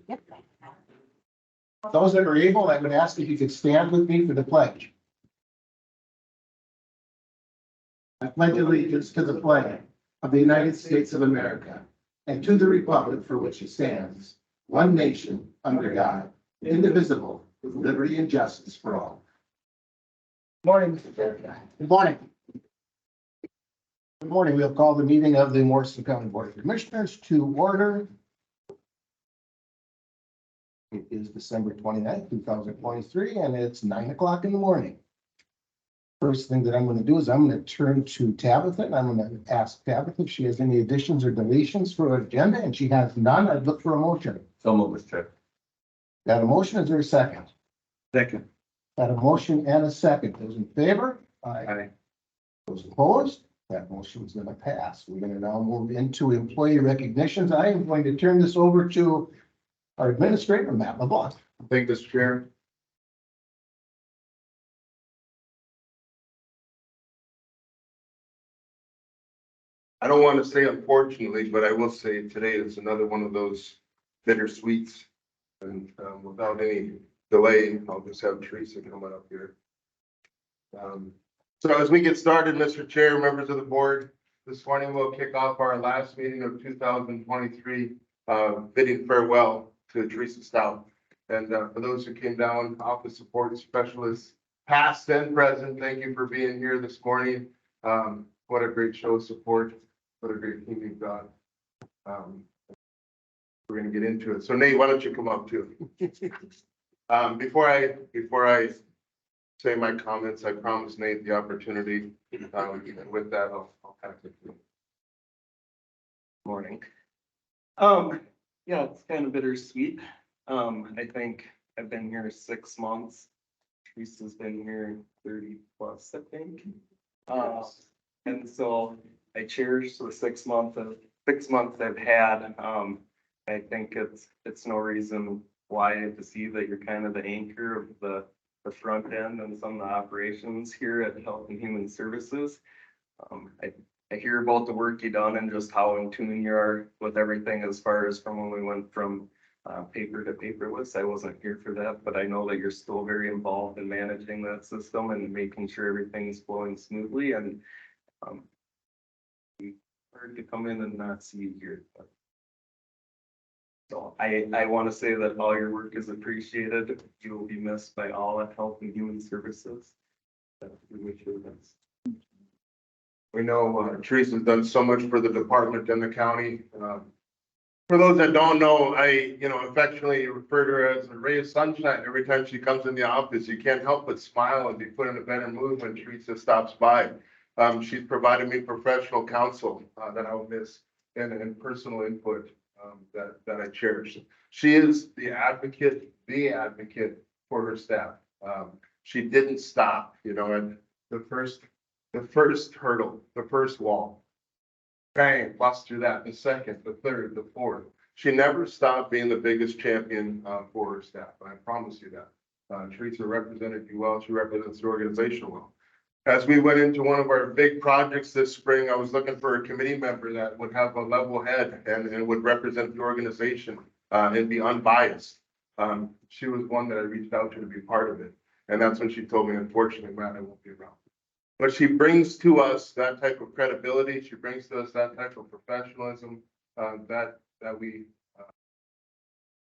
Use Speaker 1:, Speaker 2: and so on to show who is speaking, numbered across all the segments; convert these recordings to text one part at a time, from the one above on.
Speaker 1: Yep.
Speaker 2: Those that are able, I would ask if you could stand with me for the pledge. I pledge allegiance to the flag of the United States of America and to the republic for which it stands, one nation, under God, indivisible, with liberty and justice for all. Good morning, Mr. Chair. Good morning. Good morning. We'll call the meeting of the Morrison County Board of Commissioners to order. It is December 29th, 2023, and it's 9 o'clock in the morning. First thing that I'm going to do is I'm going to turn to Tabitha, and I'm going to ask Tabitha if she has any additions or deletions for her agenda, and she has none. I'd look for a motion.
Speaker 3: So moved, Mr. Chair.
Speaker 2: Got a motion? Is there a second?
Speaker 3: Second.
Speaker 2: Got a motion and a second. Those in favor?
Speaker 3: Aye.
Speaker 2: Those opposed? That motion is going to pass. We're going to now move into employee recognitions. I am going to turn this over to our administrator, Matt LeBlanc.
Speaker 3: Thank you, Mr. Chair. I don't want to say unfortunately, but I will say today is another one of those bittersweets. And without any delay, I'll just have Teresa come up here. So as we get started, Mr. Chair, members of the board, this morning we'll kick off our last meeting of 2023, bidding farewell to Teresa Stout. And for those who came down, office support specialists, past and present, thank you for being here this morning. What a great show of support. What a great team you've got. We're going to get into it. So Nate, why don't you come up too? Before I say my comments, I promised Nate the opportunity. And with that, I'll pass it to you.
Speaker 4: Morning. Yeah, it's kind of bittersweet. I think I've been here 6 months. Teresa's been here 30 plus, I think. And so I cherish the 6 months I've had. I think it's no reason why to see that you're kind of the anchor of the front end and some of the operations here at Health and Human Services. I hear about the work you've done and just how in tune you are with everything as far as from when we went from paper to paperless. I wasn't here for that, but I know that you're still very involved in managing that system and making sure everything's flowing smoothly. And hard to come in and not see you here. So I want to say that all your work is appreciated. You will be missed by all at Health and Human Services. We wish you the best.
Speaker 3: We know Teresa's done so much for the department and the county. For those that don't know, I affectionately refer to her as a ray of sunshine. Every time she comes in the office, you can't help but smile and be put in a better mood when Teresa stops by. She's provided me professional counsel that I'll miss and personal input that I cherish. She is the advocate for her staff. She didn't stop, and the first hurdle, the first wall, bang, bust through that. The second, the third, the fourth. She never stopped being the biggest champion for her staff. I promise you that. Teresa represented you well. She represents the organization well. As we went into one of our big projects this spring, I was looking for a committee member that would have a level head and would represent the organization and be unbiased. She was one that I reached out to be part of it. And that's when she told me, unfortunately, Matt, I won't be around. But she brings to us that type of credibility. She brings to us that type of professionalism that we,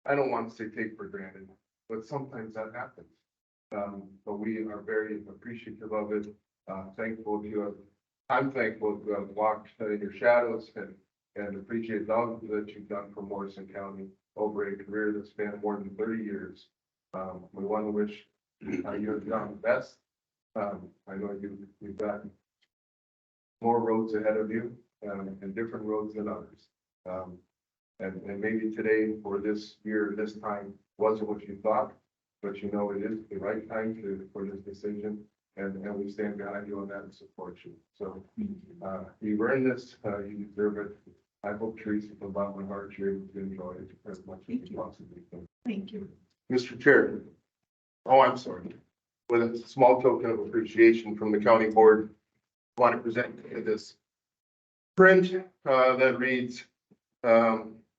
Speaker 3: I don't want to say take for granted, but sometimes that happens. But we are very appreciative of it. Thankful to have, I'm thankful to have walked in your shadows and appreciate all that you've done for Morrison County over a career that spanned more than 30 years. We want to wish you have done the best. I know you've got more roads ahead of you and different roads than others. And maybe today or this year, this time wasn't what you thought, but it is the right time for this decision. And we stand behind you on that and support you. So you've earned this, you deserve it. I hope Teresa, from the bottom of my heart, you're able to enjoy it as much as you possibly can.
Speaker 1: Thank you.
Speaker 3: Mr. Chair. Oh, I'm sorry. With a small token of appreciation from the county board, I want to present this print that reads,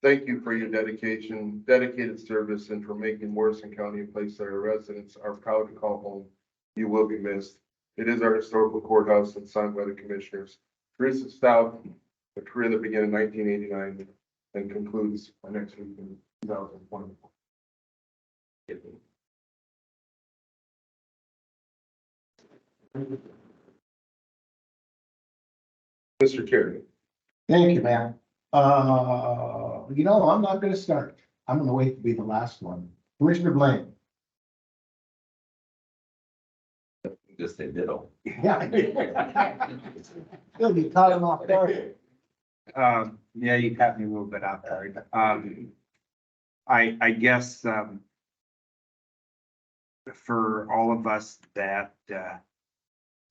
Speaker 3: thank you for your dedication, dedicated service, and for making Morrison County a place that our residents are proud to call home. You will be missed. It is our historical courthouse and signed by the commissioners. Teresa Stout, a career that began in 1989 and concludes next week in 2024. Mr. Carey.
Speaker 2: Thank you, man. I'm not gonna start. I'm gonna wait to be the last one. Commissioner Blaine.
Speaker 1: Just say ditto.
Speaker 2: Yeah. He'll be caught him off guard.
Speaker 5: Yeah, you caught me a little bit off guard. I guess, for all of us that,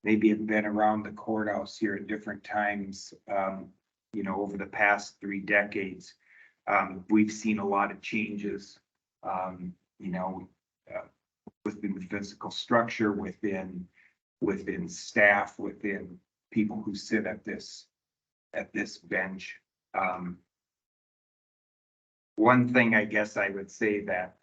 Speaker 5: maybe have been around the courthouse here at different times, over the past 3 decades, we've seen a lot of changes, within the physical structure, within staff, within people who sit at this bench. One thing I guess I would say that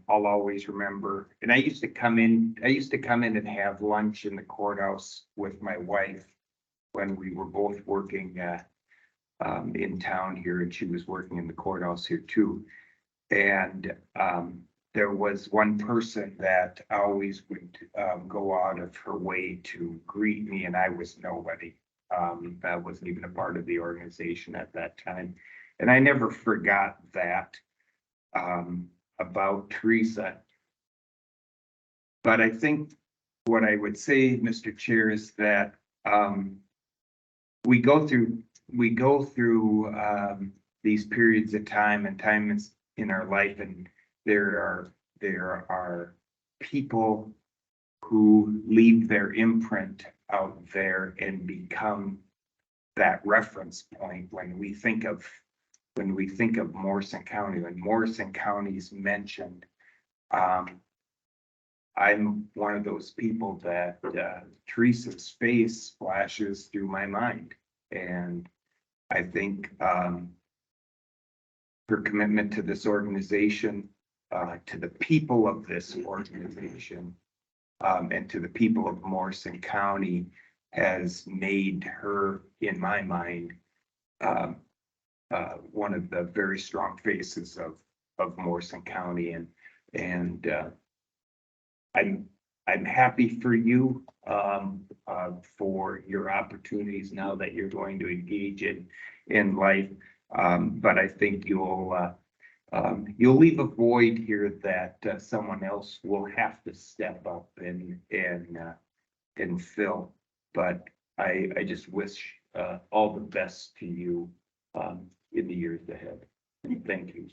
Speaker 5: I'll always remember, and I used to come in and have lunch in the courthouse with my wife when we were both working in town here, and she was working in the courthouse here too. And there was one person that always would go out of her way to greet me, and I was nobody. I wasn't even a part of the organization at that time. And I never forgot that about Teresa. But I think what I would say, Mr. Chair, is that we go through these periods of time and times in our life, and there are people who leave their imprint out there and become that reference point when we think of Morrison County. When Morrison County is mentioned, I'm one of those people that Teresa's face flashes through my mind. And I think her commitment to this organization, to the people of this organization, and to the people of Morrison County has made her, in my mind, one of the very strong faces of Morrison County, and I'm happy for you for your opportunities now that you're going to engage in life. But I think you'll leave a void here that someone else will have to step up and fill. But I just wish all the best to you in the years ahead. Thank you.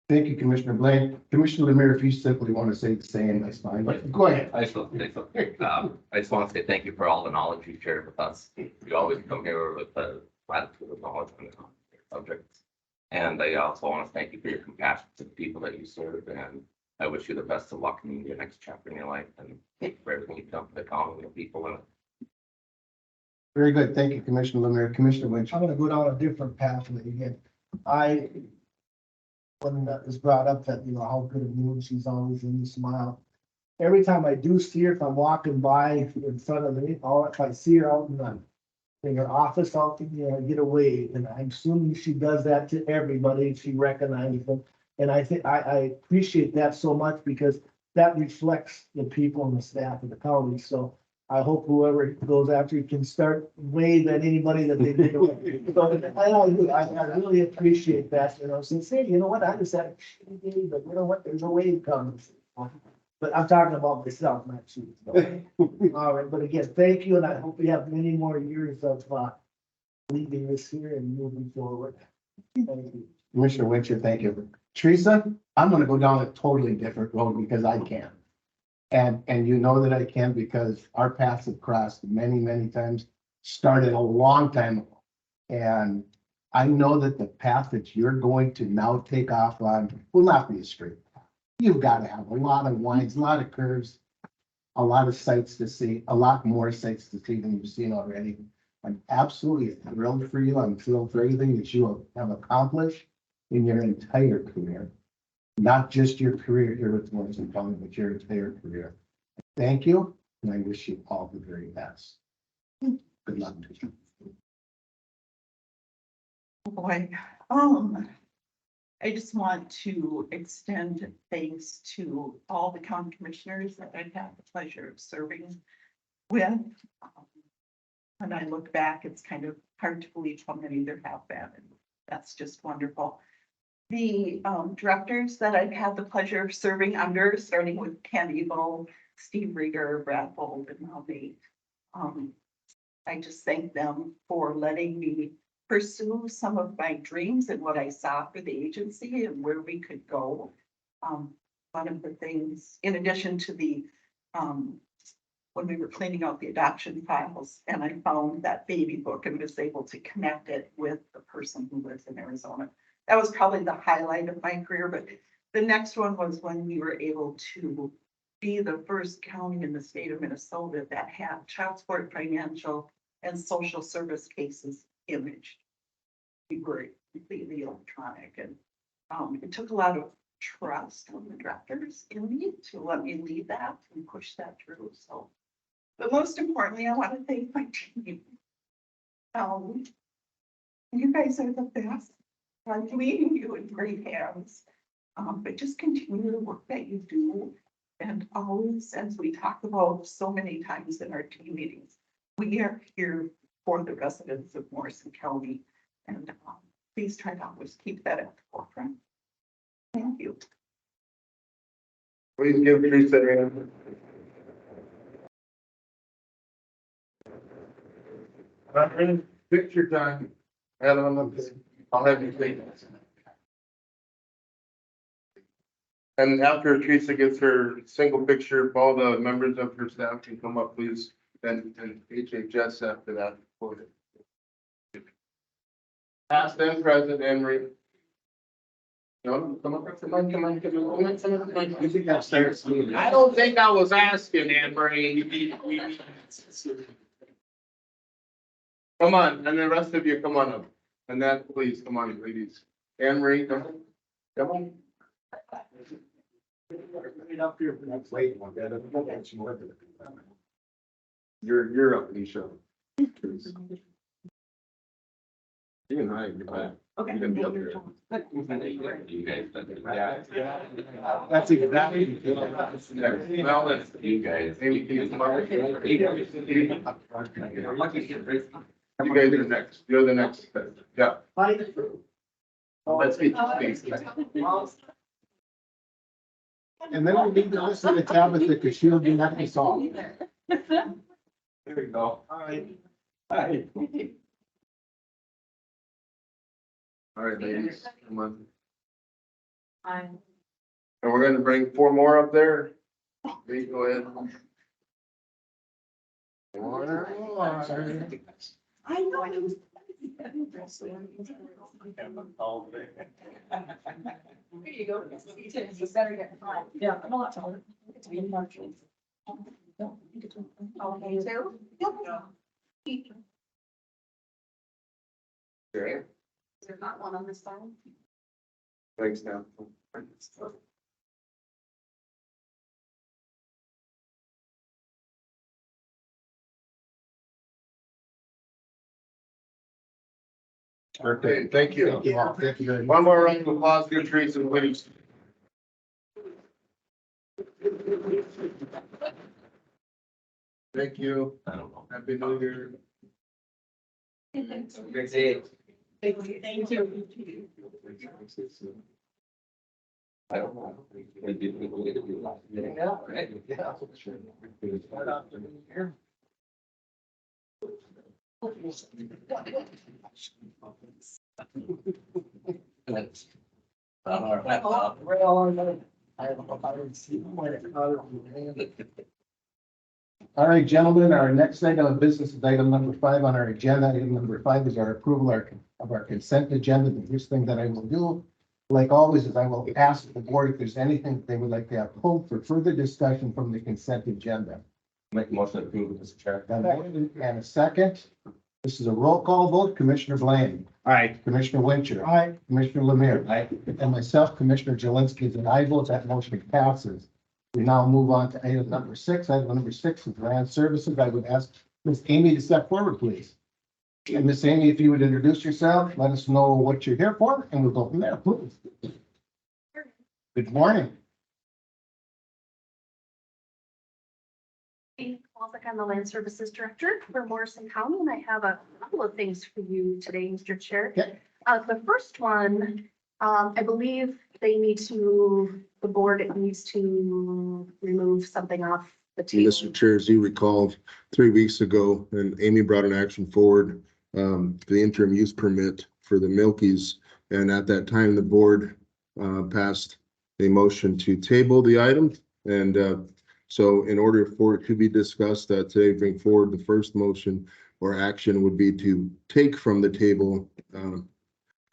Speaker 2: Thank you, Commissioner Blaine. Commissioner Lemire, if you simply want to say the same, that's fine. But go ahead.
Speaker 1: I just want to say thank you for all the knowledge you shared with us. You always come here with a latitude of knowledge on the subjects. And I also want to thank you for your compassion to the people that you serve. And I wish you the best of luck in your next chapter in your life, and for everything you've done for the county and the people in it.
Speaker 2: Very good. Thank you, Commissioner Lemire. Commissioner Winchell.
Speaker 6: I'm gonna go down a different pathway again. When that was brought up that, how good of mood she's always in, the smile. Every time I do see her, if I'm walking by in front of me, or if I see her out in her office, I'll, get away. And I'm assuming she does that to everybody if she recognizes them. And I think I appreciate that so much, because that reflects the people and the staff of the county. So I hope whoever goes after you can start way than anybody that they did. I really appreciate that, since, hey, you know what, I just had a shitty day, but you know what, there's a wave comes. But I'm talking about myself, not you. All right, but again, thank you, and I hope we have many more years of leaving this here and moving forward. Thank you.
Speaker 2: Commissioner Winchell, thank you. Teresa, I'm gonna go down a totally different road because I can. And you know that I can, because our paths have crossed many, many times, started a long time ago. And I know that the path that you're going to now take off on will not be a straight path. You've got to have a lot of winds, a lot of curves, a lot of sights to see, a lot more sights to see than you've seen already. I'm absolutely thrilled for you. I'm thrilled for everything that you have accomplished. in your entire career. Not just your career here with Morrison County, but your entire career. Thank you, and I wish you all the very best. Good luck to you.
Speaker 7: Boy, I just want to extend thanks to all the county commissioners that I've had the pleasure of serving with. When I look back, it's kind of hard to believe how many there have been, and that's just wonderful. The directors that I've had the pleasure of serving under, starting with Ken Eagle, Steve Rieger, Brad Bold, and now Nate. I just thank them for letting me pursue some of my dreams and what I saw for the agency and where we could go. One of the things, in addition to the, when we were cleaning out the adoption files, and I found that baby book and was able to connect it with the person who lives in Arizona. That was probably the highlight of my career, but the next one was when we were able to be the first county in the state of Minnesota that had child support, financial, and social service cases imaged. We were completely electronic, and it took a lot of trust from the directors in me to let me lead that and push that through. So, but most importantly, I want to thank my team. You guys are the best. I'm leaving you in great hands. But just continue the work that you do. And always, as we talk about so many times in our team meetings, we are here for the residents of Morrison County. And please try to always keep that at the forefront. Thank you.
Speaker 3: Please give Teresa a hand. Picture time. I'll have you take this. And after Teresa gets her single picture, if all the members of her staff can come up, please, and HHS after that. Past and present, Emery. No, come on.
Speaker 2: You think that starts?
Speaker 3: I don't think I was asking, Anne Marie. Come on, and the rest of you, come on up. And that, please, come on, ladies. Anne Marie, come on. Come on.
Speaker 2: Up here for next late one.
Speaker 3: You're up, Nisha. You and I, you're back.
Speaker 7: Okay.
Speaker 3: You can be up here.
Speaker 1: You guys,
Speaker 2: That's exactly.
Speaker 3: Well, it's
Speaker 1: you guys.
Speaker 3: Amy, can you come up?
Speaker 1: I'm lucky to get this.
Speaker 3: You guys are next. You're the next. Yeah.
Speaker 2: Let's be. And then we need to listen to Tabitha because she'll do that song.
Speaker 1: There we go.
Speaker 2: All right. Hi.
Speaker 3: All right, ladies, come on.
Speaker 7: Hi.
Speaker 3: And we're gonna bring 4 more up there. Please go ahead.
Speaker 7: I know it was. Here you go. You better get mine. Yeah, I'm a lot taller. It's being partial. Okay, too?
Speaker 3: Okay.
Speaker 7: Is there not one on this side?
Speaker 3: Thanks now. Okay, thank you.
Speaker 2: Thank you. Thank you very much.
Speaker 3: One more round of applause for Teresa, please. Thank you.
Speaker 1: I don't know.
Speaker 3: Happy New Year.
Speaker 1: Great day.
Speaker 7: Thank you.
Speaker 1: I don't know. Maybe people get to be like. Yeah, right. Yeah. That's on our laptop.
Speaker 2: All right, gentlemen, our next item of business is item number 5 on our agenda. Item number 5 is our approval of our consent agenda. The first thing that I will do, like always, is I will ask the board if there's anything they would like to have pulled for further discussion from the consent agenda.
Speaker 1: Make a motion to approve, Mr. Chair.
Speaker 2: And a second, This is a roll call vote. Commissioner Bland,
Speaker 5: Aye.
Speaker 2: Commissioner Winchell. Aye. Commissioner Lemire. And myself, Commissioner Jelinski, is an aye vote. That motion passes. We now move on to item number 6. Item number 6 is land services. I would ask Miss Amy to step forward, please. And Miss Amy, if you would introduce yourself, let us know what you're here for, and we'll go from there, please. Good morning.
Speaker 8: Amy Walzak, I'm the Land Services Director for Morrison County, and I have a couple of things for you today, Mr. Chair.
Speaker 2: Okay.
Speaker 8: The first one, I believe the board needs to remove something off the table.
Speaker 3: Mr. Chair, as you recall, 3 weeks ago, and Amy brought an action forward, the interim use permit for the Milkies. And at that time, the board passed a motion to table the item. And so in order for it to be discussed today, bring forward the first motion or action would be to take from the table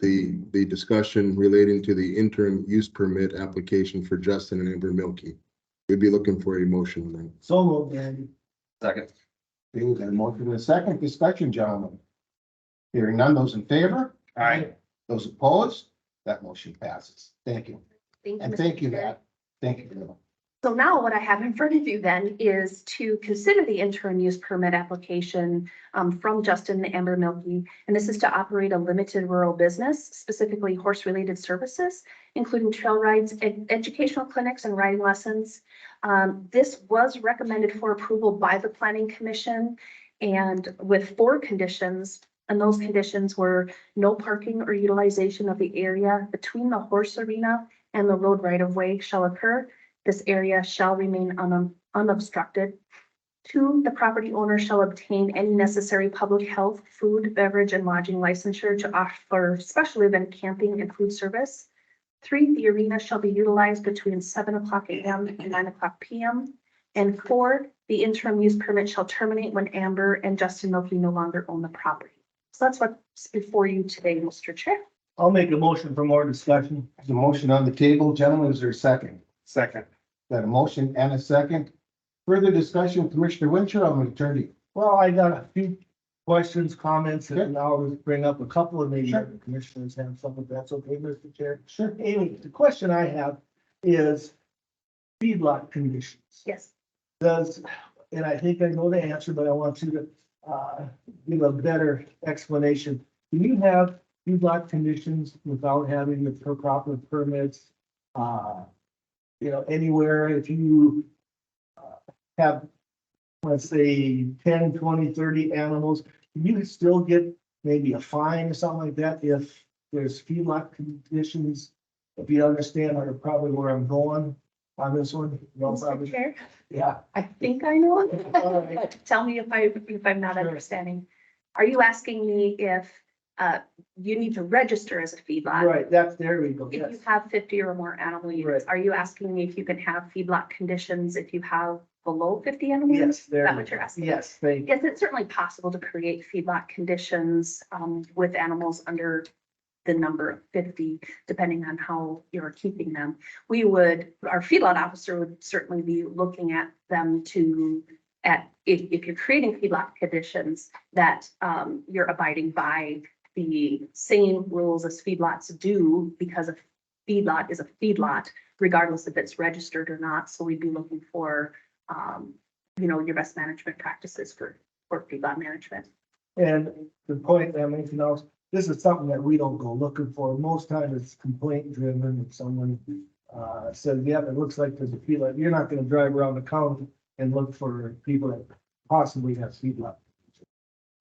Speaker 3: the discussion relating to the interim use permit application for Justin and Amber Milky. We'd be looking for a motion then.
Speaker 6: So moved, Andy.
Speaker 1: Second.
Speaker 2: Okay, we got a motion and a second discussion, gentlemen. Hearing none, those in favor?
Speaker 5: Aye.
Speaker 2: Those opposed? That motion passes. Thank you.
Speaker 8: Thank you,
Speaker 2: And
Speaker 8: Mr.
Speaker 2: thank you,
Speaker 8: Chair.
Speaker 2: Matt. Thank you.
Speaker 8: So now what I have in front of you then is to consider the interim use permit application from Justin and Amber Milky. And this is to operate a limited rural business, specifically horse-related services, including trail rides, educational clinics, and riding lessons. This was recommended for approval by the Planning Commission and with 4 conditions. And those conditions were no parking or utilization of the area between the horse arena and the road right-of-way shall occur. This area shall remain unobstructed. 2, the property owner shall obtain any necessary public health, food, beverage, and lodging licensure to offer special event camping and food service. 3, the arena shall be utilized between 7:00 a.m. and 9:00 p.m. And 4, the interim use permit shall terminate when Amber and Justin Milky no longer own the property. So that's what's before you today, Mr. Chair.
Speaker 6: I'll make a motion for more discussion.
Speaker 2: There's a motion on the table. Gentlemen, is there a second?
Speaker 5: Second.
Speaker 2: Got a motion and a second. Further discussion, Commissioner Winchell, I'm going to turn to you.
Speaker 6: Well, I got a few questions, comments, and I'll just bring up a couple of maybe
Speaker 2: Sure.
Speaker 6: the commissioners have some, if that's okay, Mr. Chair.
Speaker 2: Sure.
Speaker 6: Amy, the question I have is feedlot conditions.
Speaker 8: Yes.
Speaker 6: Does, and I think I know the answer, but I want you to give a better explanation. Do you have feedlot conditions without having the proper permits? Anywhere, if you have, let's say, 10, 20, 30 animals, you still get maybe a fine or something like that if there's feedlot conditions. If you understand or probably where I'm going on this one.
Speaker 8: Mr. Chair,
Speaker 6: Yeah.
Speaker 8: I think I know.
Speaker 6: All right.
Speaker 8: But tell me if I'm not
Speaker 6: Sure.
Speaker 8: understanding. Are you asking me if you need to register as a feedlot?
Speaker 6: Right, there we go,
Speaker 8: If you
Speaker 6: yes.
Speaker 8: have 50 or more animal units,
Speaker 6: Right.
Speaker 8: are you asking me if you can have feedlot conditions if you have below 50 animal units?
Speaker 6: Yes, there.
Speaker 8: Is that
Speaker 6: we
Speaker 8: what you're
Speaker 6: go.
Speaker 8: asking?
Speaker 6: Yes, thank you.
Speaker 8: Yes, it's certainly possible to create feedlot conditions with animals under the number of 50, depending on how you're keeping them. Our feedlot officer would certainly be looking at them if you're creating feedlot conditions, that you're abiding by the same rules as feedlots do, because a feedlot is a feedlot, regardless if it's registered or not. So we'd be looking for, your best management practices for feedlot management.
Speaker 6: And the point I'm making also, this is something that we don't go looking for. Most times it's complaint driven. If someone says, yeah, it looks like there's a feedlot, you're not gonna drive around the county and look for people that possibly have feedlot.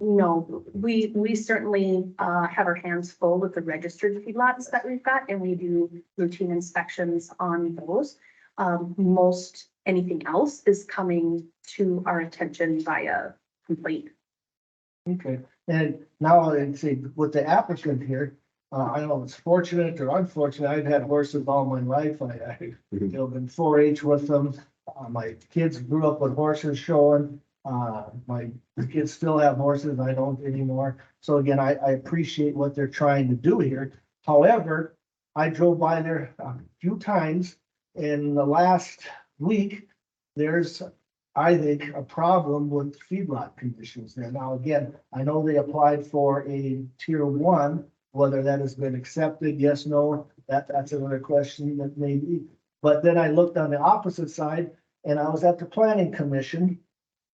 Speaker 8: No, we certainly have our hands full with the registered feedlots that we've got, and we do routine inspections on those. Most anything else is coming to our attention via complaint.
Speaker 6: Okay, and now I'd say with the applicant here, I don't know if it's fortunate or unfortunate, I've had horses all my life. I've been 4-H with them. My kids grew up with horses showing. My kids still have horses. I don't anymore. So again, I appreciate what they're trying to do here. However, I drove by there a few times in the last week. There's I think, a problem with feedlot conditions there. Now, again, I know they applied for a tier one, whether that has been accepted, yes, no, that's another question that may be. But then I looked on the opposite side and I was at the planning commission.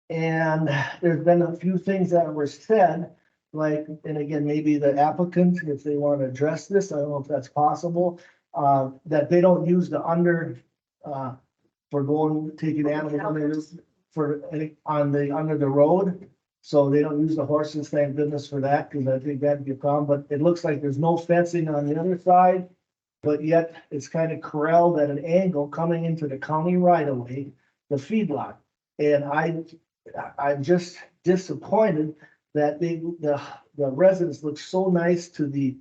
Speaker 6: And there's been a few things that were said, like, and again, maybe the applicant, if they want to address this, I don't know if that's possible. That they don't use the for going, taking animals under, for, under the road. So they don't use the horses, thank goodness for that, because I think that'd be a problem, but it looks like there's no fencing on the other side. But yet it's kind of corralled at an angle coming into the county right of way, the feedlot. And I'm just disappointed that the residents look so nice to the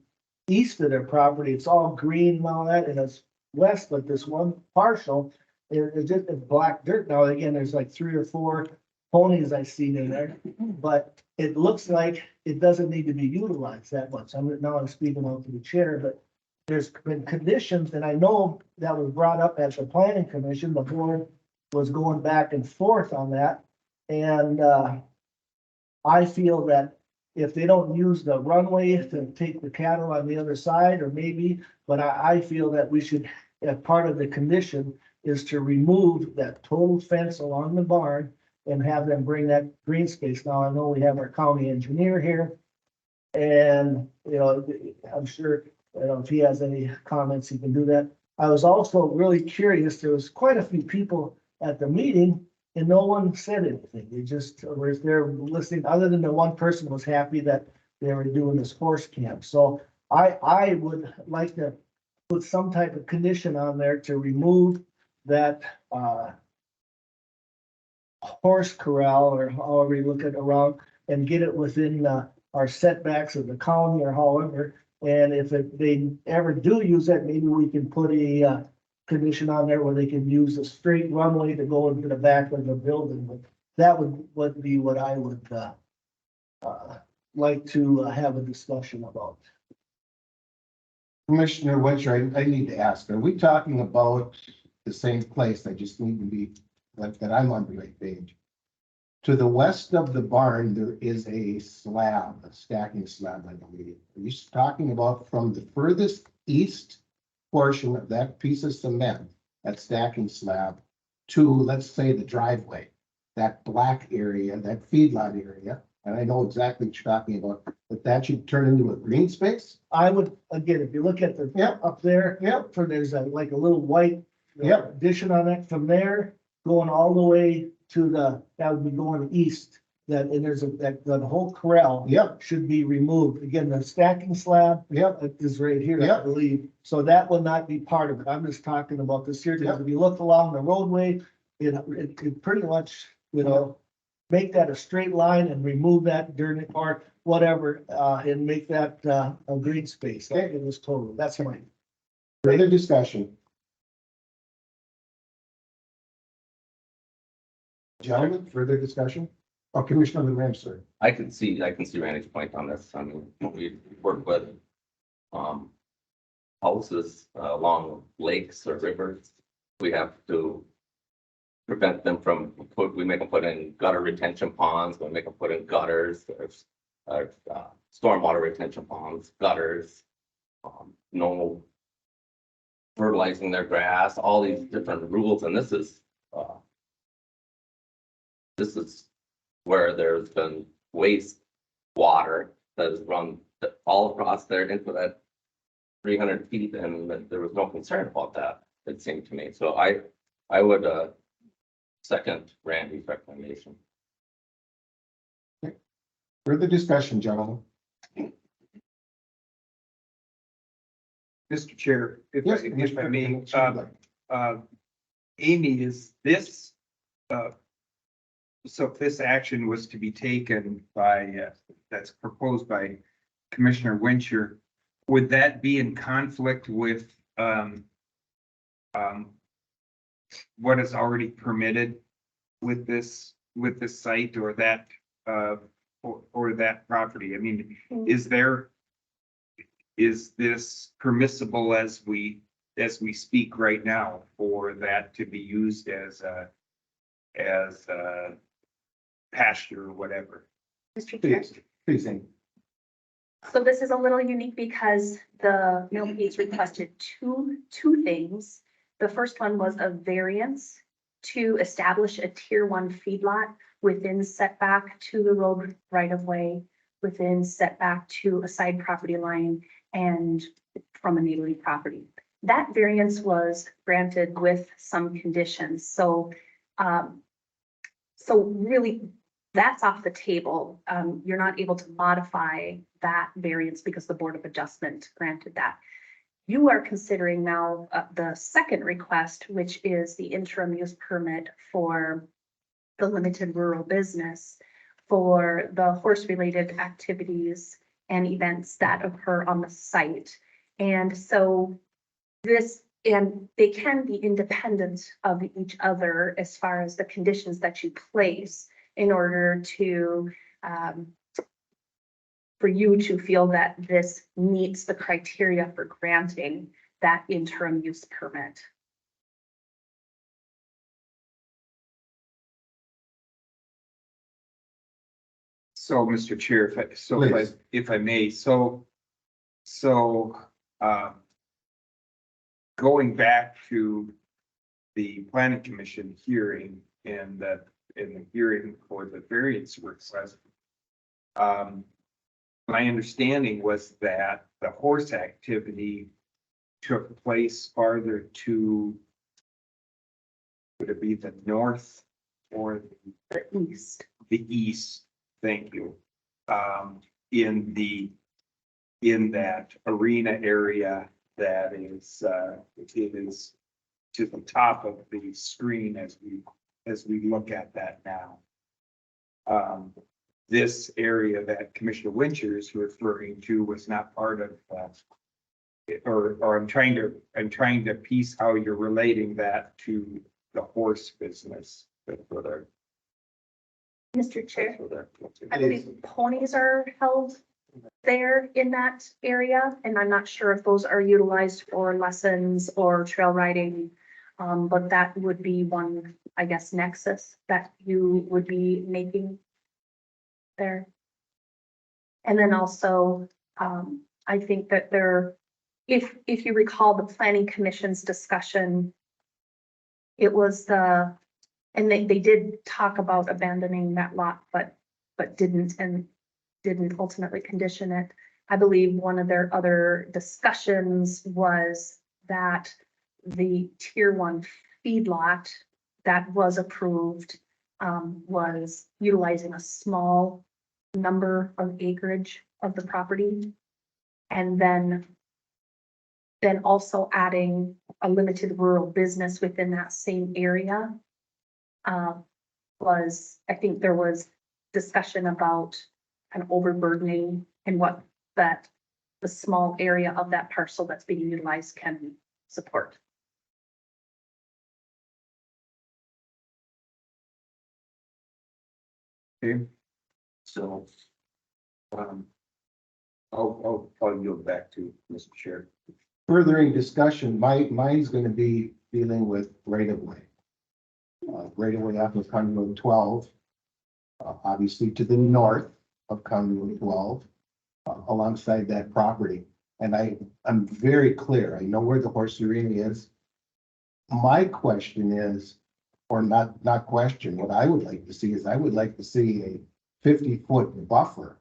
Speaker 6: east of their property. It's all green and all that, and it's west, but this one partial, it's just it's black dirt. Now, again, there's like 3 or 4 ponies I seen in there, but it looks like it doesn't need to be utilized that much. I'm speaking out to the chair, but there's been conditions, and I know that was brought up at the planning commission. The board was going back and forth on that. And I feel that if they don't use the runway to take the cattle on the other side, or maybe, but I feel that we should, part of the condition is to remove that total fence along the barn and have them bring that green space. Now, I know we have our county engineer here. And, I'm sure, if he has any comments, he can do that. I was also really curious. There was quite a few people at the meeting and no one said anything. They just were there listening, other than the one person was happy that they were doing this horse camp. So I would like to put some type of condition on there to remove that horse corral, or however you look at it around, and get it within our setbacks of the county or however. And if they ever do use that, maybe we can put a condition on there where they can use a straight runway to go into the back of the building. But that would be what I would like to have a discussion about.
Speaker 2: Commissioner Winter, I need to ask, are we talking about the same place? I just need to be, like, that I'm on the right page. To the west of the barn, there is a slab, a stacking slab, I believe. Are you talking about from the furthest east portion of that piece of cement, that stacking slab, to, let's say, the driveway, that black area, that feedlot area? And I know exactly what you're talking about, but that should turn into a green space?
Speaker 6: I would, again, if you look at the, up there, for there's like a little white addition on that, from there, going all the way to that would be going east, and there's that whole corral should be removed. Again, the stacking slab is right here, I believe. So that will not be part of it. I'm just talking about this here, because if you look along the roadway, it could pretty much, make that a straight line and remove that dirt or whatever, and make that a green space. It was total. That's mine.
Speaker 2: Further discussion? Gentlemen, further discussion? Oh, Commissioner LeGrand, sir.
Speaker 1: I can see Randy's point on this. I mean, we work with houses along lakes or rivers. We have to prevent them from we make them put in gutter retention ponds, we make them put in gutters, stormwater retention ponds, gutters, no fertilizing their grass, all these different rules, and this is where there's been waste water that has run all across there into that 300 feet, and there was no concern about that, it seemed to me. So I would second Randy's recommendation.
Speaker 2: Further discussion, gentlemen?
Speaker 5: Mr. Chair, if
Speaker 2: Yes,
Speaker 5: I may,
Speaker 2: Commissioner.
Speaker 5: Amy, is this, so if this action was to be taken by, that's proposed by Commissioner Wincher, would that be in conflict with, what is already permitted with this site or that, or that property? I mean, is this permissible as we speak right now for that to be used as as pasture or whatever.
Speaker 8: Mr. Chair.
Speaker 2: Please, Amy.
Speaker 8: So this is a little unique because the Milwaukee requested two things. The first one was a variance to establish a tier 1 feedlot within setback to the road right of way, within setback to a side property line and from a neighboring property. That variance was granted with some conditions. So really, that's off the table. You're not able to modify that variance because the Board of Adjustment granted that. You are considering now the second request, which is the interim use permit for the limited rural business for the horse-related activities and events that occur on the site. And so and they can be independent of each other as far as the conditions that you place in order to, for you to feel that this meets the criteria for granting that interim use permit.
Speaker 5: So, Mr. Chair,
Speaker 2: Please.
Speaker 5: if I may, going back to the planning commission hearing and that in the hearing for the variance request, my understanding was that the horse activity took place farther to, would it be the north or
Speaker 8: The east.
Speaker 5: the east? Thank you. In that arena area that is, it is to the top of the screen as we look at that now. This area that Commissioner Wincher is referring to was not part of that. Or I'm trying to piece how you're relating that to the horse business.
Speaker 8: Mr. Chair, I believe ponies are held there in that area, and I'm not sure if those are utilized for lessons or trail riding. But that would be one, I guess, nexus that you would be making there. And then also, I think that if you recall the planning commission's discussion, it was and they did talk about abandoning that lot, but didn't ultimately condition it. I believe one of their other discussions was that the tier 1 feedlot that was approved was utilizing a small number of acreage of the property. And then also adding a limited rural business within that same area. I think there was discussion about kind of overburdening and what the small area of that parcel that's being utilized can support.
Speaker 5: Okay. So, I'll yield back to Mr. Chair.
Speaker 2: Furthering discussion, mine's gonna be dealing with right of way. Right of way off of County Road 12, obviously to the north of County Road 12, alongside that property. And I'm very clear, I know where the horse arena is. My question is, or not question, what I would like to see is I would like to see a 50-foot buffer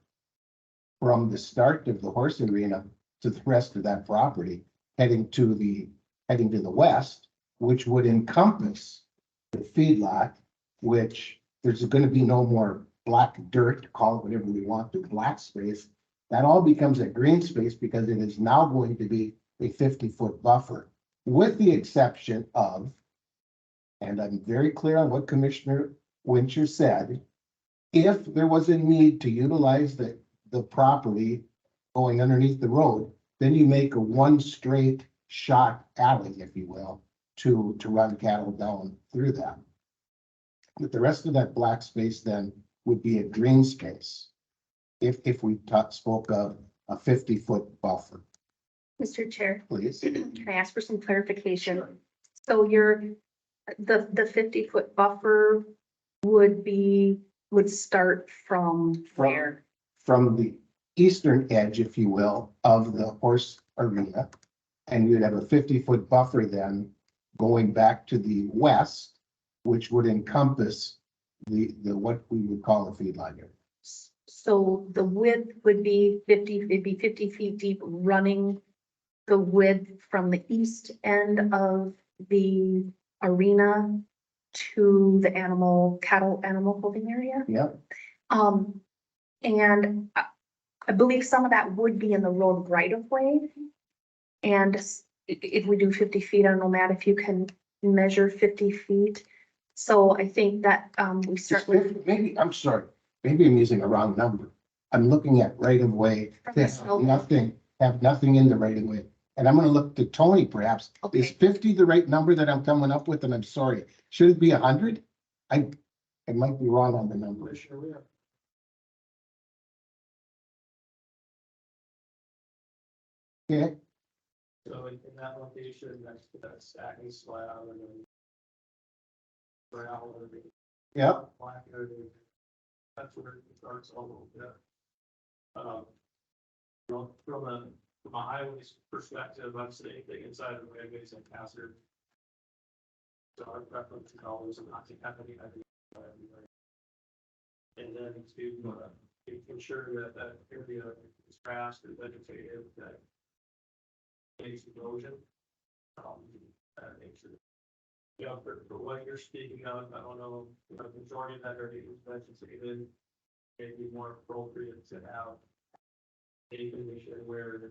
Speaker 2: from the start of the horse arena to the rest of that property, heading to the west, which would encompass the feedlot, which there's going to be no more black dirt, call it whatever we want, to black space. That all becomes a green space because it is now going to be a 50-foot buffer, with the exception of, and I'm very clear on what Commissioner Wincher said, if there was a need to utilize the property going underneath the road, then you make a one straight shot alley, if you will, to run cattle down through that. But the rest of that black space then would be a green space if we spoke of a 50-foot buffer.
Speaker 8: Mr. Chair,
Speaker 2: Please.
Speaker 8: can I ask for some clarification? So the 50-foot buffer would start from where?
Speaker 2: From the eastern edge, if you will, of the horse arena. And you'd have a 50-foot buffer then going back to the west, which would encompass the what we would call a feedlot area.
Speaker 8: So the width would be 50, it'd be 50 feet deep, running the width from the east end of the arena to the cattle animal holding area.
Speaker 2: Yep,
Speaker 8: And I believe some of that would be in the road right of way. And if we do 50 feet, I don't know, Matt, if you can measure 50 feet. So I think that, we start with.
Speaker 2: maybe, I'm sorry, maybe I'm using a wrong number. I'm looking at right of way, have nothing in the right of way. And I'm gonna look to Tony perhaps. Is
Speaker 8: Okay.
Speaker 2: 50 the right number that I'm coming up with? And I'm sorry, should it be 100? I might be wrong on the number. Yeah,
Speaker 9: So in that location, that's stacking slab and then gravel and
Speaker 2: yeah,
Speaker 9: black area. That's where it starts all over there. You know, from a highways perspective, I'm saying the inside of the roadways and hazard. So our preference is always not to have any heavy. And then to ensure that that area is grassed and vegetated, that makes erosion. That makes it. Yeah, for what you're speaking of, I don't know, the majority of that area is vegetated. Maybe more appropriate to have a condition where the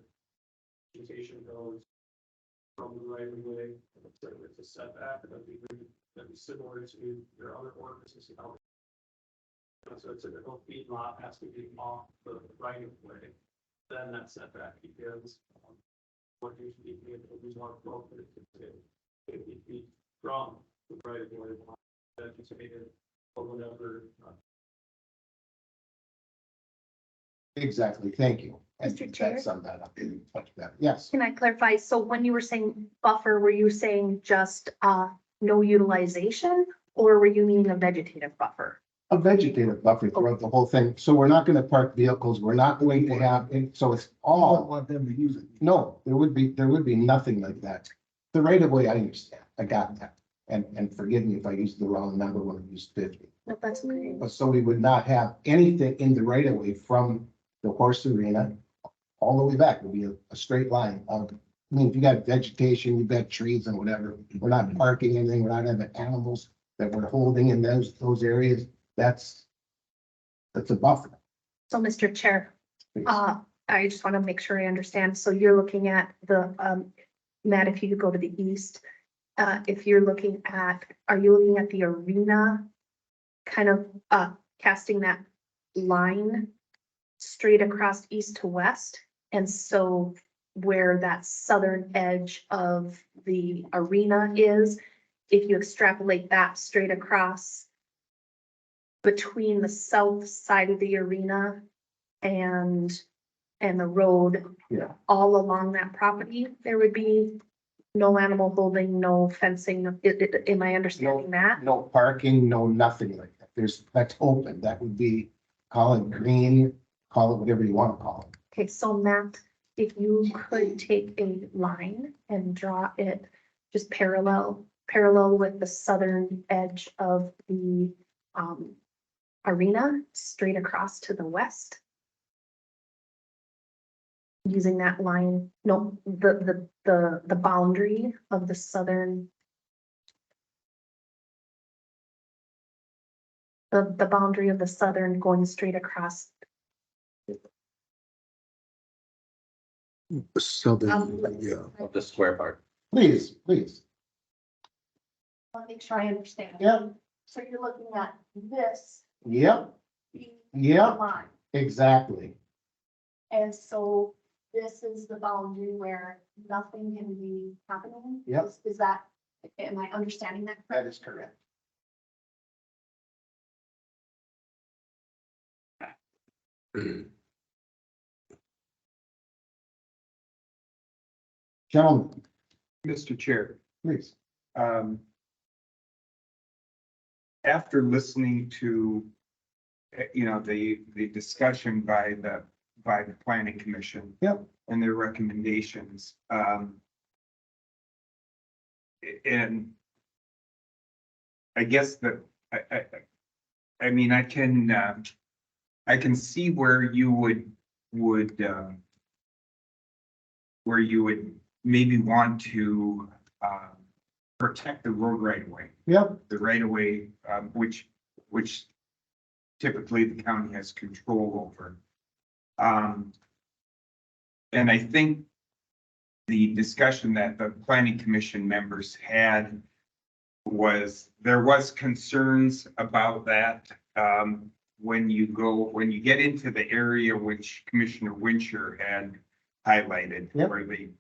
Speaker 9: vegetation goes from the right of way, so it's a setback, that'd be similar to your other ordinances. So it's a typical feedlot has to be off the right of way, then that setback begins. What you're speaking of would be more appropriate to say 50 feet from the right of way, vegetated or whatever.
Speaker 2: exactly. Thank you. And
Speaker 8: Mr. Chair?
Speaker 2: that summed that up much better. Yes.
Speaker 8: Can I clarify? So when you were saying buffer, were you saying just, no utilization? Or were you meaning a vegetative buffer?
Speaker 2: A vegetative buffer throughout the whole thing. So we're not gonna park vehicles. We're not going to have, so it's
Speaker 6: I don't
Speaker 2: all,
Speaker 6: want them to use it.
Speaker 2: no, there would be nothing like that. The right of way, I understand. I got that. And forgive me if I used the wrong number when I used 50.
Speaker 8: No, that's okay.
Speaker 2: But so we would not have anything in the right of way from the horse arena all the way back. It would be a straight line of, I mean, if you got vegetation, you've got trees and whatever, we're not parking anything, we're not having animals that we're holding in those areas. That's a buffer.
Speaker 8: So, Mr. Chair,
Speaker 2: please.
Speaker 8: I just want to make sure I understand. So you're looking at the, Matt, if you could go to the east, if you're looking at, are you looking at the arena? Kind of, casting that line straight across east to west? And so where that southern edge of the arena is, if you extrapolate that straight across between the south side of the arena and the road.
Speaker 2: Yeah.
Speaker 8: All along that property, there would be no animal holding, no fencing. Am I understanding that?
Speaker 2: No parking, no nothing like that. That's open. That would be, call it green, call it whatever you want to call it.
Speaker 8: Okay, so Matt, if you could take a line and draw it just parallel with the southern edge of the arena, straight across to the west. Using that line, no, the boundary of the southern. The boundary of the southern going straight across.
Speaker 2: Southern, yeah.
Speaker 1: Of the square part.
Speaker 2: Please.
Speaker 8: I want to make sure I understand.
Speaker 2: Yep.
Speaker 8: So you're looking at this.
Speaker 2: Yep,
Speaker 8: being
Speaker 2: Yep.
Speaker 8: the line.
Speaker 2: exactly.
Speaker 8: And so this is the boundary where nothing can be happening?
Speaker 2: Yep.
Speaker 8: Is that, am I understanding that
Speaker 2: That
Speaker 8: correctly?
Speaker 2: is correct. Gentlemen,
Speaker 5: Mr. Chair,
Speaker 2: please.
Speaker 5: um, after listening to, the discussion by the planning commission.
Speaker 6: Yep.
Speaker 5: And their recommendations, and I guess that, I mean, I can see where you would, where you would maybe want to, protect the road right of way.
Speaker 6: Yep,
Speaker 5: The right of way, which typically the county has control over. And I think the discussion that the planning commission members had was, there was concerns about that. When you get into the area which Commissioner Wincher had highlighted,
Speaker 6: Yep.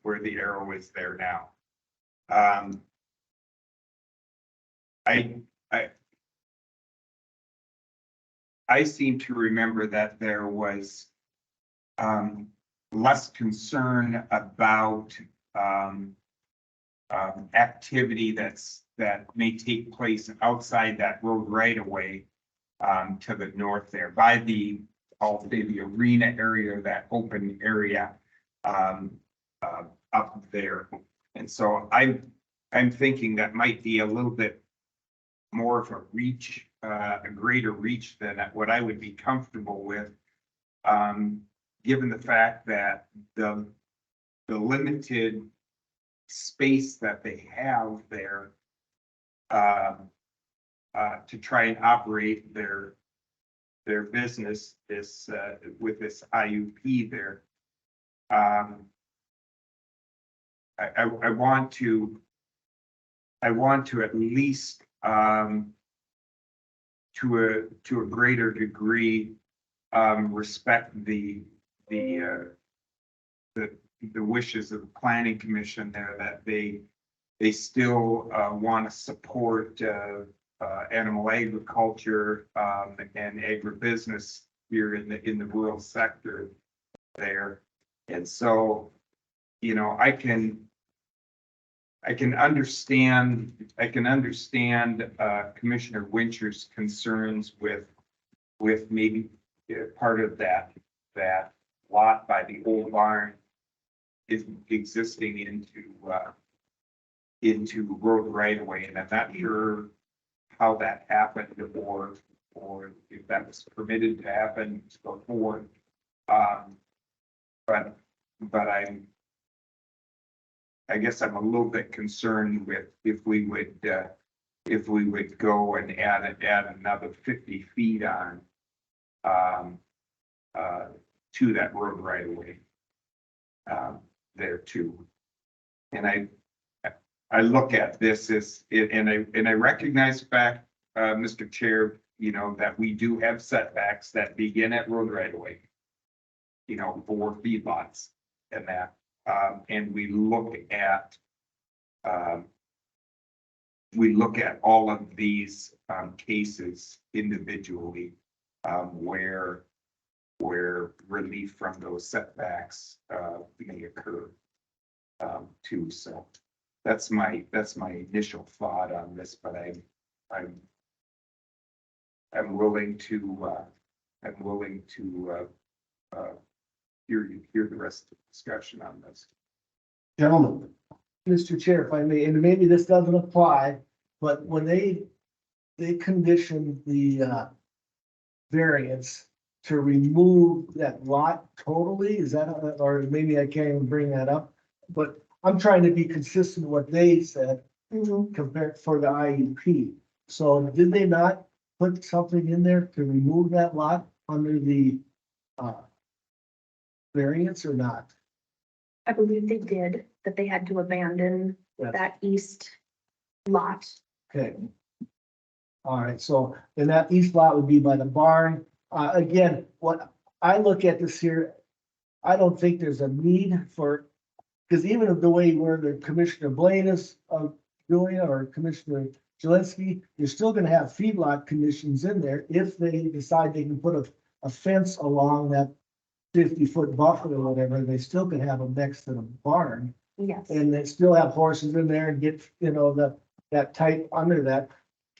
Speaker 5: where the arrow is there now. I seem to remember that there was less concern about activity that may take place outside that road right away to the north there by I'll say the arena area, that open area up there. And so I'm thinking that might be a little bit more of a reach, a greater reach than what I would be comfortable with. Given the fact that the limited space that they have there to try and operate their business with this IUP there. I want to at least to a greater degree respect the wishes of the planning commission there, that they still want to support animal agriculture and agribusiness here in the rural sector there. And so, I can understand Commissioner Wincher's concerns with maybe part of that lot by the old barn is existing into road right away, and I'm not sure how that happened or if that was permitted to happen before. But I guess I'm a little bit concerned with if we would go and add another 50 feet on to that road right away there too. And I look at this as, and I recognize the fact, Mr. Chair, that we do have setbacks that begin at road right away. For feedlots and that, and we look at all of these cases individually, where relief from those setbacks may occur too. So that's my initial thought on this, but I'm willing to hear the rest of the discussion on this.
Speaker 6: gentlemen. Mr. Chair, if I may, and maybe this doesn't apply, but when they conditioned the variance to remove that lot totally, is that, or maybe I can't even bring that up, but I'm trying to be consistent with what they said compared for the IUP. So did they not put something in there to remove that lot under the variance or not?
Speaker 8: I believe they did, that they had to abandon
Speaker 6: Yes.
Speaker 8: that east lot.
Speaker 6: Okay. All right, so then that east lot would be by the barn. Again, what I look at this here, I don't think there's a need for, because even of the way where the Commissioner Blaine is doing, or Commissioner Jelinski, you're still gonna have feedlot conditions in there if they decide they can put a fence along that 50-foot buffer or whatever, they still can have them next to the barn.
Speaker 8: Yes.
Speaker 6: And they still have horses in there and get, that type under that.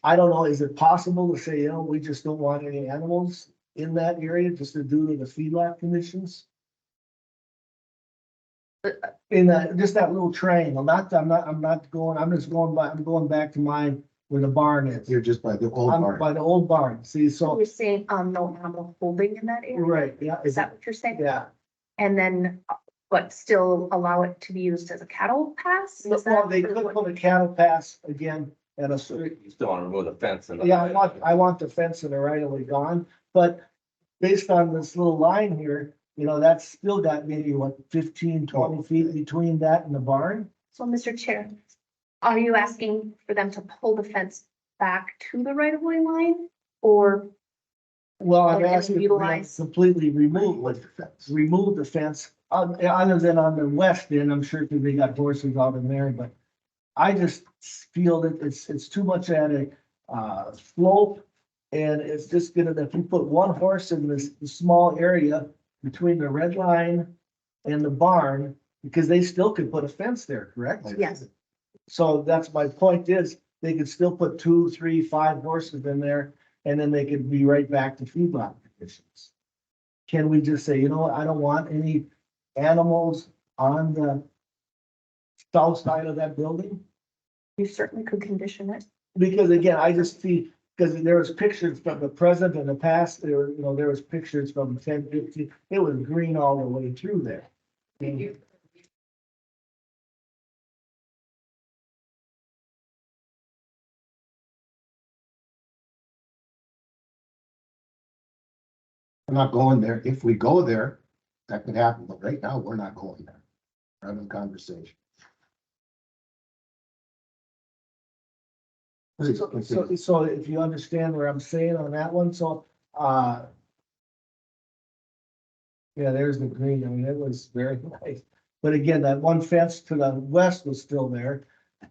Speaker 6: I don't know, is it possible to say, we just don't want any animals in that area just to do to the feedlot conditions? In that, just that little triangle, I'm just going by, I'm going back to where the barn is.
Speaker 2: You're just by the old
Speaker 6: I'm
Speaker 2: barn.
Speaker 6: by the old barn, see,
Speaker 8: So
Speaker 6: so,
Speaker 8: you're saying, no animal holding in that area?
Speaker 6: right, yeah.
Speaker 8: Is that what you're saying?
Speaker 6: Yeah,
Speaker 8: And then, but still allow it to be used as a cattle pass? Is
Speaker 6: well,
Speaker 8: that
Speaker 6: they
Speaker 8: or
Speaker 6: could
Speaker 8: what?
Speaker 6: put a cattle pass again at a certain.
Speaker 1: You still want to remove the fence and.
Speaker 6: Yeah, I want the fence in the right of way gone, but based on this little line here, that's still got maybe 15-20 feet between that and the barn?
Speaker 8: So, Mr. Chair, are you asking for them to pull the fence back to the right of way line? Or,
Speaker 6: Well, I'm
Speaker 8: And
Speaker 6: asking if we
Speaker 8: utilize-
Speaker 6: completely remove
Speaker 2: With
Speaker 6: the fence, other than on the west end, I'm sure because they got horses out in there, but I just feel that it's too much at a, slope. And it's just gonna, if you put one horse in this small area between the red line and the barn, because they still could put a fence there, correct?
Speaker 8: yes,
Speaker 6: So that's my point is, they could still put 2, 3, 5 horses in there, and then they could be right back to feedlot conditions. Can we just say, I don't want any animals on the south side of that building?
Speaker 8: you certainly could condition it.
Speaker 6: Because again, I just see, because there was pictures from the present and the past, there was pictures from 10, 15, it was green all the way through there.
Speaker 2: I'm not going there. If we go there, that could happen, but right now, we're not going there. We're having a conversation. Please, continue.
Speaker 6: So if you understand where I'm saying on that one, yeah, there's the green, I mean, it was very nice. But again, that one fence to the west was still there.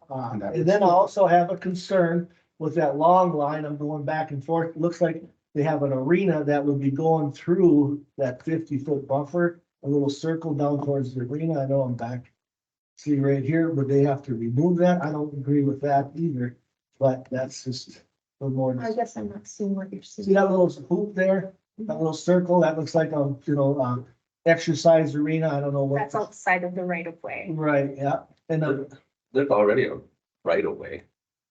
Speaker 6: And then I also have a concern with that long line, I'm going back and forth, it looks like they have an arena that would be going through that 50-foot buffer, a little circle down towards the arena, I know I'm back. See right here, would they have to remove that? I don't agree with that either, but that's just a more.
Speaker 8: I guess I'm not seeing what you're
Speaker 6: See
Speaker 8: seeing.
Speaker 6: that little hoop there, that little circle, that looks like exercise arena, I don't know what.
Speaker 8: That's outside of the right of way.
Speaker 6: Right, yeah, and then,
Speaker 1: There's already a right of way,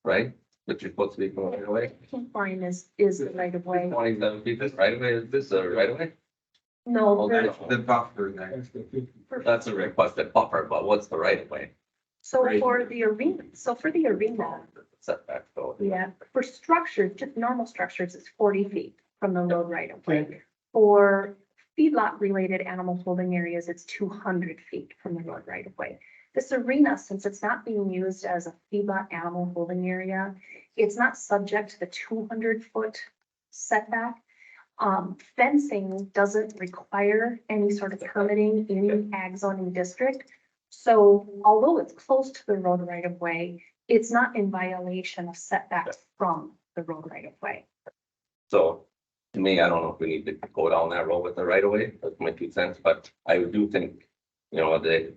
Speaker 1: right? But you're supposed to be going right away.
Speaker 8: Pink line is the right of way.
Speaker 1: 27 feet, this right of way, is this a right of way?
Speaker 8: No,
Speaker 1: Oh,
Speaker 8: there-
Speaker 5: The buffer there.
Speaker 1: That's a requested buffer, but what's the right of way?
Speaker 8: so for the arena,
Speaker 1: Setback, so.
Speaker 8: yeah, for structures, just normal structures, it's 40 feet from the road right of way. For feedlot related animal holding areas, it's 200 feet from the road right of way. This arena, since it's not being used as a feedlot animal holding area, it's not subject to the 200-foot setback. Fencing doesn't require any sort of permitting in ag zoning district. So although it's close to the road right of way, it's not in violation of setbacks from the road right of way.
Speaker 1: So to me, I don't know if we need to go down that road with the right of way, that's my 2 cents, but I do think, the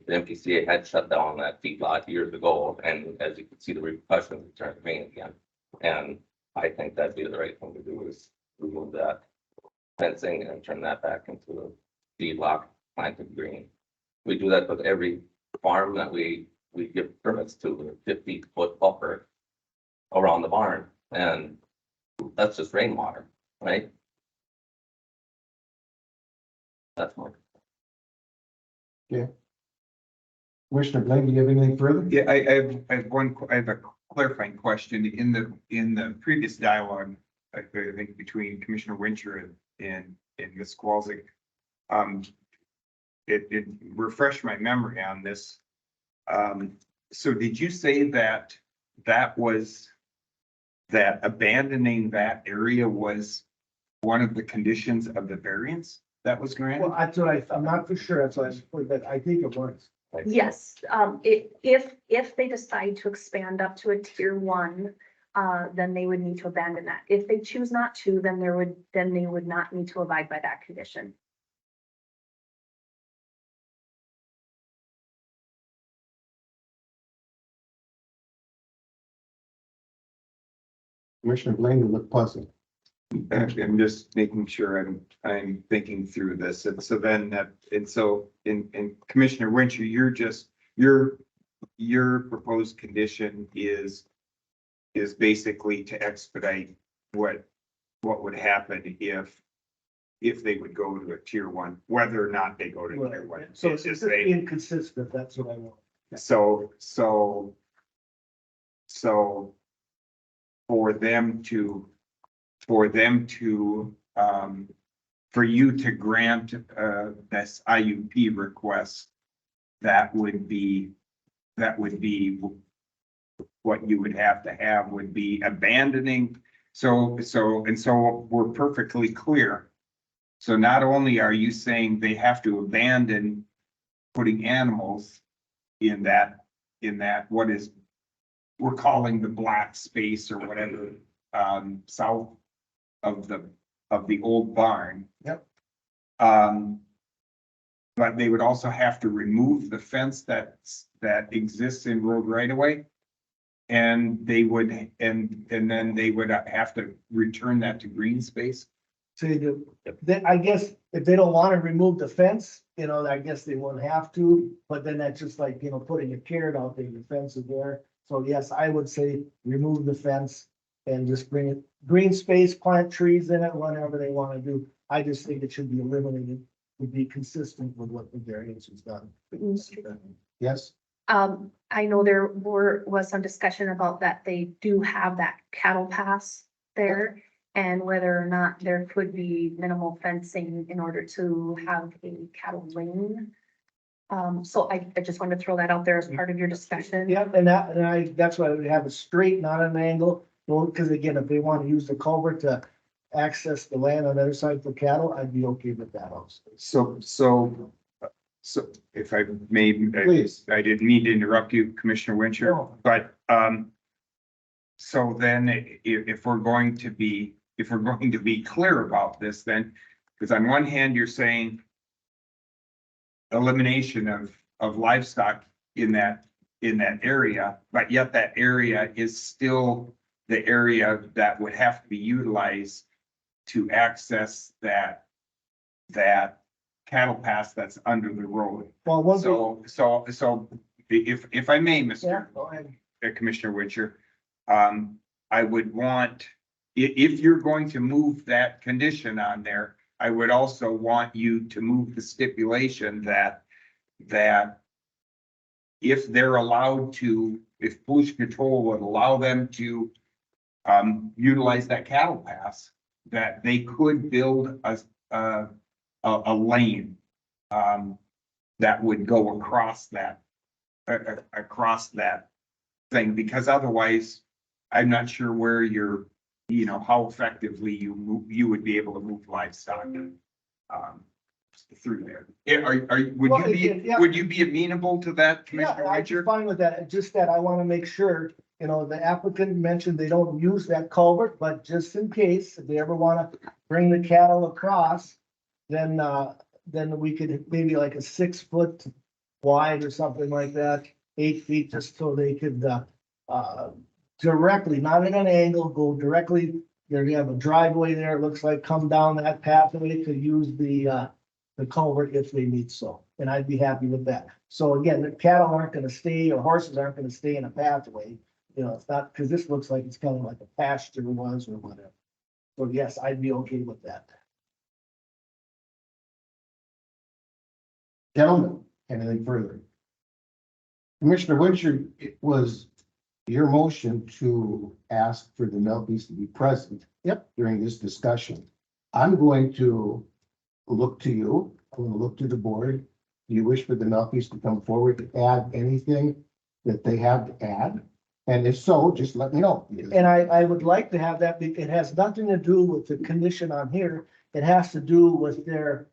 Speaker 1: MPCA had shut down that feedlot years ago, and as you can see, the repercussions turned green again. And I think that'd be the right thing to do is remove that fencing and turn that back into a feedlot planted green. We do that with every farm that we give permits to, a 50-foot buffer around the barn, and that's just rainwater, right? That's my.
Speaker 2: Commissioner Blaine, do you have anything further?
Speaker 5: Yeah, I have a clarifying question. In the previous dialogue, I think between Commissioner Winter and Ms. Qualzick, it refreshed my memory on this. So did you say that abandoning that area was one of the conditions of the variance that was granted?
Speaker 6: well, that's what I'm not for sure, that's why I support that, I think it was.
Speaker 8: Yes, if they decide to expand up to a tier 1, then they would need to abandon that. If they choose not to, then they would not need to abide by that condition.
Speaker 2: Commissioner Blaine, you look puzzled.
Speaker 5: I'm just making sure I'm thinking through this. And so then that, and so in Commissioner Winter, your proposed condition is basically to expedite what would happen if they would go to a tier one, whether or not they go to tier one.
Speaker 6: So
Speaker 5: It's
Speaker 6: it's
Speaker 5: just
Speaker 6: just
Speaker 5: they,
Speaker 6: being consistent, that's what I want.
Speaker 5: so for them to, for you to grant, this IUP request, that would be what you would have would be abandoning. So we're perfectly clear. So not only are you saying they have to abandon putting animals in that, what is, we're calling the black space or whatever, south of the old barn.
Speaker 6: Yep.
Speaker 5: But they would also have to remove the fence that exists in road right of way. And they would, and then they would have to return that to green space.
Speaker 6: So I guess if they don't want to remove the fence, I guess they wouldn't have to, but then that's just like, putting a carrot out there, the fence is there. So yes, I would say remove the fence and just bring it green space, plant trees in it, whatever they want to do. I just think it should be eliminated, would be consistent with what the variance has done.
Speaker 2: Yes,
Speaker 8: I know there was some discussion about that they do have that cattle pass there. And whether or not there could be minimal fencing in order to have a cattle lane. So I just wanted to throw that out there as part of your discussion.
Speaker 6: Yeah, that's why I would have it straight, not an angle. Well, because again, if they want to use the culvert to access the land on the other side for cattle, I'd be okay with that also.
Speaker 5: So if I may,
Speaker 2: Please.
Speaker 5: I didn't mean to interrupt you, Commissioner Winter,
Speaker 6: No.
Speaker 5: but, so then if we're going to be clear about this, then, because on one hand, you're saying elimination of livestock in that area, but yet that area is still the area that would have to be utilized to access that cattle pass that's under the road.
Speaker 6: Well, one
Speaker 5: So if I may,
Speaker 6: yeah,
Speaker 5: Mr.
Speaker 6: go ahead.
Speaker 5: Commissioner Winter, I would want, if you're going to move that condition on there, I would also want you to move the stipulation that if they're allowed to, if pollution control would allow them to utilize that cattle pass, that they could build a lane that would go across that thing, because otherwise, I'm not sure where how effectively you would be able to move livestock through there. Would you be amenable to that,
Speaker 6: Yeah,
Speaker 5: Commissioner
Speaker 6: I'm
Speaker 5: Winter?
Speaker 6: fine with that. Just that I want to make sure, the applicant mentioned they don't use that culvert, but just in case, if they ever want to bring the cattle across, then we could maybe like a 6 foot wide or something like that, 8 feet, just so they could, directly, not at an angle, go directly. You have a driveway there, it looks like, come down that pathway to use the culvert if they need so, and I'd be happy with that. So again, the cattle aren't gonna stay, or horses aren't gonna stay in a pathway, it's not, because this looks like it's kind of like a pasture was or whatever. So yes, I'd be okay with that.
Speaker 2: gentlemen, anything further? Commissioner Winchell, it was your motion to ask for the Melkys to be present.
Speaker 6: Yep.
Speaker 2: During this discussion. I'm going to look to you, I'm going to look to the board. Do you wish for the Melkys to come forward to add anything that they have to add? And if so, just let me know.
Speaker 6: And I would like to have that, it has nothing to do with the condition on here. It has to do with their,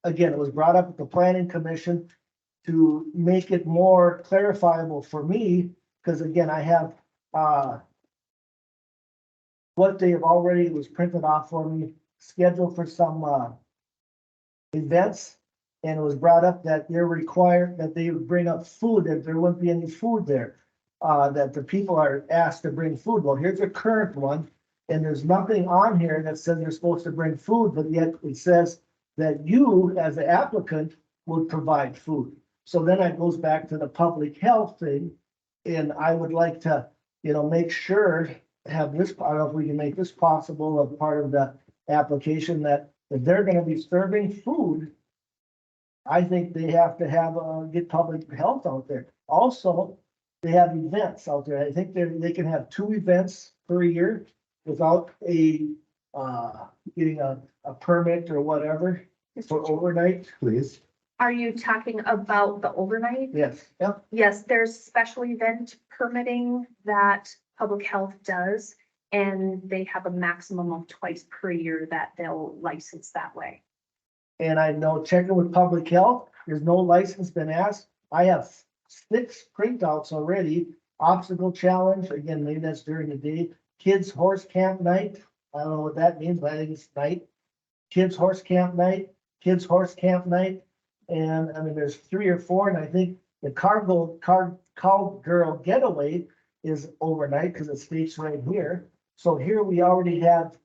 Speaker 6: again, it was brought up at the planning commission to make it more clarifiable for me, because again, I have, what they have already was printed off for me, scheduled for some, events. And it was brought up that they're required, that they would bring up food, that there wouldn't be any food there. that the people are asked to bring food. Well, here's a current one, and there's nothing on here that says they're supposed to bring food, but yet it says that you, as the applicant, would provide food. So then it goes back to the public health thing, and I would like to, make sure, have this, I don't know if we can make this possible, a part of the application, that if they're gonna be serving food, I think they have to have, get public health out there. Also, they have events out there. I think they can have 2 events per year without getting a permit or whatever for overnight.
Speaker 2: Please.
Speaker 8: Are you talking about the overnight?
Speaker 6: Yes, yep.
Speaker 8: Yes, there's special event permitting that public health does, and they have a maximum of twice per year that they'll license that way.
Speaker 6: And I know checking with public health, there's no license been asked. I have 6 printouts already. Obstacle challenge, again, maybe that's during the day. Kids horse camp night. I don't know what that means, but I think it's night. Kids horse camp night, kids horse camp night. And I mean, there's 3 or 4, and I think the cowgirl getaway is overnight because it states right here. So here we already have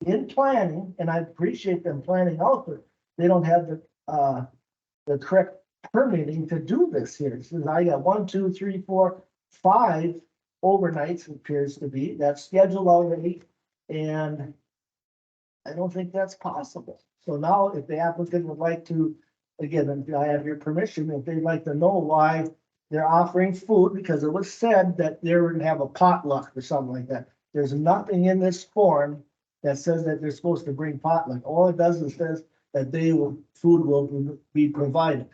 Speaker 6: in planning, and I appreciate them planning out, but they don't have the correct permitting to do this here. So I got 1, 2, 3, 4, 5 overnights, it appears to be, that's scheduled already, and I don't think that's possible. So now if the applicant would like to, again, if I have your permission, if they'd like to know why they're offering food, because it was said that they were gonna have a potluck or something like that. There's nothing in this form that says that they're supposed to bring potluck. All it does is says that food will be provided.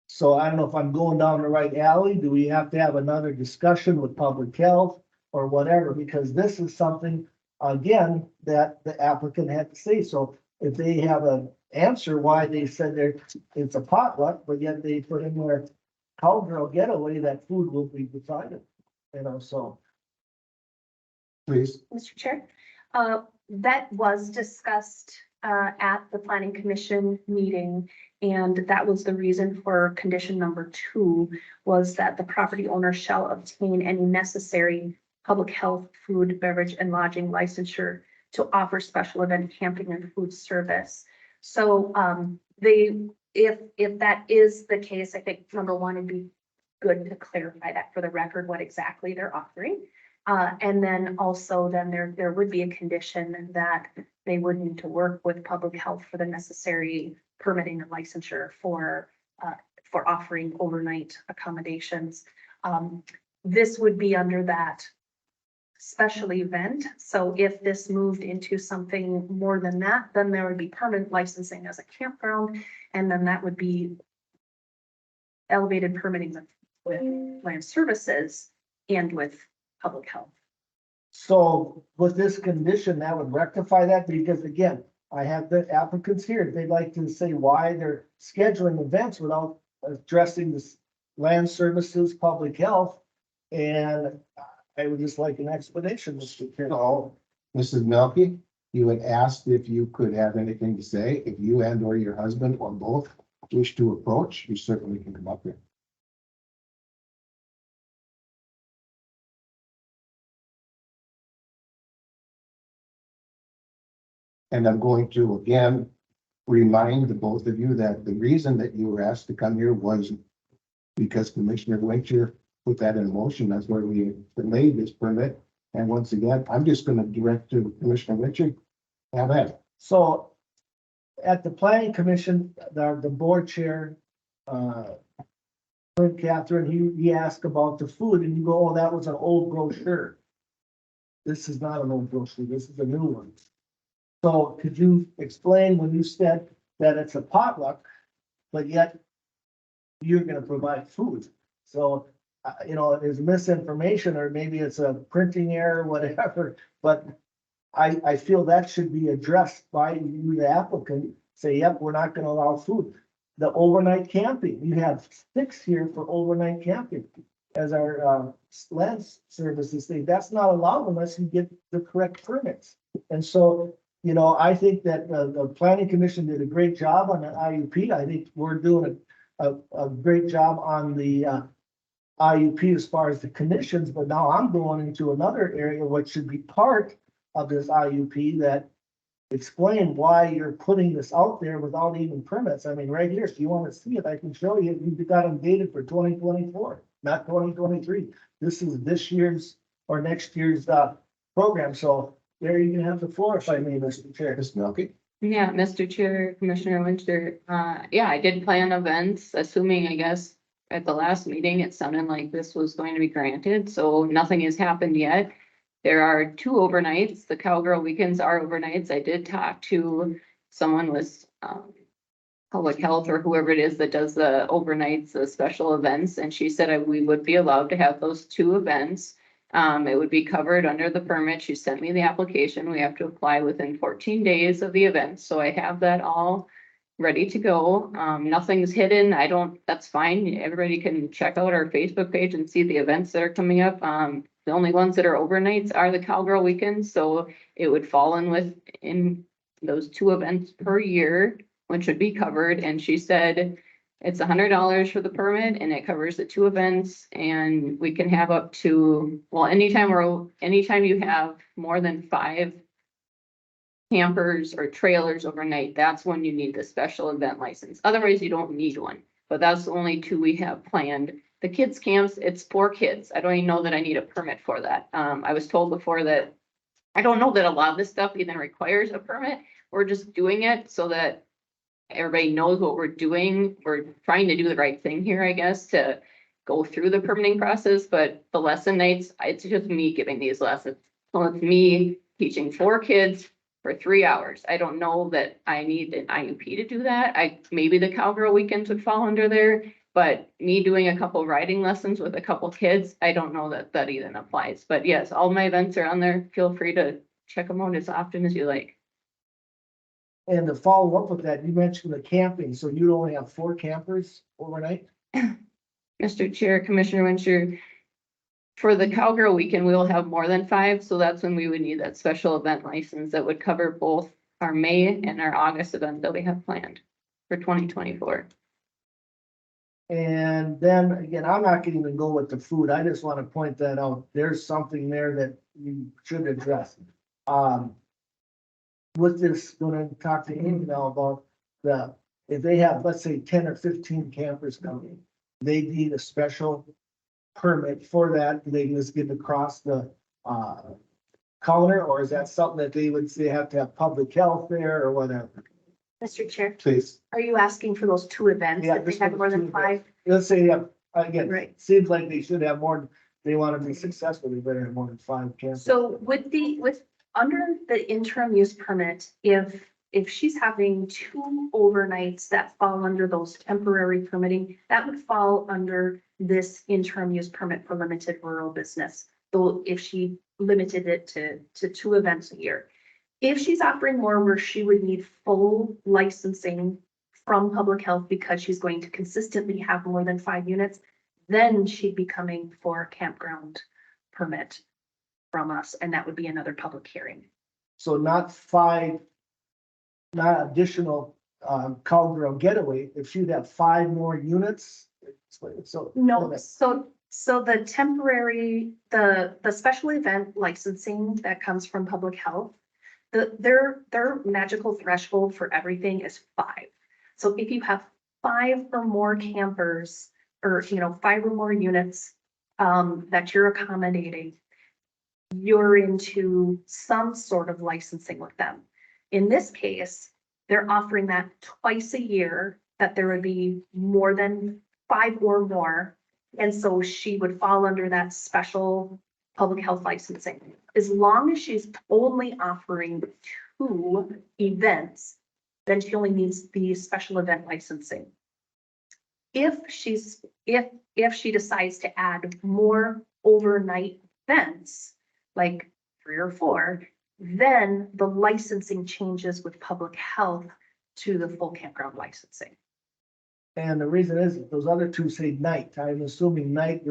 Speaker 6: So I don't know if I'm going down the right alley. Do we have to have another discussion with public health or whatever? Because this is something, again, that the applicant had to say. So if they have an answer why they said it's a potluck, but yet they put in their cowgirl getaway, that food will be provided, so.
Speaker 2: Please.
Speaker 8: Mr. Chair, that was discussed at the planning commission meeting, and that was the reason for condition number 2, was that the property owner shall obtain any necessary public health, food, beverage, and lodging licensure to offer special event camping and food service. So if that is the case, I think number 1 would be good to clarify that for the record, what exactly they're offering. And then also there would be a condition that they would need to work with public health for the necessary permitting and licensure for offering overnight accommodations. This would be under that special event. So if this moved into something more than that, then there would be permanent licensing as a campground, and then that would be elevated permitting with land services and with public health.
Speaker 6: So with this condition, that would rectify that, because again, I have the applicants here. They'd like to say why they're scheduling events without addressing this land services, public health. And I would just like an explanation, Mr. Chair.
Speaker 2: So, Mrs. Melky, you had asked if you could have anything to say. If you and or your husband or both wish to approach, you certainly can come up here. And I'm going to again remind the both of you that the reason that you were asked to come here was because Commissioner Winter put that in motion. That's why we delayed this permit. And once again, I'm just going to direct to Commissioner Winter. Have at it.
Speaker 6: So at the planning commission, the board chair, Catherine, he asked about the food, and you go, oh, that was an old brochure. This is not an old brochure. This is a new one. So could you explain when you said that it's a potluck, but yet you're gonna provide food? So, there's misinformation, or maybe it's a printing error, whatever, but I feel that should be addressed by you, the applicant. Say, yep, we're not gonna allow food. The overnight camping, you have 6 here for overnight camping as our land services thing. That's not allowed unless you get the correct permits. And so, I think that the planning commission did a great job on the IUP. I think we're doing a great job on the IUP as far as the conditions, but now I'm going into another area which should be part of this IUP that explain why you're putting this out there without even permits. I mean, right here, if you want to see it, I can show you. You've got them dated for 2024, not 2023. This is this year's or next year's program. So there you can have the floor if I may, Mr. Chair.
Speaker 2: Ms. Milky?
Speaker 10: Yeah, Mr. Chair, Commissioner Winter, yeah, I did plan events, assuming, I guess, at the last meeting, it sounded like this was going to be granted, so nothing has happened yet. There are 2 overnights, the Cowgirl weekends are overnights. I did talk to someone with, public health or whoever it is that does the overnights, the special events, and she said we would be allowed to have those 2 events. It would be covered under the permit. She sent me the application. We have to apply within 14 days of the event, so I have that all ready to go. Nothing's hidden. That's fine. Everybody can check out our Facebook page and see the events that are coming up. The only ones that are overnights are the Cowgirl weekends, so it would fall in those 2 events per year, which would be covered. And she said it's $100 for the permit and it covers the 2 events, and we can have up to, well, anytime you have more than 5 campers or trailers overnight, that's when you need the special event license. Otherwise, you don't need one, but that's the only 2 we have planned. The kids camps, it's for kids. I don't even know that I need a permit for that. I was told before that I don't know that a lot of this stuff even requires a permit. We're just doing it so that everybody knows what we're doing. We're trying to do the right thing here, I guess, to go through the permitting process, but the lesson nights, it's just me giving these lessons. So it's me teaching 4 kids for 3 hours. I don't know that I need an IUP to do that. Maybe the Cowgirl weekends would fall under there, but me doing a couple riding lessons with a couple kids, I don't know that that even applies. But yes, all my events are on there. Feel free to check them out as often as you like.
Speaker 6: And to follow up with that, you mentioned the camping, so you only have 4 campers overnight?
Speaker 10: Mr. Chair, Commissioner Winter, for the Cowgirl weekend, we will have more than 5, so that's when we would need that special event license that would cover both our May and our August event that we have planned for 2024.
Speaker 6: And then again, I'm not gonna even go with the food. I just want to point that out. There's something there that you should address. With this, gonna talk to Amy now about if they have, let's say, 10 or 15 campers coming, they need a special permit for that. They can just get across the counter, or is that something that they would say have to have public health there or whatever?
Speaker 8: Mr. Chair,
Speaker 2: Please.
Speaker 8: are you asking for those 2 events
Speaker 6: Yeah,
Speaker 8: that they
Speaker 6: just
Speaker 8: have
Speaker 6: for
Speaker 8: more
Speaker 6: the
Speaker 8: than
Speaker 6: 2
Speaker 8: 5?
Speaker 6: Let's say, again,
Speaker 8: Right.
Speaker 6: seems like they should have more, they want to be successful, they better have more than 5 campers.
Speaker 8: So under the interim use permit, if she's having 2 overnights that fall under those temporary permitting, that would fall under this interim use permit for limited rural business. Though if she limited it to 2 events a year. If she's offering more where she would need full licensing from public health because she's going to consistently have more than 5 units, then she'd be coming for a campground permit from us, and that would be another public hearing.
Speaker 6: So not 5, not additional Cowgirl getaway, if she'd have 5 more units. So.
Speaker 8: No, so the temporary, the special event licensing that comes from public health, their magical threshold for everything is 5. So if you have 5 or more campers, or 5 or more units that you're accommodating, you're into some sort of licensing with them. In this case, they're offering that twice a year, that there would be more than 5 or more. And so she would fall under that special public health licensing. As long as she's only offering 2 events, then she only needs the special event licensing. If she decides to add more overnight events, like 3 or 4, then the licensing changes with public health to the full campground licensing.
Speaker 6: And the reason is that those other 2 say night. I'm assuming night,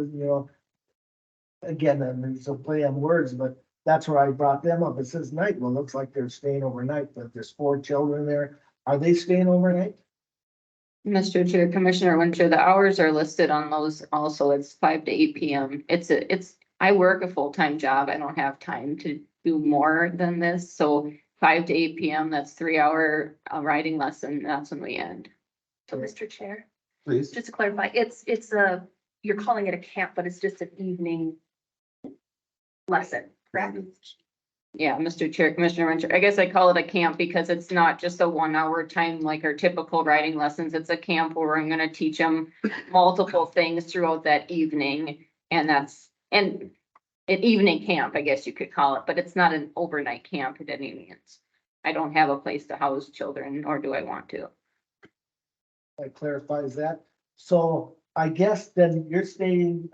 Speaker 6: again, it's a play on words, but that's where I brought them up. It says night. Well, it looks like they're staying overnight, but there's 4 children there. Are they staying overnight?
Speaker 10: Mr. Chair, Commissioner Winter, the hours are listed on those also. It's 5 to 8 PM. I work a full-time job. I don't have time to do more than this. So 5 to 8 PM, that's 3-hour riding lesson. That's when we end.
Speaker 8: So, Mr. Chair,
Speaker 2: Please.
Speaker 8: just to clarify, you're calling it a camp, but it's just an evening lesson, correct?
Speaker 10: Yeah, Mr. Chair, Commissioner Winter, I guess I call it a camp because it's not just a 1-hour time like our typical riding lessons. It's a camp where I'm gonna teach them multiple things throughout that evening. And an evening camp, I guess you could call it, but it's not an overnight camp at any means. I don't have a place to house children, nor do I want to.
Speaker 6: That clarifies that. So I guess then you're stating,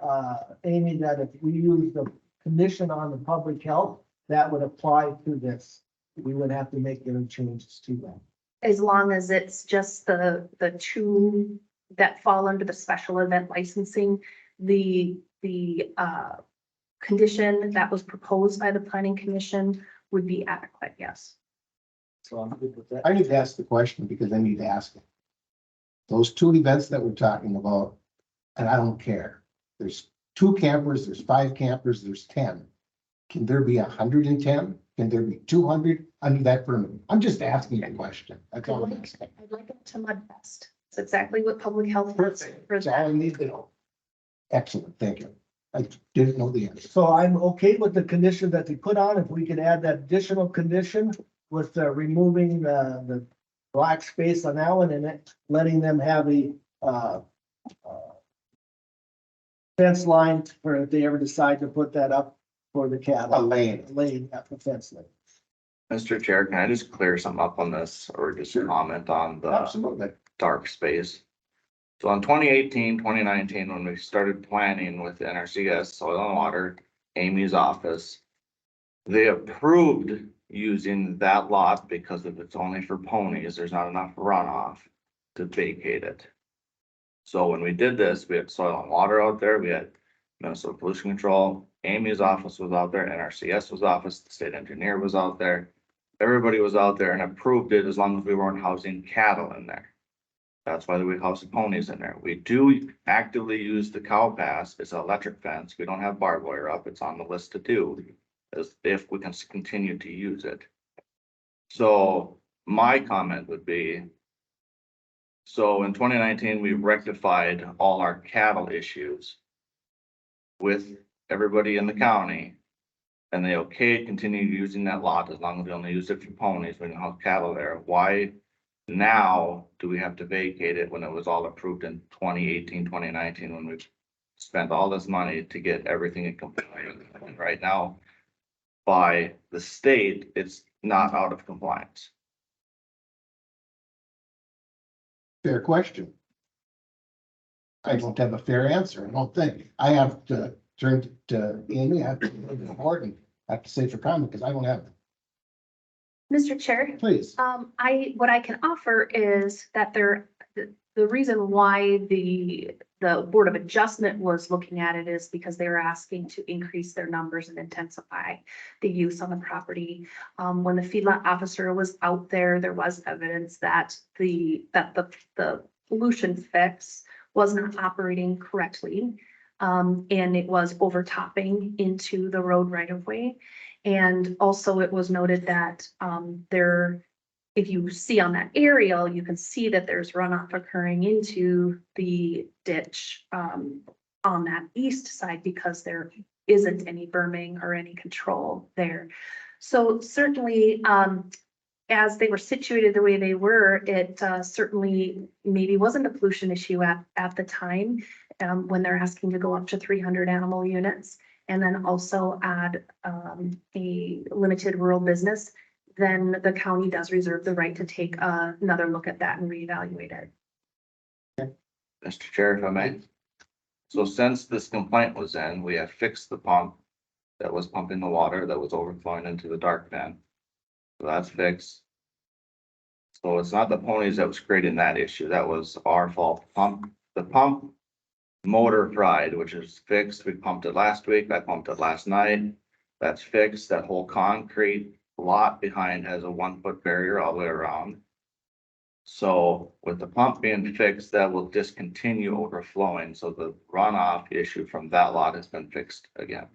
Speaker 6: Amy, that if we use the condition on the public health, that would apply to this. We would have to make any changes to that.
Speaker 8: As long as it's just the two that fall under the special event licensing, the condition that was proposed by the planning commission would be adequate, yes.
Speaker 6: So I'm good with that.
Speaker 2: I need to ask the question because I need to ask it. Those two events that we're talking about, and I don't care. There's 2 campers, there's 5 campers, there's 10. Can there be 110? Can there be 200 under that permit? I'm just asking a question. That's all I'm asking.
Speaker 8: I'd like it to Mudfest. It's exactly what public health.
Speaker 2: Perfect. That's all I need to know. Excellent, thank you. I didn't know the answer.
Speaker 6: So I'm okay with the condition that they put on. If we could add that additional condition with removing the black space on that one and it letting them have the fence line for if they ever decide to put that up for the
Speaker 2: A
Speaker 6: cattle.
Speaker 2: lane.
Speaker 6: Lane at the fence line.
Speaker 1: Mr. Chair, can I just clear something up on this or just comment on the
Speaker 2: Absolutely.
Speaker 1: dark space? So in 2018, 2019, when we started planning with NRCS Soil and Water, Amy's office, they approved using that lot because if it's only for ponies, there's not enough runoff to vacate it. So when we did this, we had Soil and Water out there, we had Minnesota Pollution Control, Amy's office was out there, NRCS was office, the state engineer was out there. Everybody was out there and approved it as long as we weren't housing cattle in there. That's why we house the ponies in there. We do actively use the cow pass. It's an electric fence. We don't have barbed wire up. It's on the list to do, as if we can continue to use it. So my comment would be, so in 2019, we rectified all our cattle issues with everybody in the county. And they continue using that lot as long as we only use it for ponies. We don't have cattle there. Why now do we have to vacate it when it was all approved in 2018, 2019, when we spent all this money to get everything in compliance? And right now, by the state, it's not out of compliance.
Speaker 2: Fair question. I don't have a fair answer. I don't think. I have to turn to Amy, I have to go to the board and I have to say for comment because I don't have it.
Speaker 8: Mr. Chair,
Speaker 2: Please.
Speaker 8: what I can offer is that the reason why the Board of Adjustment was looking at it is because they were asking to increase their numbers and intensify the use on the property. When the feedlot officer was out there, there was evidence that the pollution fix was not operating correctly. And it was overtopping into the road right of way. And also it was noted that if you see on that aerial, you can see that there's runoff occurring into the ditch on that east side because there isn't any berming or any control there. So certainly, as they were situated the way they were, it certainly maybe wasn't a pollution issue at the time when they're asking to go up to 300 animal units. And then also add a limited rural business, then the county does reserve the right to take another look at that and reevaluate it.
Speaker 1: Mr. Chair, if I may. So since this complaint was in, we have fixed the pump that was pumping the water that was overflowing into the dark pen. So that's fixed. So it's not the ponies that was creating that issue. That was our fault. The pump motor fried, which is fixed. We pumped it last week. I pumped it last night. That's fixed. That whole concrete lot behind has a 1-foot barrier all the way around.
Speaker 11: So with the pump being fixed, that will discontinue overflowing, so the runoff issue from that lot has been fixed again.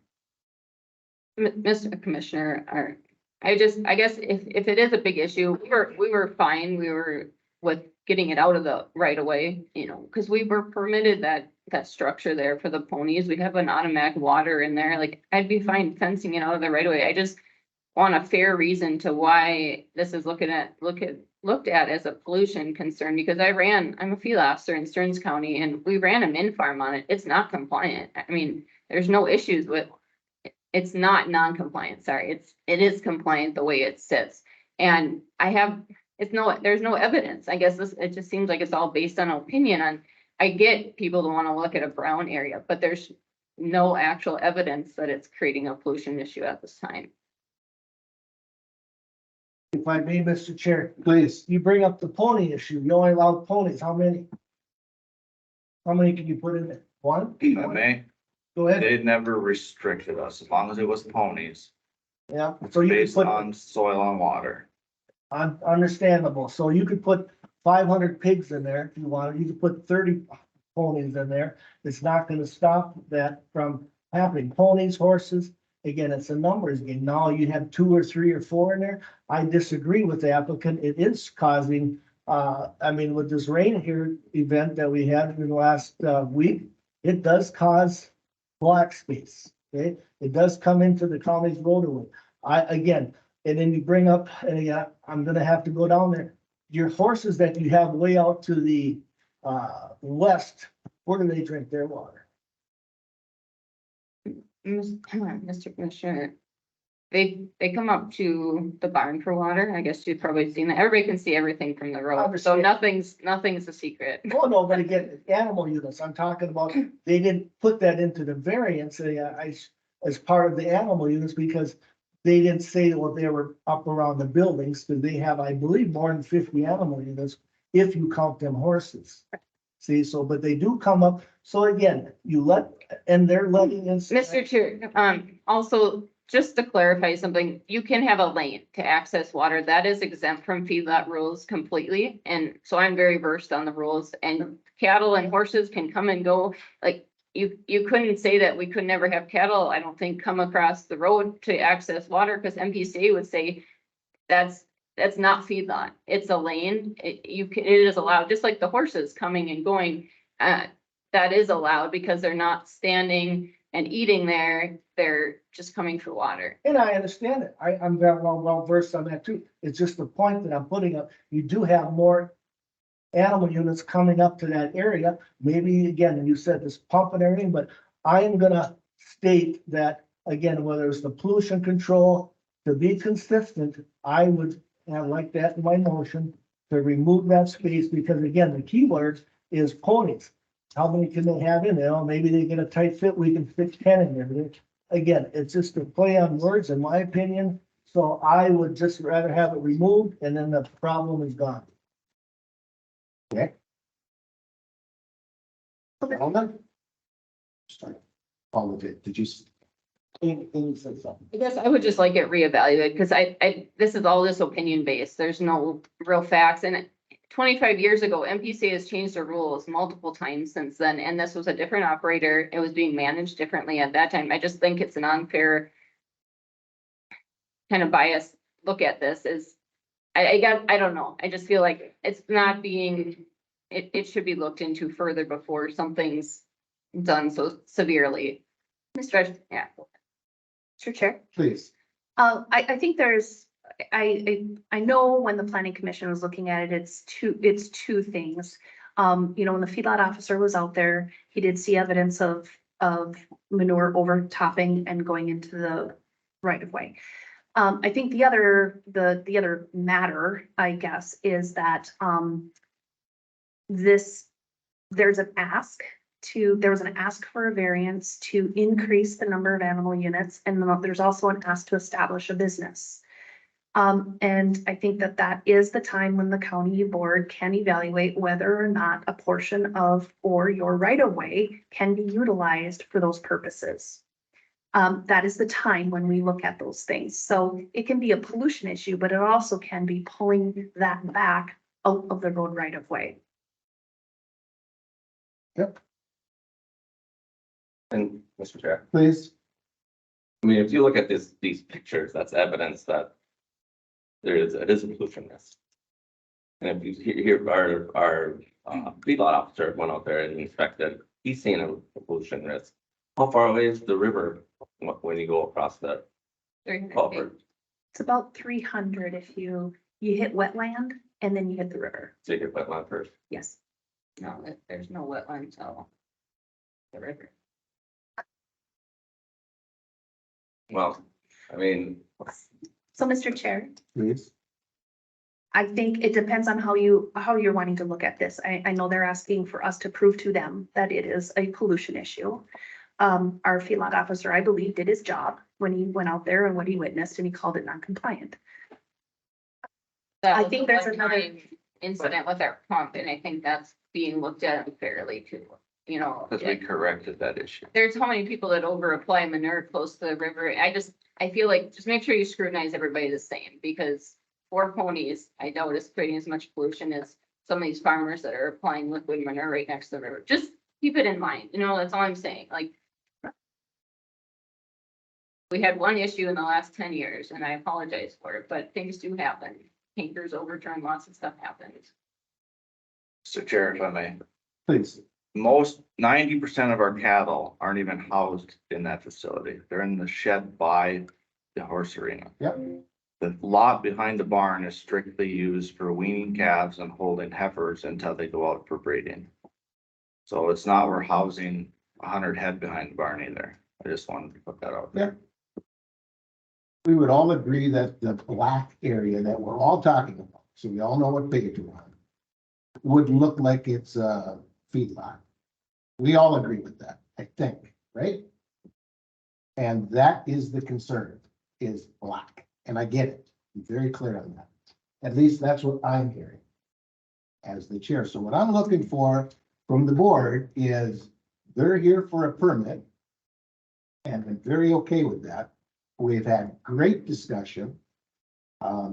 Speaker 10: Mr. Commissioner, I guess if it is a big issue, we were fine, we were with getting it out of the right of way, you know, because we were permitted that structure there for the ponies. We have an automatic water in there, like, I'd be fine fencing it out of the right of way. I just want a fair reason to why this is looked at as a pollution concern, because I'm a field officer in Stearns County, and we ran a min farm on it. It's not compliant. I mean, there's no issues with, it's not non-compliant, sorry, it is compliant the way it sits. And there's no evidence. I guess it just seems like it's all based on opinion on, I get people to want to look at a brown area, but there's no actual evidence that it's creating a pollution issue at this time.
Speaker 6: If I may, Mr. Chair,
Speaker 2: Please.
Speaker 6: you bring up the pony issue. You only allow ponies. How many? How many can you put in there? One?
Speaker 11: If I may,
Speaker 6: Go ahead.
Speaker 11: they never restricted us, as long as it was ponies,
Speaker 6: Yeah, so you could
Speaker 11: based
Speaker 6: put,
Speaker 11: on soil and water.
Speaker 6: understandable. So you could put 500 pigs in there if you wanted. You could put 30 ponies in there. It's not gonna stop that from happening. Ponies, horses, again, it's a numbers game. Now you have 2 or 3 or 4 in there. I disagree with the applicant. It is causing, with this rain here event that we had in the last week, it does cause black space, okay? It does come into the county's roadway. And then you bring up, and again, I'm gonna have to go down there. Your horses that you have way out to the west, where do they drink their water?
Speaker 10: Mr. Commissioner, they come up to the barn for water. I guess you've probably seen that. Everybody can see everything from the road, so
Speaker 6: Understand.
Speaker 10: nothing's a secret.
Speaker 6: No, but again, animal units, I'm talking about, they didn't put that into the variance, as part of the animal units, because they didn't say what they were up around the buildings, because they have, I believe, more than 50 animal units, if you count them horses. See, so, but they do come up, so again, and they're letting us.
Speaker 10: Mr. Chair, also, just to clarify something, you can have a lane to access water. That is exempt from feedlot rules completely. And so I'm very versed on the rules, and cattle and horses can come and go. Like, you couldn't say that we could never have cattle, I don't think, come across the road to access water, because MPCA would say that's not feedlot. It's a lane. It is allowed, just like the horses coming and going. That is allowed because they're not standing and eating there. They're just coming for water.
Speaker 6: And I understand it. I'm very well versed on that too. It's just the point that I'm putting up. You do have more animal units coming up to that area. Maybe, again, you said this pump and everything, but I am gonna state that, again, whether it's the pollution control, to be consistent, I would have like that in my motion to remove that space, because again, the key word is ponies. How many can they have in there? Maybe they get a tight fit, we can fit 10 in there. Again, it's just a play on words, in my opinion. So I would just rather have it removed, and then the problem is gone.
Speaker 2: Okay. Gentlemen? Sorry. All of it. Did you? Amy said something.
Speaker 10: I guess I would just like it reevaluated, because this is all this opinion based. There's no real facts. And 25 years ago, MPCA has changed the rules multiple times since then, and this was a different operator. It was being managed differently at that time. I just think it's an unfair kind of biased look at this. I don't know. I just feel like it's not being, it should be looked into further before something's done so severely. Mr. Chair.
Speaker 2: Please.
Speaker 8: I think I know when the planning commission was looking at it, it's two things. When the feedlot officer was out there, he did see evidence of manure overtopping and going into the right of way. I think the other matter, I guess, is that there was an ask for a variance to increase the number of animal units, and there's also an ask to establish a business. And I think that is the time when the county board can evaluate whether or not a portion of or your right of way can be utilized for those purposes. That is the time when we look at those things. So it can be a pollution issue, but it also can be pulling that back of the road right of way.
Speaker 1: And Mr. Chair,
Speaker 2: Please,
Speaker 1: I mean, if you look at these pictures, that's evidence that it is a pollution risk. And if you hear our feedlot officer went out there and inspected, he's seen a pollution risk. How far away is the river when you go across the
Speaker 10: 300 feet.
Speaker 1: culvert?
Speaker 8: It's about 300 if you hit wetland and then you hit the river.
Speaker 1: So you get wetland first.
Speaker 8: Yes.
Speaker 10: No, there's no wetlands at all. The river.
Speaker 1: Well, I mean,
Speaker 8: So, Mr. Chair,
Speaker 2: please.
Speaker 8: I think it depends on how you're wanting to look at this. I know they're asking for us to prove to them that it is a pollution issue. Our feedlot officer, I believe, did his job when he went out there and what he witnessed, and he called it non-compliant.
Speaker 10: That
Speaker 8: I
Speaker 10: was
Speaker 8: think
Speaker 10: the
Speaker 8: there's
Speaker 10: one
Speaker 8: another-
Speaker 10: time Incident with our pump, and I think that's being looked at unfairly too, you know.
Speaker 11: Because we corrected that issue.
Speaker 10: There's how many people that over apply manure close to the river. I feel like just make sure you scrutinize everybody the same, because 4 ponies, I doubt is creating as much pollution as some of these farmers that are applying liquid manure right next to the river. Just keep it in mind, you know, that's all I'm saying, like. We had one issue in the last 10 years, and I apologize for it, but things do happen. Tankers overturn, lots of stuff happens.
Speaker 11: Mr. Chair, if I may,
Speaker 2: Please.
Speaker 11: most 90% of our cattle aren't even housed in that facility. They're in the shed by the horse arena.
Speaker 2: Yep.
Speaker 11: The lot behind the barn is strictly used for weaning calves and holding heifers until they go out for breeding. So it's not we're housing 100 head behind the barn either. I just wanted to put that out there.
Speaker 2: We would all agree that the black area that we're all talking about, so we all know what page we're on, would look like it's a feedlot. We all agree with that, I think, right? And that is the concern, is black, and I get it, I'm very clear on that. At least that's what I'm hearing as the chair. So what I'm looking for from the board is they're here for a permit, and I'm very okay with that. We've had great discussion. I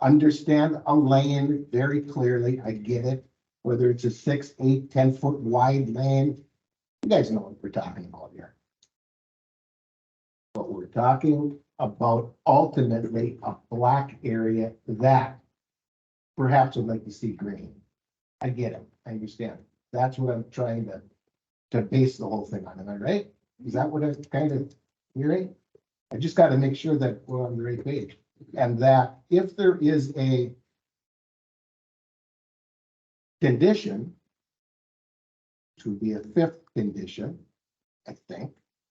Speaker 2: understand a lane very clearly. I get it. Whether it's a 6, 8, 10-foot wide lane, you guys know what we're talking about here. But we're talking about ultimately a black area that perhaps would like to see green. I get it. I understand. That's what I'm trying to base the whole thing on. Am I right? Is that what I'm kind of hearing? I just got to make sure that we're on the right page, and that if there is a condition, to be a 5th condition, I think,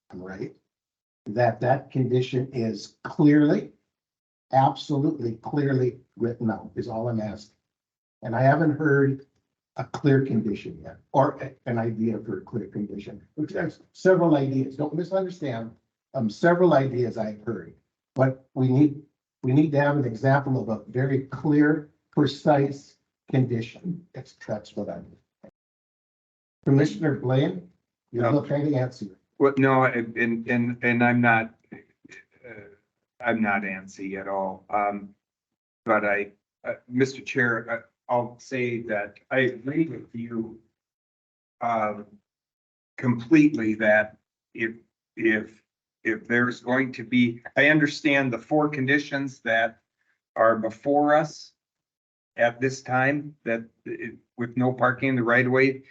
Speaker 2: I'm right, that condition is clearly, absolutely clearly written out, is all I'm asking. And I haven't heard a clear condition yet, or an idea for a clear condition, which there's several ideas, don't misunderstand. Several ideas I've heard, but we need to have an example of a very clear, precise condition. That's what I mean. Commissioner Blaine, you look kind of antsy.
Speaker 5: Well, no, and I'm not antsy at all. But Mr. Chair, I'll say that I agree with you completely that if there's going to be, I understand the 4 conditions that are before us at this time, that with no parking in the right of way,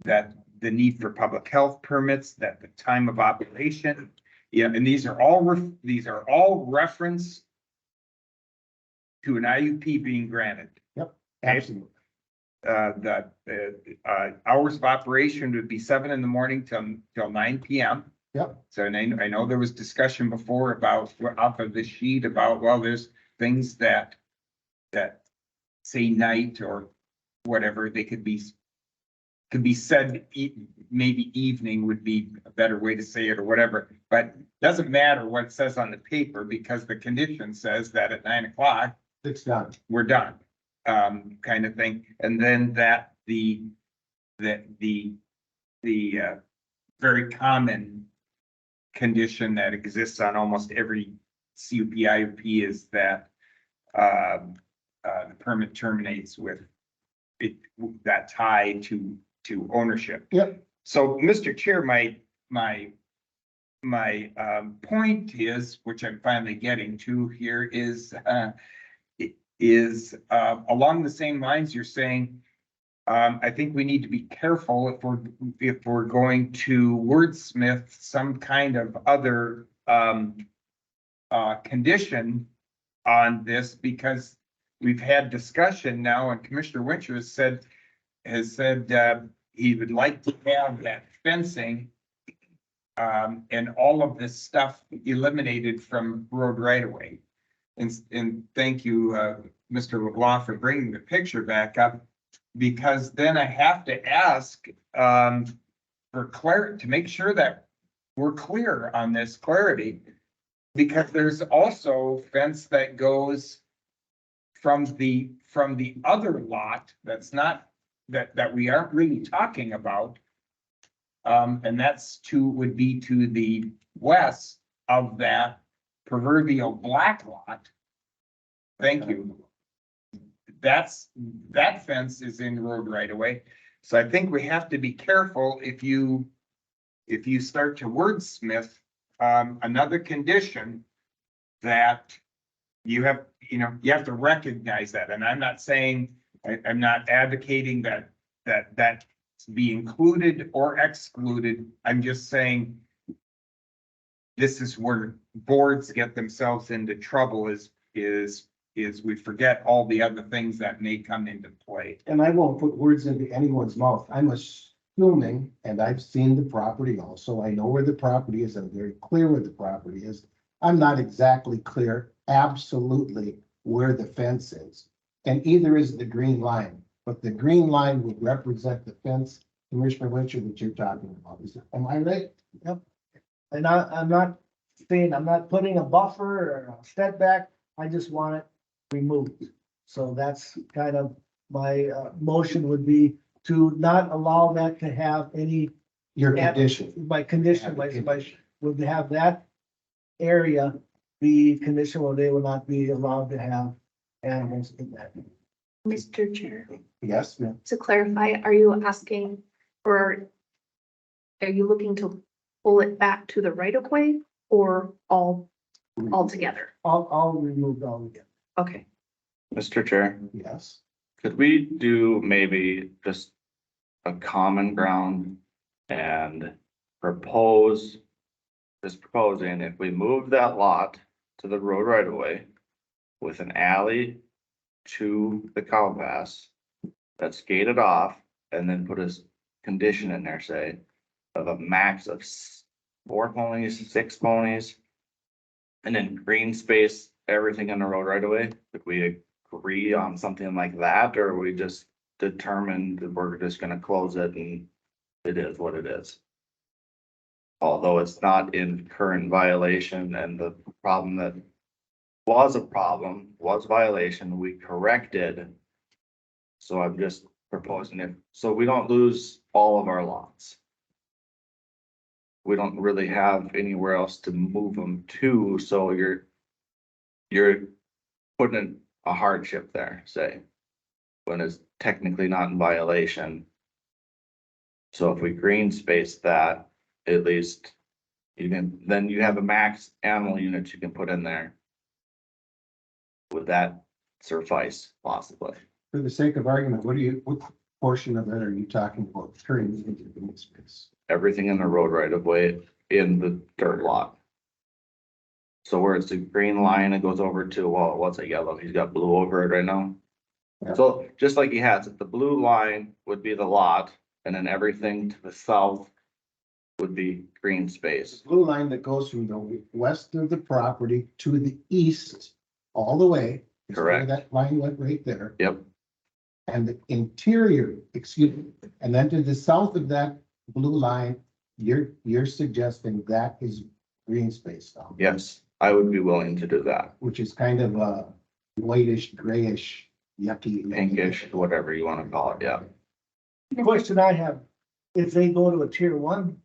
Speaker 5: that the need for public health permits, that the time of operation. Yeah, and these are all reference to an IUP being granted.
Speaker 2: Absolutely.
Speaker 5: The hours of operation would be 7 in the morning till 9 PM.
Speaker 2: Yep.
Speaker 5: So I know there was discussion before about off of the sheet about, well, there's things that say night or whatever, they could be said, maybe evening would be a better way to say it or whatever, but doesn't matter what it says on the paper because the condition says that at 9 o'clock,
Speaker 2: It's done.
Speaker 5: we're done, kind of thing. And then that the very common condition that exists on almost every CUP IUP is that the permit terminates with it, that tie to ownership.
Speaker 2: Yep.
Speaker 5: So, Mr. Chair, my point is, which I'm finally getting to here, is along the same lines you're saying. I think we need to be careful if we're going to wordsmith some kind of other condition on this, because we've had discussion now, and Commissioner Winter has said he would like to have that fencing and all of this stuff eliminated from road right of way. And thank you, Mr. LeBlanc, for bringing the picture back up, because then I have to ask for clarity, to make sure that we're clear on this clarity, because there's also fence that goes from the other lot that's not, that we aren't really talking about. And that's would be to the west of that proverbial black lot. Thank you. That fence is in road right away. So I think we have to be careful if you start to wordsmith another condition that you have to recognize that. And I'm not saying, I'm not advocating that be included or excluded. I'm just saying this is where boards get themselves into trouble, is we forget all the other things that may come into play.
Speaker 2: And I won't put words into anyone's mouth. I'm assuming, and I've seen the property also. I know where the property is. I'm very clear where the property is. I'm not exactly clear absolutely where the fence is. And either is the green line, but the green line would represent the fence, Commissioner Winter, that you're talking about. Am I right?
Speaker 6: Yep. And I'm not saying, I'm not putting a buffer or a step back. I just want it removed. So that's kind of my motion would be to not allow that to have any,
Speaker 2: Your condition.
Speaker 6: by condition, would have that area be condition where they will not be allowed to have animals in that.
Speaker 8: Mr. Chair,
Speaker 2: Yes, ma'am.
Speaker 8: to clarify, are you asking, or are you looking to pull it back to the right of way or all together?
Speaker 6: I'll remove all again.
Speaker 8: Okay.
Speaker 11: Mr. Chair,
Speaker 2: Yes.
Speaker 11: could we do maybe just a common ground and proposing if we move that lot to the road right away with an alley to the cow pass that's gated off, and then put a condition in there, say, of a max of 4 ponies, 6 ponies, and then green space everything in the road right away? Could we agree on something like that, or we just determined that we're just gonna close it and it is what it is? Although it's not in current violation, and the problem that was violation, we corrected. So I'm just proposing it, so we don't lose all of our lots. We don't really have anywhere else to move them to, so you're putting a hardship there, say, when it's technically not in violation. So if we green space that, at least then you have a max animal unit you can put in there. Would that suffice possibly?
Speaker 2: For the sake of argument, what portion of it are you talking about turning into green space?
Speaker 11: Everything in the road right of way in the dirt lot. So where it's a green line, it goes over to, well, what's a yellow? He's got blue over it right now.
Speaker 2: Yeah.
Speaker 11: So just like he has it, the blue line would be the lot, and then everything to the south would be green space.
Speaker 2: Blue line that goes from the west of the property to the east, all the way. Is where
Speaker 11: Correct.
Speaker 2: That line went right there.
Speaker 11: Yep,
Speaker 2: And the interior, excuse me, and then to the south of that blue line, you're suggesting that is green space now.
Speaker 11: yes, I would be willing to do that.
Speaker 2: Which is kind of a whitish, grayish, yucky.
Speaker 11: Pinkish, whatever you want to call it, yeah.
Speaker 6: The question I have, if they go to a tier 1,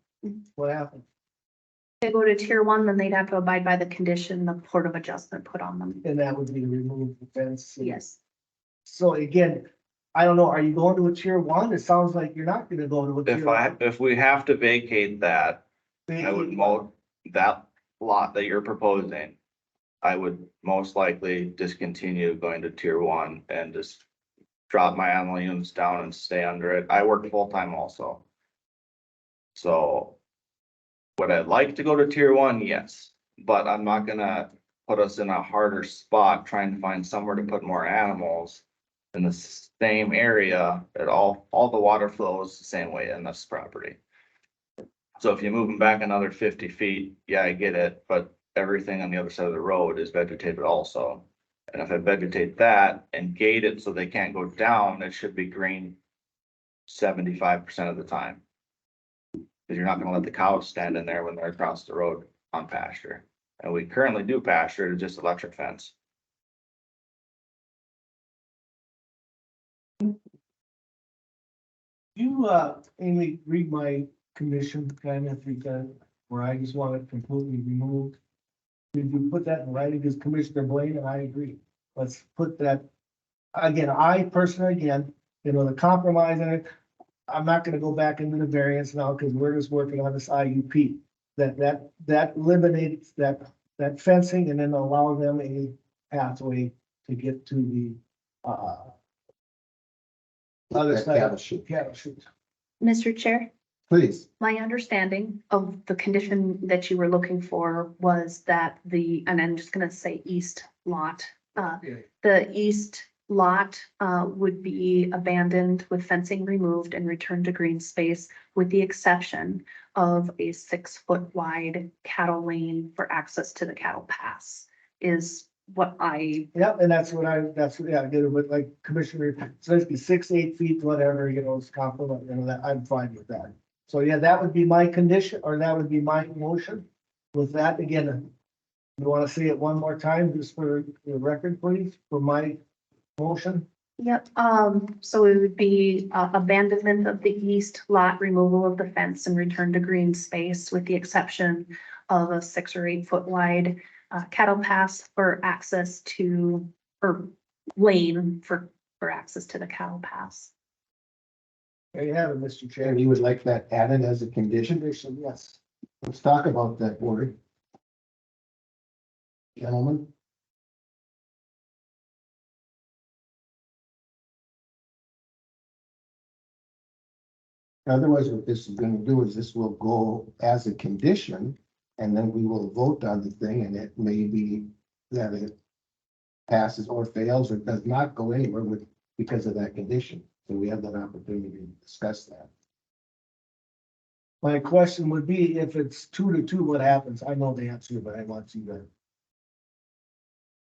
Speaker 6: what happens?
Speaker 8: If they go to tier 1, then they'd have to abide by the condition the Port of Adjustment put on them.
Speaker 6: And that would be remove the fence.
Speaker 8: Yes.
Speaker 6: So again, I don't know, are you going to a tier one? It sounds like you're not gonna go to a tier.
Speaker 11: If we have to vacate that, I would
Speaker 6: one.
Speaker 11: mow that lot that you're proposing. I would most likely discontinue going to tier one and just drop my animal units down and stay under it. I work full-time also. So would I like to go to tier one? Yes, but I'm not gonna put us in a harder spot trying to find somewhere to put more animals in the same area at all the water flows the same way in this property. So if you move them back another 50 feet, yeah, I get it, but everything on the other side of the road is vegetated also. And if I vegetate that and gate it so they can't go down, it should be green 75% of the time. Because you're not gonna let the cows stand in there when they're across the road on pasture. And we currently do pasture, it's just electric fence.
Speaker 6: You, Amy, read my condition kind of, if you can, where I just want it completely removed. Did you put that in writing? Because Commissioner Blaine and I agree. Let's put that, again, I personally, again, you know, the compromise in it. I'm not gonna go back into the variance now because we're just working on this IUP. That eliminates that fencing and then allow them a pathway to get to the, other
Speaker 2: That
Speaker 6: side.
Speaker 2: cattle chute.
Speaker 6: Cattle chute.
Speaker 8: Mr. Chair,
Speaker 2: Please,
Speaker 8: my understanding of the condition that you were looking for was that and I'm just gonna say east lot. The east lot, would be abandoned with fencing removed and returned to green space with the exception of a 6-foot wide cattle lane for access to the cattle pass is what I,
Speaker 6: Yeah, and that's what I did it with like Commissioner, so it's be 6, 8 feet, whatever, you know, it's compliment, you know, that, I'm fine with that. So yeah, that would be my condition, or that would be my motion. With that, again, you wanna say it one more time, just for the record, please, for my motion?
Speaker 8: yep, so it would be abandonment of the east lot, removal of the fence and return to green space with the exception of a 6 or 8 foot wide cattle pass for access to, or lane for access to the cattle pass.
Speaker 6: There you have it, Mr. Chair.
Speaker 2: and you would like that added as a condition?
Speaker 6: Condition, yes.
Speaker 2: Let's talk about that word. Gentlemen. Otherwise, what this is gonna do is this will go as a condition, and then we will vote on the thing, and it may be that it passes or fails or does not go anywhere with, because of that condition. So we have that opportunity to discuss that.
Speaker 6: My question would be, if it's 2-2, what happens? I know the answer, but I want you to.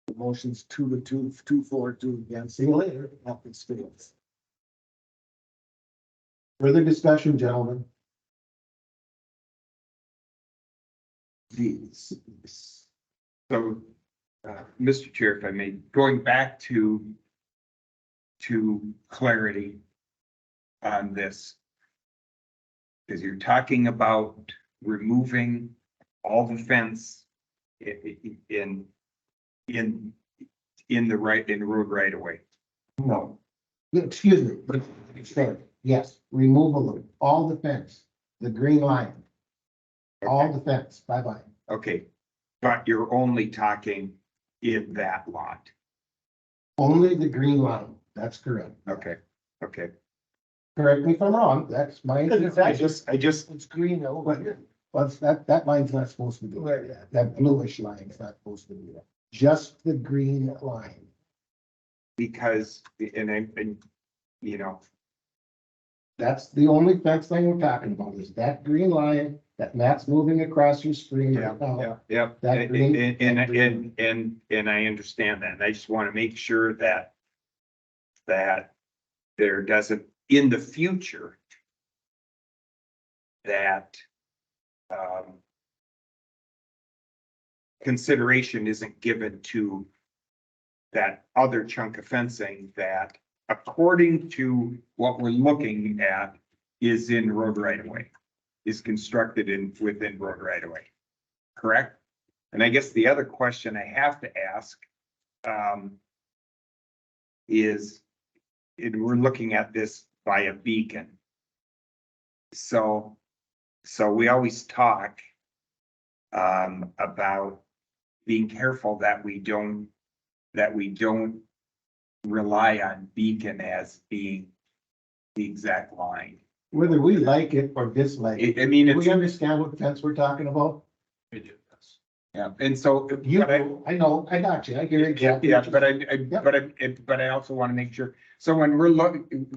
Speaker 6: The motion's 2-2, 2-4, 2 against. See you later. Happens fails.
Speaker 2: Further discussion, gentlemen? Please.
Speaker 5: So, Mr. Chair, if I may, going back to clarity on this. Because you're talking about removing all the fence in the road right away.
Speaker 2: No. Excuse me, but extend, yes, removal of all the fence, the green line. All the fence, bye-bye.
Speaker 5: Okay, but you're only talking in that lot.
Speaker 2: Only the green line, that's correct.
Speaker 5: Okay, okay.
Speaker 2: Correct me if I'm wrong, that's my.
Speaker 5: I just,
Speaker 6: It's green over here.
Speaker 2: Well, that line's not supposed to be there. That bluish line is not supposed to be there. Just the green line.
Speaker 5: because, and, you know,
Speaker 2: That's the only fence thing we're talking about is that green line that Matt's moving across your screen right now.
Speaker 5: yeah,
Speaker 2: That green-
Speaker 5: and I understand that. And I just want to make sure that there doesn't, in the future, that consideration isn't given to that other chunk of fencing that, according to what we're looking at, is in road right of way, is constructed within road right of way. Correct? And I guess the other question I have to ask is, we're looking at this by a beacon. So we always talk about being careful that we don't rely on beacon as being the exact line.
Speaker 2: Whether we like it or dislike it,
Speaker 5: I mean,
Speaker 2: do
Speaker 5: it's,
Speaker 2: we understand what fence we're talking about?
Speaker 5: yeah, and so.
Speaker 2: You,
Speaker 5: but
Speaker 2: I know, I got you, I get it.
Speaker 5: Yeah, yeah, but I also want to make sure, so when we're looking,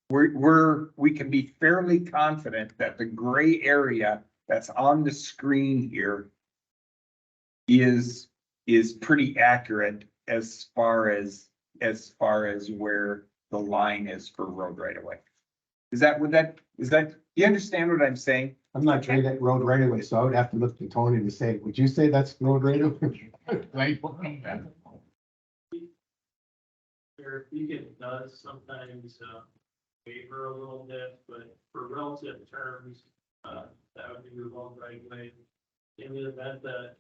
Speaker 5: we can be fairly confident that the gray area that's on the screen here is pretty accurate as far as where the line is for road right away. Is that, you understand what I'm saying?
Speaker 2: I'm not trained at road right away, so I would have to look to Tony to say, would you say that's road right away?
Speaker 9: Where beacon does sometimes waver a little bit, but for relative terms, that would be the road right away. In the event that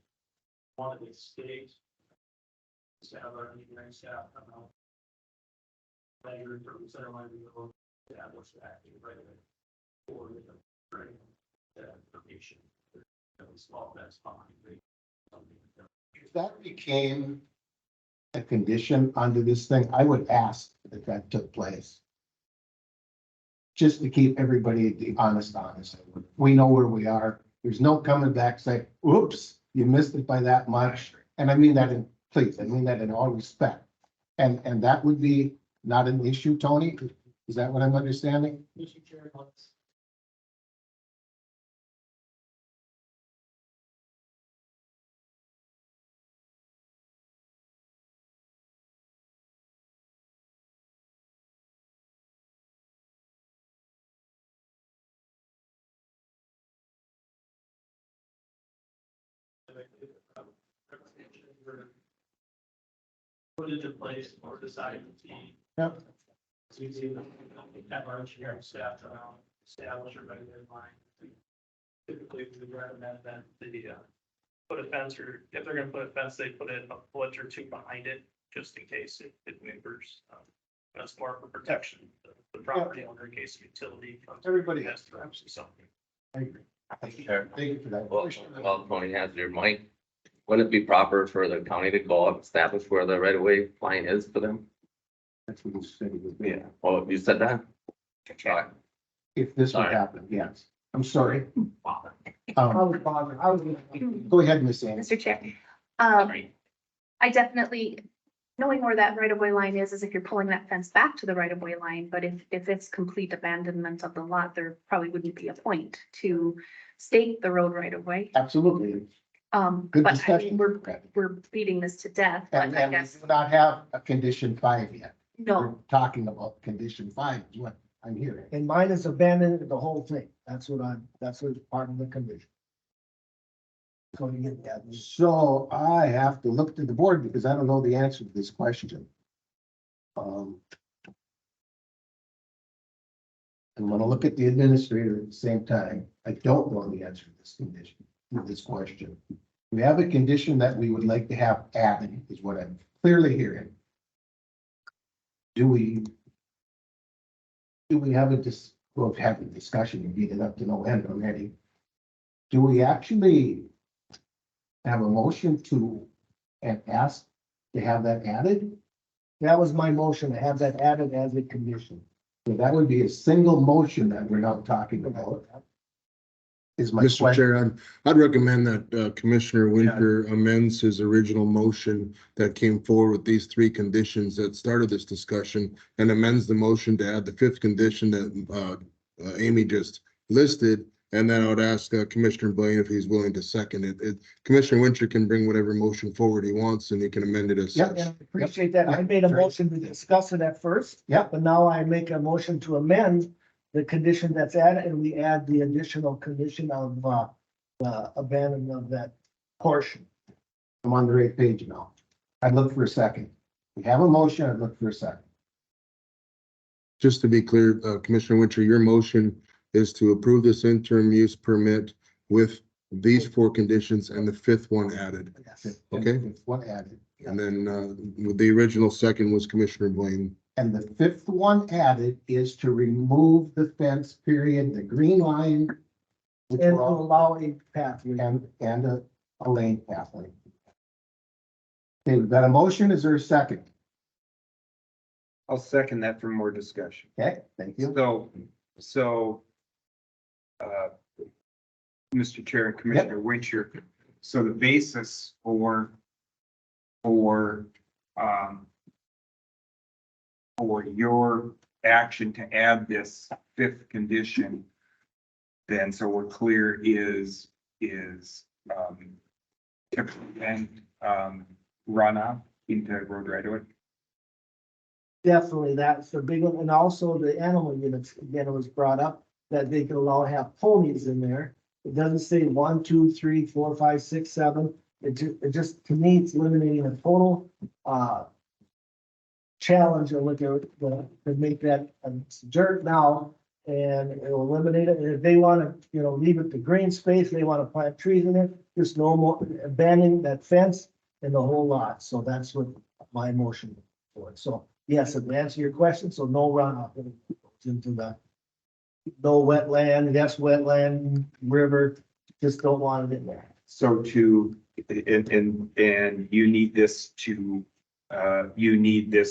Speaker 9: one of the states to have our engineering staff come out, measure from center line to the road, establish that right away for the training, that information. Small that's fine.
Speaker 2: If that became a condition under this thing, I would ask if that took place. Just to keep everybody honest. We know where we are. There's no coming back saying, oops, you missed it by that much. And I mean that I mean that in all respect. And that would be not an issue, Tony? Is that what I'm understanding?
Speaker 9: Mr. Chair, let's. Put into place or decide to be.
Speaker 2: Yep.
Speaker 9: So we see have our engineering staff around establish a regular line. Typically, we would recommend that the put a fence, or if they're gonna put a fence, they put it a foot or two behind it, just in case it maneuvers. That's more for protection, the property owner in case utility comes.
Speaker 2: Everybody
Speaker 9: has to see something.
Speaker 2: I agree. Thank you for that.
Speaker 1: Well, Tony has your mic. Wouldn't it be proper for the county to go out and establish where the right of way line is for them?
Speaker 2: That's what you said it was.
Speaker 1: Yeah. Oh, you said that? Sorry.
Speaker 2: If this would
Speaker 1: Sorry.
Speaker 2: happen, yes. I'm sorry.
Speaker 1: Wow.
Speaker 6: I was bothered,
Speaker 2: Go ahead, Miss Ann.
Speaker 8: Mr. Chair.
Speaker 1: Sorry.
Speaker 8: I definitely, knowing where that right of way line is if you're pulling that fence back to the right of way line, but if it's complete abandonment of the lot, there probably wouldn't be a point to state the road right of way.
Speaker 2: Absolutely. Good
Speaker 8: But I
Speaker 2: discussion.
Speaker 8: mean, we're beating this to death, but
Speaker 2: And
Speaker 8: I
Speaker 2: we
Speaker 8: guess,
Speaker 2: do not have a condition 5 yet.
Speaker 8: no,
Speaker 2: We're talking about condition 5 is what I'm hearing.
Speaker 6: and mine is abandoned the whole thing. That's what's part of the condition. So you get that.
Speaker 2: So I have to look to the board because I don't know the answer to this question. I'm gonna look at the administrator at the same time. I don't know the answer to this condition, to this question. We have a condition that we would like to have added, is what I'm clearly hearing. Do we have have a discussion and beat it up to no end already? Do we actually have a motion to and ask to have that added?
Speaker 6: That was my motion, to have that added as a condition.
Speaker 2: So that would be a single motion that we're not talking about. Is my
Speaker 12: Mr.
Speaker 2: question.
Speaker 12: Chair, I'd recommend that Commissioner Winter amends his original motion that came forward with these 3 conditions that started this discussion and amends the motion to add the 5th condition that Amy just listed. And then I would ask Commissioner Blaine if he's willing to second it. Commissioner Winter can bring whatever motion forward he wants and he can amend it as
Speaker 2: Yep.
Speaker 12: such.
Speaker 6: I appreciate that. I made a motion to discuss it at first.
Speaker 2: Yep.
Speaker 6: But now I make a motion to amend the condition that's added, and we add the additional condition of, the abandonment of that portion.
Speaker 2: I'm on the right page now. I'd look for a second. We have a motion, I'd look for a second.
Speaker 12: Just to be clear, Commissioner Winter, your motion is to approve this interim use permit with these 4 conditions and the 5th one added.
Speaker 6: Yes.
Speaker 12: Okay.
Speaker 2: It's one added.
Speaker 12: And then with the original second was Commissioner Blaine.
Speaker 2: And the fifth one added is to remove the fence, period, the green line. Which
Speaker 6: And to
Speaker 2: we're all,
Speaker 6: allow a pathway.
Speaker 2: and a lane pathway. Okay, we've got a motion. Is there a second?
Speaker 5: I'll second that for more discussion.
Speaker 2: Okay, thank you.
Speaker 5: So, Mr. Chair and Commissioner Wincher, so the basis for your action to add this fifth condition, then, so we're clear, is to prevent, runoff into road right away.
Speaker 6: Definitely, that's the big one, and also the animal units, again, it was brought up that they can allow have ponies in there. It doesn't say 1, 2, 3, 4, 5, 6, 7. It just, to me, it's eliminating a total, challenge or look at, to make that dirt now, and it will eliminate it, and if they wanna, leave it to green space, they wanna plant trees in it, just no more, abandoning that fence and the whole lot, so that's what my motion for it, so. Yes, to answer your question, so no runoff into the, no wetland, yes, wetland, river, just don't want it in there.
Speaker 5: So and you need this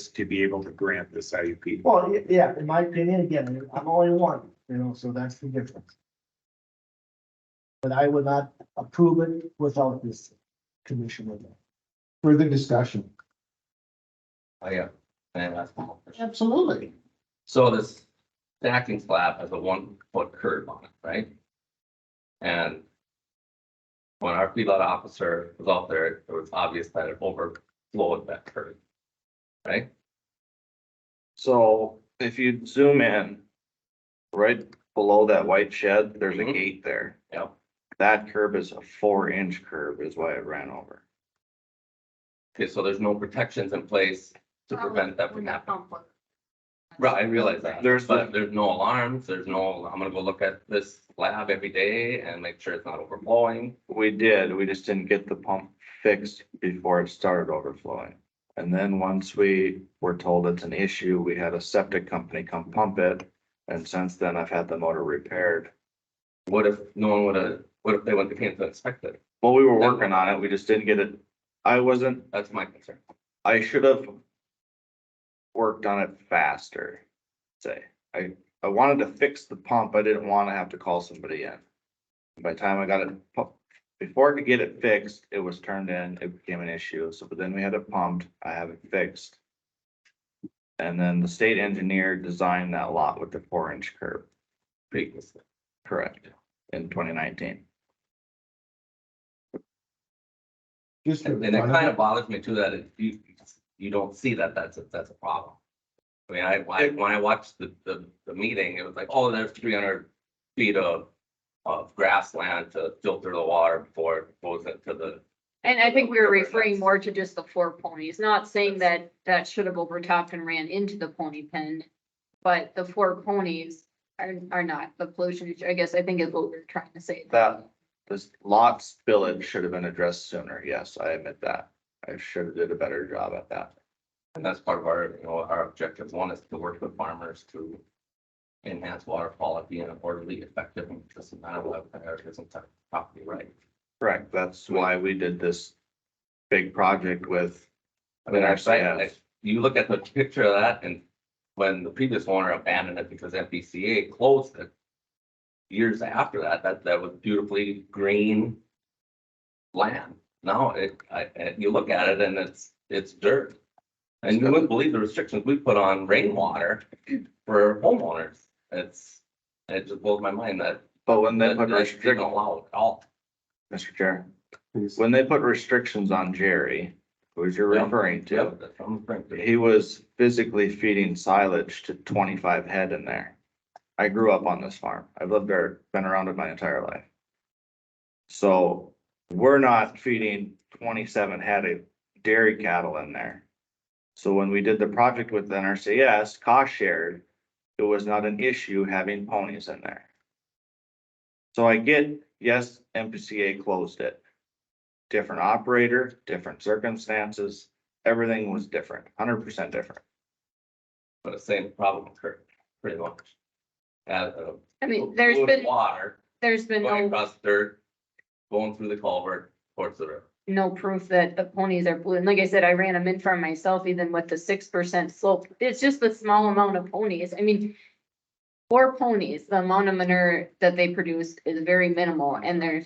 Speaker 5: to be able to grant this IUP.
Speaker 6: Well, yeah, in my opinion, again, I'm only one, so that's the difference. But I would not approve it without this commission with it.
Speaker 2: Further discussion?
Speaker 1: Oh, yeah. And that's one more question.
Speaker 2: Absolutely.
Speaker 1: So this stacking slab has a 1 foot curve on it, right? And when our feedlot officer was out there, it was obvious that it overflowed that curve, right?
Speaker 11: So if you zoom in, right below that white shed, there's a
Speaker 1: Mhm.
Speaker 11: gate there.
Speaker 1: Yep.
Speaker 11: That curb is a 4-inch curb is why it ran over.
Speaker 1: Okay, so there's no protections in place to prevent that from happening. Right, I realize that. But there's no alarms, there's no, I'm gonna go look at this slab every day and make sure it's not overflowing.
Speaker 11: We just didn't get the pump fixed before it started overflowing. And then once we were told it's an issue, we had a septic company come pump it. And since then I've had the motor repaired.
Speaker 1: What if what if they went to Kansas to inspect it?
Speaker 11: Well, we were working on it. We just didn't get it.
Speaker 1: That's my concern.
Speaker 11: I should have worked on it faster. Say, I wanted to fix the pump. I didn't want to have to call somebody in. By the time I got it, before I could get it fixed, it was turned in, it became an issue. So, but then we had it pumped, I have it fixed. And then the state engineer designed that lot with the 4-inch curb.
Speaker 1: Previously.
Speaker 11: Correct, in 2019.
Speaker 2: Just.
Speaker 1: And it kind of bothers me too, that you don't see that that's a problem. I mean, when I watched the meeting, it was like, oh, there's 300 feet of grassland to filter the water before it goes into the.
Speaker 10: And I think we were referring more to just the 4 ponies, not saying that should have overtopped and ran into the pony pen. But the 4 ponies are not the pollution, I guess, I think is what we're trying to say.
Speaker 11: That, this lot spillage should have been addressed sooner. Yes, I admit that. I should have did a better job at that.
Speaker 1: And that's part of our objectives. One is to work with farmers to enhance water quality in an orderly, effective, and consistent manner without prioritizing property right.
Speaker 11: Correct. That's why we did this big project with.
Speaker 1: I mean,
Speaker 11: NRCS.
Speaker 1: you look at the picture of that, and when the previous owner abandoned it because MPCA closed it, years after that was beautifully green land. Now you look at it and it's dirt. And you wouldn't believe the restrictions we put on rainwater for homeowners. It just blows my mind that.
Speaker 11: But when they put
Speaker 1: didn't
Speaker 11: restrictions,
Speaker 1: allow it at all.
Speaker 11: Mr. Chair, when they put restrictions on Jerry, who you're referring
Speaker 1: Yeah,
Speaker 11: to,
Speaker 1: that's what I'm referring to.
Speaker 11: he was physically feeding silage to 25 head in there. I grew up on this farm. I've lived there, been around it my entire life. So we're not feeding 27 head of dairy cattle in there. So when we did the project with NRCS, cost shared, it was not an issue having ponies in there. So I get, yes, MPCA closed it. Different operator, different circumstances, everything was different, 100% different.
Speaker 1: But the same problem occurred, pretty much.
Speaker 10: I mean, there's
Speaker 1: Fluid
Speaker 10: been,
Speaker 1: water
Speaker 10: there's been
Speaker 1: going
Speaker 10: no,
Speaker 1: across the dirt, going through the culvert towards the river.
Speaker 10: no proof that the ponies are blue. And like I said, I ran them in for myself, even with the 6% slope. It's just the small amount of ponies. I mean, for ponies, the amount of manure that they produce is very minimal and there's,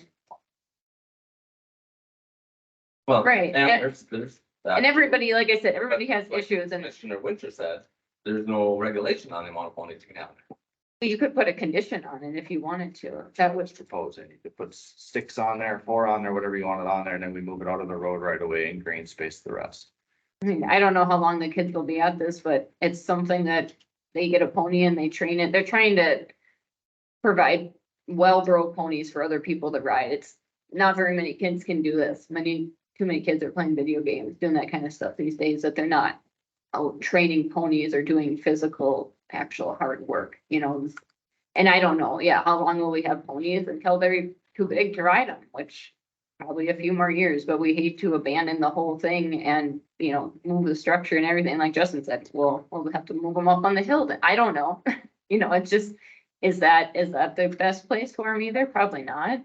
Speaker 1: Well,
Speaker 10: Right,
Speaker 1: and
Speaker 10: and-
Speaker 1: there's.
Speaker 10: and everybody, like I said, everybody
Speaker 1: But
Speaker 10: has
Speaker 1: like
Speaker 10: issues and
Speaker 1: Commissioner Winter said, there's no regulation on the amount of ponies you can have.
Speaker 10: you could put a condition on it if you wanted to. That would,
Speaker 11: Proposing, you could put sticks on there, 4 on there, whatever you wanted on there, and then we move it out of the road right away and green space the rest.
Speaker 10: I mean, I don't know how long the kids will be at this, but it's something that they get a pony and they train it. They're trying to provide well-bred ponies for other people to ride. It's not very many kids can do this. Too many kids are playing video games, doing that kind of stuff these days that they're not out training ponies or doing physical, actual hard work, you know? And I don't know, yeah, how long will we have ponies until they're too big to ride them, which probably a few more years, but we hate to abandon the whole thing and, you know, move the structure and everything. Like Justin said, well, we'll have to move them up on the hill. I don't know. You know, it's just, is that the best place for them either? Probably not.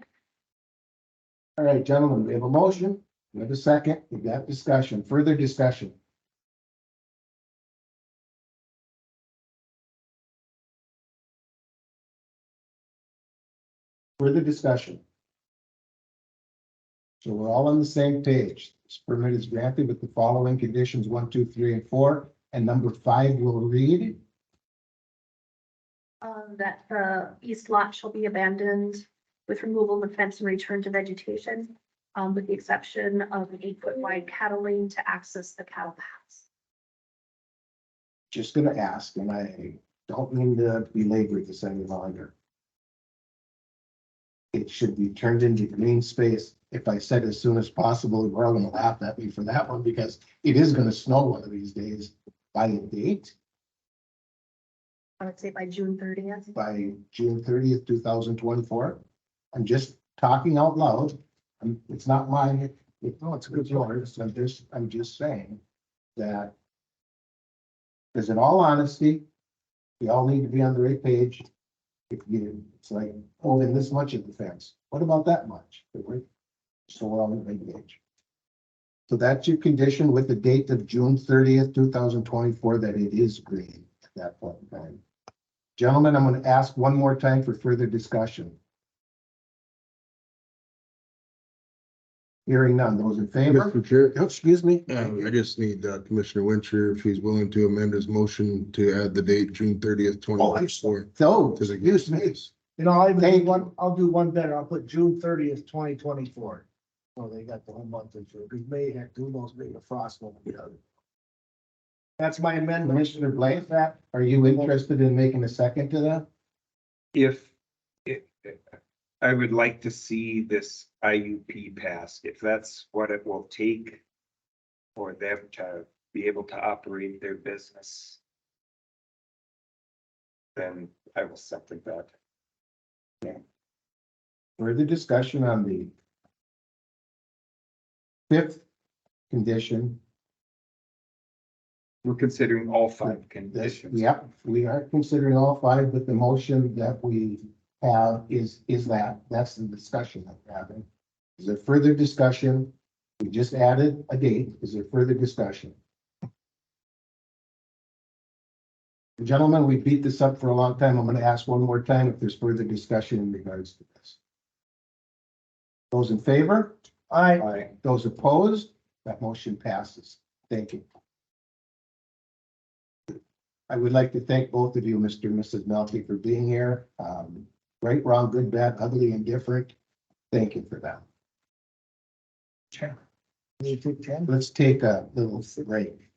Speaker 2: All right, gentlemen, we have a motion, we have a second, we've got discussion, further discussion. Further discussion. So we're all on the same page. This permit is granted with the following conditions, 1, 2, 3, and 4, and number 5 will read.
Speaker 8: That the east lot shall be abandoned with removal of fence and return to vegetation, with the exception of an 8-foot wide cattle lane to access the cattle paths.
Speaker 2: Just gonna ask, and I don't mean to belabor this any longer. It should be turned into green space. If I said as soon as possible, we're all gonna laugh at me for that one because it is gonna snow one of these days. By a date,
Speaker 8: I would say by June 30th.
Speaker 2: by June 30th, 2024. I'm just talking out loud. It's not mine. No, it's good yours. I'm just saying that. Because in all honesty, we all need to be on the right page. It's like holding this much of the fence. What about that much? So we're all on the right page. So that's your condition with the date of June 30th, 2024, that it is green at that point in time. Gentlemen, I'm going to ask one more time for further discussion. Hearing none. Those in favor?
Speaker 12: Mr. Chair,
Speaker 2: Oh, excuse me.
Speaker 12: I just need Commissioner Winter, if he's willing to amend his motion to add the date June 30th, 2024.
Speaker 2: So,
Speaker 12: To the-
Speaker 2: excuse me.
Speaker 6: You know,
Speaker 2: Thank you.
Speaker 6: I'll do one better. I'll put June 30th, 2024. Oh, they got the whole month into it. We may have, who knows, maybe a frost will be out. That's my amendment.
Speaker 2: Commissioner Blake, are you interested in making a second to that?
Speaker 5: If, I would like to see this IUP passed, if that's what it will take for them to be able to operate their business, then I will second that.
Speaker 2: Further discussion on the 5th condition.
Speaker 5: We're considering all 5
Speaker 2: This,
Speaker 5: conditions.
Speaker 2: yep, we are considering all 5, but the motion that we have is that's the discussion that we're having. Is there further discussion? We just added a date. Is there further discussion? Gentlemen, we beat this up for a long time. I'm going to ask one more time if there's further discussion in regards to this. Those in favor?
Speaker 6: Aye.
Speaker 2: Those opposed? That motion passes. Thank you. I would like to thank both of you, Mr. and Mrs. Melky, for being here. Right, wrong, good, bad, ugly, and different. Thank you for that.
Speaker 6: Can you take 10?
Speaker 2: Let's take a little break.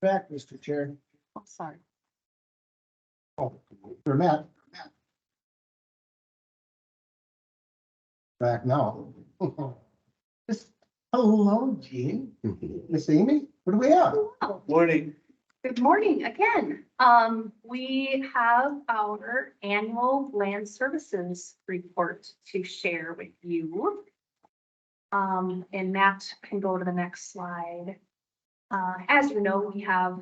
Speaker 6: Back, Mr. Chair.
Speaker 10: Oh, sorry.
Speaker 2: Oh, for Matt. Back now. Hello, Gene. Miss Amy, what do we have?
Speaker 8: Oh,
Speaker 3: Morning.
Speaker 8: good morning again. We have our annual land services report to share with you. And Matt can go to the next slide. As you know, we have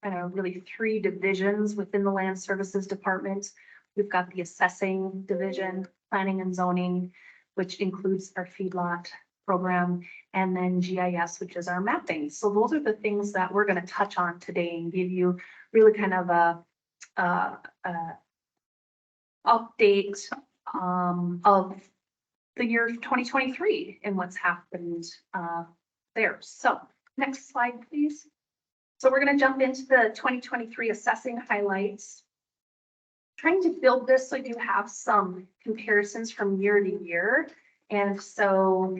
Speaker 8: kind of really three divisions within the land services department. We've got the assessing division, planning and zoning, which includes our feedlot program, and then GIS, which is our mapping. So those are the things that we're going to touch on today and give you really kind of a update of the year 2023 and what's happened there. So next slide, please. So we're going to jump into the 2023 assessing highlights. Trying to build this so you have some comparisons from year to year. And so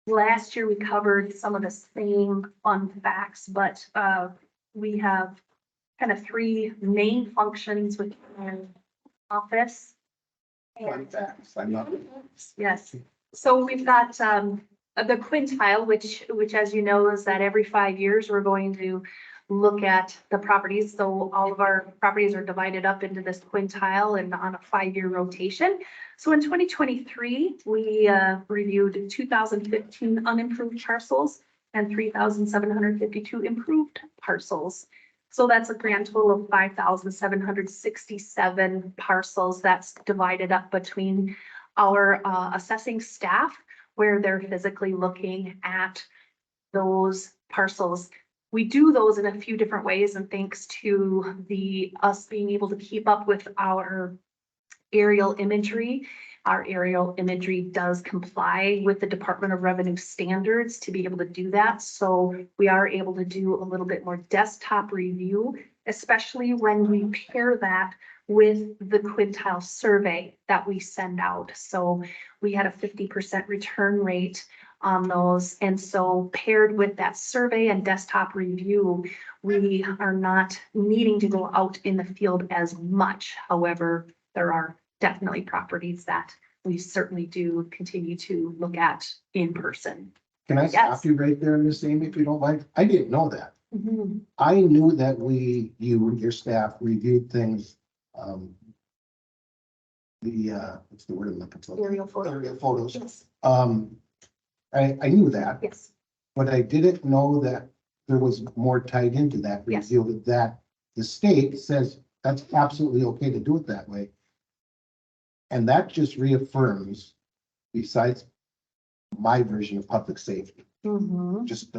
Speaker 8: last year we covered some of the same fun facts, but we have kind of three main functions within our office.
Speaker 2: Fun facts, I'm not.
Speaker 8: Yes, so we've got the quintile, which as you know, is that every 5 years, we're going to look at the properties. So all of our properties are divided up into this quintile and on a 5-year rotation. So in 2023, we reviewed 2,015 unimproved parcels and 3,752 improved parcels. So that's a grand total of 5,767 parcels that's divided up between our assessing staff, where they're physically looking at those parcels. We do those in a few different ways, and thanks to us being able to keep up with our aerial imagery. Our aerial imagery does comply with the Department of Revenue standards to be able to do that. So we are able to do a little bit more desktop review, especially when we pair that with the quintile survey that we send out. So we had a 50% return rate on those. And so paired with that survey and desktop review, we are not needing to go out in the field as much. However, there are definitely properties that we certainly do continue to look at in person.
Speaker 2: Can I
Speaker 8: Yes.
Speaker 2: stop you right there, Miss Amy, if you don't mind? I didn't know that.
Speaker 8: Mhm.
Speaker 2: I knew that you and your staff reviewed things. What's the word I'm looking for?
Speaker 8: Aerial photo.
Speaker 2: Aerial photos.
Speaker 8: Yes,
Speaker 2: I knew that,
Speaker 8: yes,
Speaker 2: but I didn't know that there was more tied into that
Speaker 8: Yes.
Speaker 2: review, that the state says that's absolutely okay to do it that way. And that just reaffirms, besides my version of public safety,
Speaker 8: Mhm.
Speaker 2: just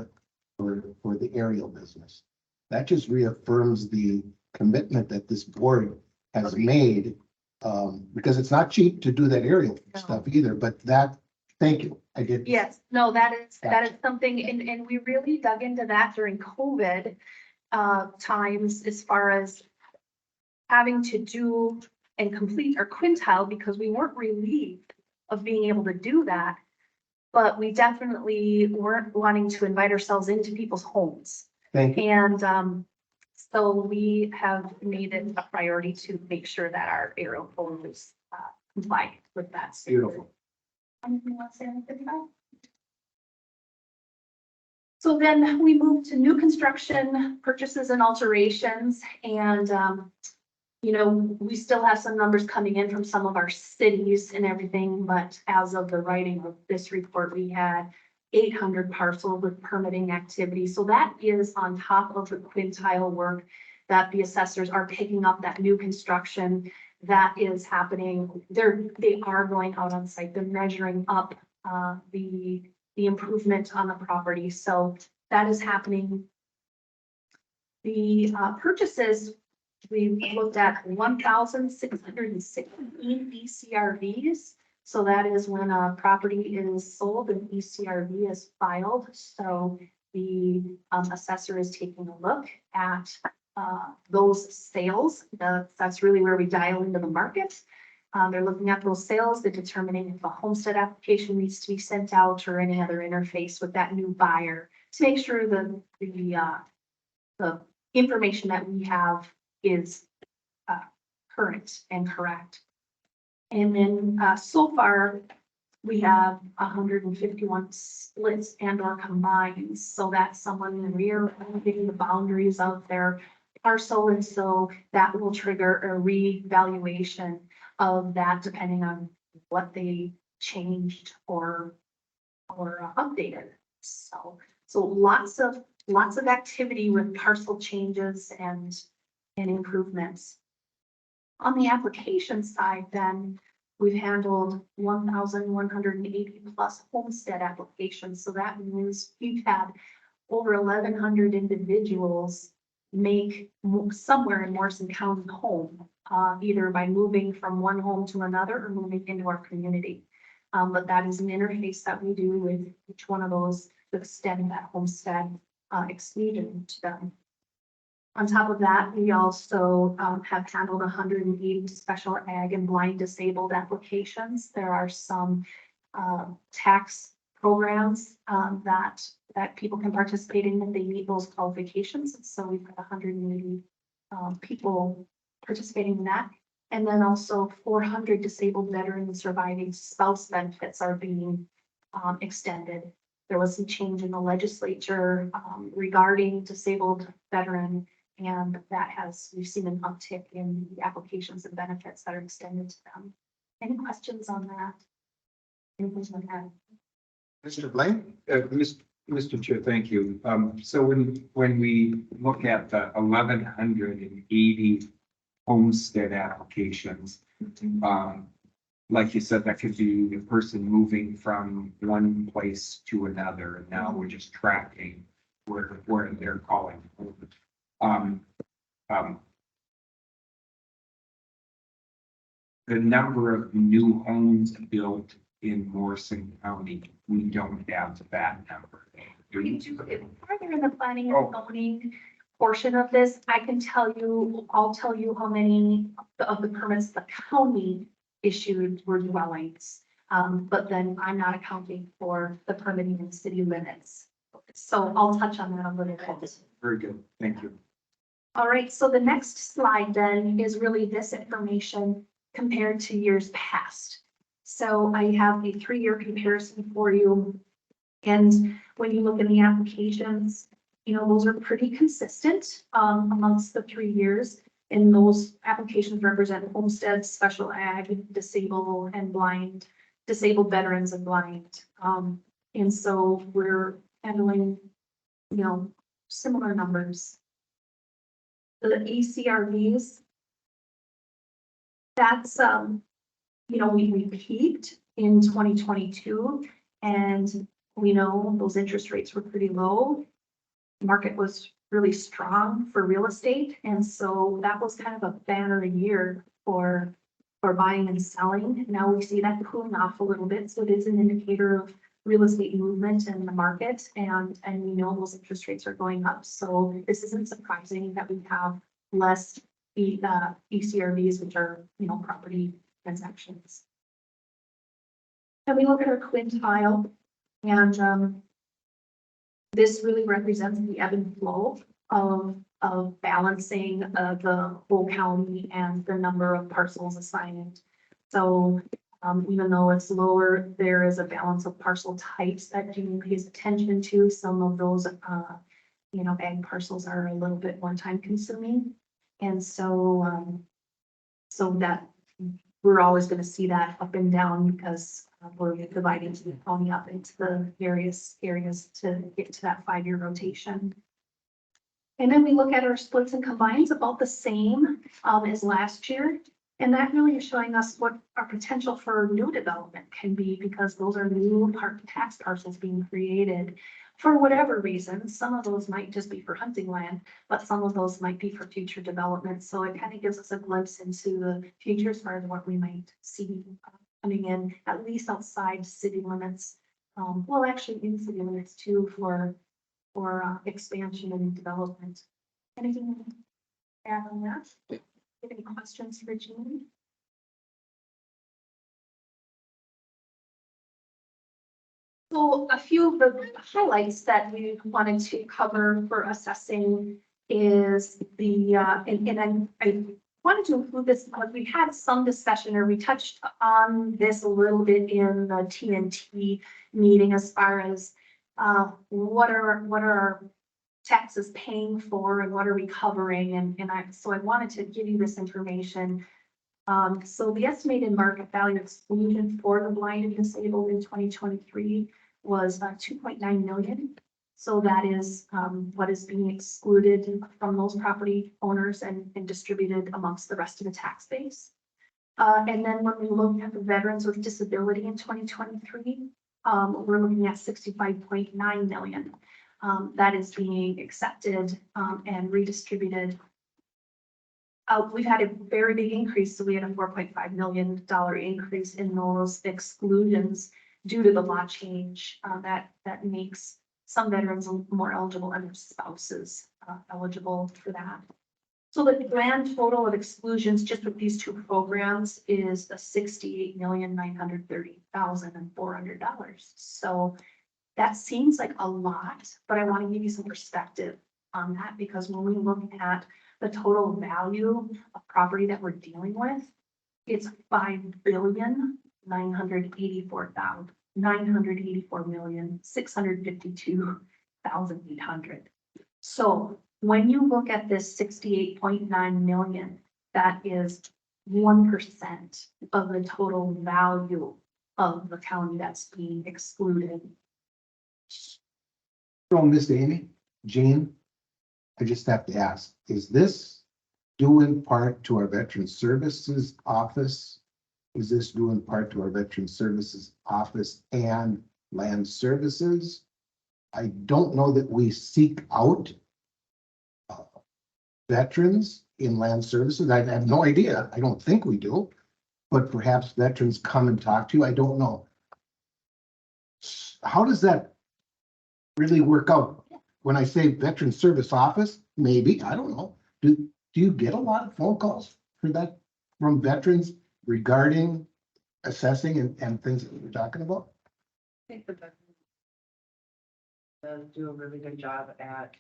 Speaker 2: for the aerial business. That just reaffirms the commitment that this board has made, because it's not cheap to do that aerial
Speaker 8: No.
Speaker 2: stuff either, but that, thank you, I did.
Speaker 8: Yes, no, that is something, and we really dug into that during COVID times as far as having to do and complete our quintile, because we weren't relieved of being able to do that. But we definitely weren't wanting to invite ourselves into people's homes.
Speaker 2: Thank you.
Speaker 8: And so we have made it a priority to make sure that our aerial photos comply with that.
Speaker 2: Beautiful.
Speaker 8: Anything else, anything about? So then we moved to new construction purchases and alterations, and you know, we still have some numbers coming in from some of our cities and everything, but as of the writing of this report, we had 800 parcels with permitting activity. So that is on top of the quintile work that the assessors are picking up, that new construction that is happening. They are going out on site. They're measuring up the improvement on the property. So that is happening. The purchases, we looked at 1,616 ECRVs. So that is when a property is sold, an ECRV is filed. So the assessor is taking a look at those sales. That's really where we dial into the market. They're looking at those sales, they're determining if a homestead application needs to be sent out or any other interface with that new buyer to make sure the information that we have is current and correct. And then so far, we have 151 splits and or combines. So that's someone rearranging the boundaries of their parcel. And so that will trigger a revaluation of that depending on what they changed or updated. So lots of activity with parcel changes and improvements. On the application side, then we've handled 1,180 plus homestead applications. So that means we've had over 1,100 individuals make somewhere in Morrison County home, either by moving from one home to another or moving into our community. But that is an interface that we do with each one of those to extend that homestead exclusion to them. On top of that, we also have handled 180 special ag and blind disabled applications. There are some tax programs that people can participate in if they meet those qualifications. So we've got 180 people participating in that. And then also 400 disabled veteran surviving spouse benefits are being extended. There was some change in the legislature regarding disabled veteran, and we've seen an uptick in the applications and benefits that are extended to them. Any questions on that? Anything on that?
Speaker 2: Mr. Blaine?
Speaker 5: Mr. Chair, thank you. So when we look at the 1,180 homestead applications, like you said, that could be a person moving from one place to another, and now we're just tracking where they're calling. The number of new homes built in Morrison County, we don't have that number.
Speaker 8: We do, further in the planning and zoning portion of this, I'll tell you how many of the permits the county issued were dwellings. But then I'm not accounting for the permitting in city limits. So I'll touch on that a little bit.
Speaker 5: Very good, thank you.
Speaker 8: All right, so the next slide then is really this information compared to years past. So I have a 3-year comparison for you. And when you look in the applications, those are pretty consistent amongst the 3 years. And those applications represent homestead, special ag, disabled and blind, disabled veterans and blind. And so we're handling, similar numbers. The ECRVs, that's, we peaked in 2022 and we know those interest rates were pretty low. Market was really strong for real estate. And so that was kind of a banner year for buying and selling. Now we see that cooling off a little bit. So it is an indicator of real estate movement in the market, and we know those interest rates are going up. So this isn't surprising that we have less ECRVs, which are, property transactions. And we look at our quintile, and this really represents the ebb and flow of balancing the whole county and the number of parcels assigned. So even though it's lower, there is a balance of parcel types that Gene pays attention to. Some of those, ag parcels are a little bit more time consuming. And so, so that we're always going to see that up and down because we're dividing the county up into the various areas to get to that 5-year rotation. And then we look at our splits and combines about the same as last year. And that really is showing us what our potential for new development can be, because those are new tax parcels being created for whatever reason. Some of those might just be for hunting land, but some of those might be for future development. So it kind of gives us a glimpse into the future as far as what we might see coming in, at least outside city limits. Well, actually in city limits too, for expansion and development. Anything to add on that? Any questions for Jean? So So a few of the highlights that we wanted to cover for assessing is the, I wanted to include this because we had some discussion, or we touched on this a little bit in the TNT meeting as far as what are our taxes paying for and what are we covering? So I wanted to give you this information. So the estimated market value exclusion for the blind and disabled in 2023 was 2.9 million. So that is what is being excluded from those property owners and distributed amongst the rest of the tax base. And then when we look at the veterans with disability in 2023, we're looking at 65.9 million. That is being accepted and redistributed. We've had a very big increase, so we had a $4.5 million increase in those exclusions due to the law change that makes some veterans more eligible and their spouses eligible for that. So the grand total of exclusions just with these two programs is $68,930,400. So that seems like a lot, but I want to give you some perspective on that, because when we look at the total value of property that we're dealing with, it's $5,984,652,800. So when you look at this 68.9 million, that is 1% of the total value of the county that's being excluded.
Speaker 2: So, Miss Amy, Jean, I just have to ask, is this due in part to our Veteran Services Office? Is this due in part to our Veteran Services Office and Land Services? I don't know that we seek out veterans in Land Services. I have no idea. I don't think we do, but perhaps veterans come and talk to you. I don't know. How does that really work out? When I say Veteran Service Office, maybe, I don't know. Do you get a lot of phone calls for that from veterans regarding assessing and things that we're talking about?
Speaker 13: I think the veterans does do a really good job at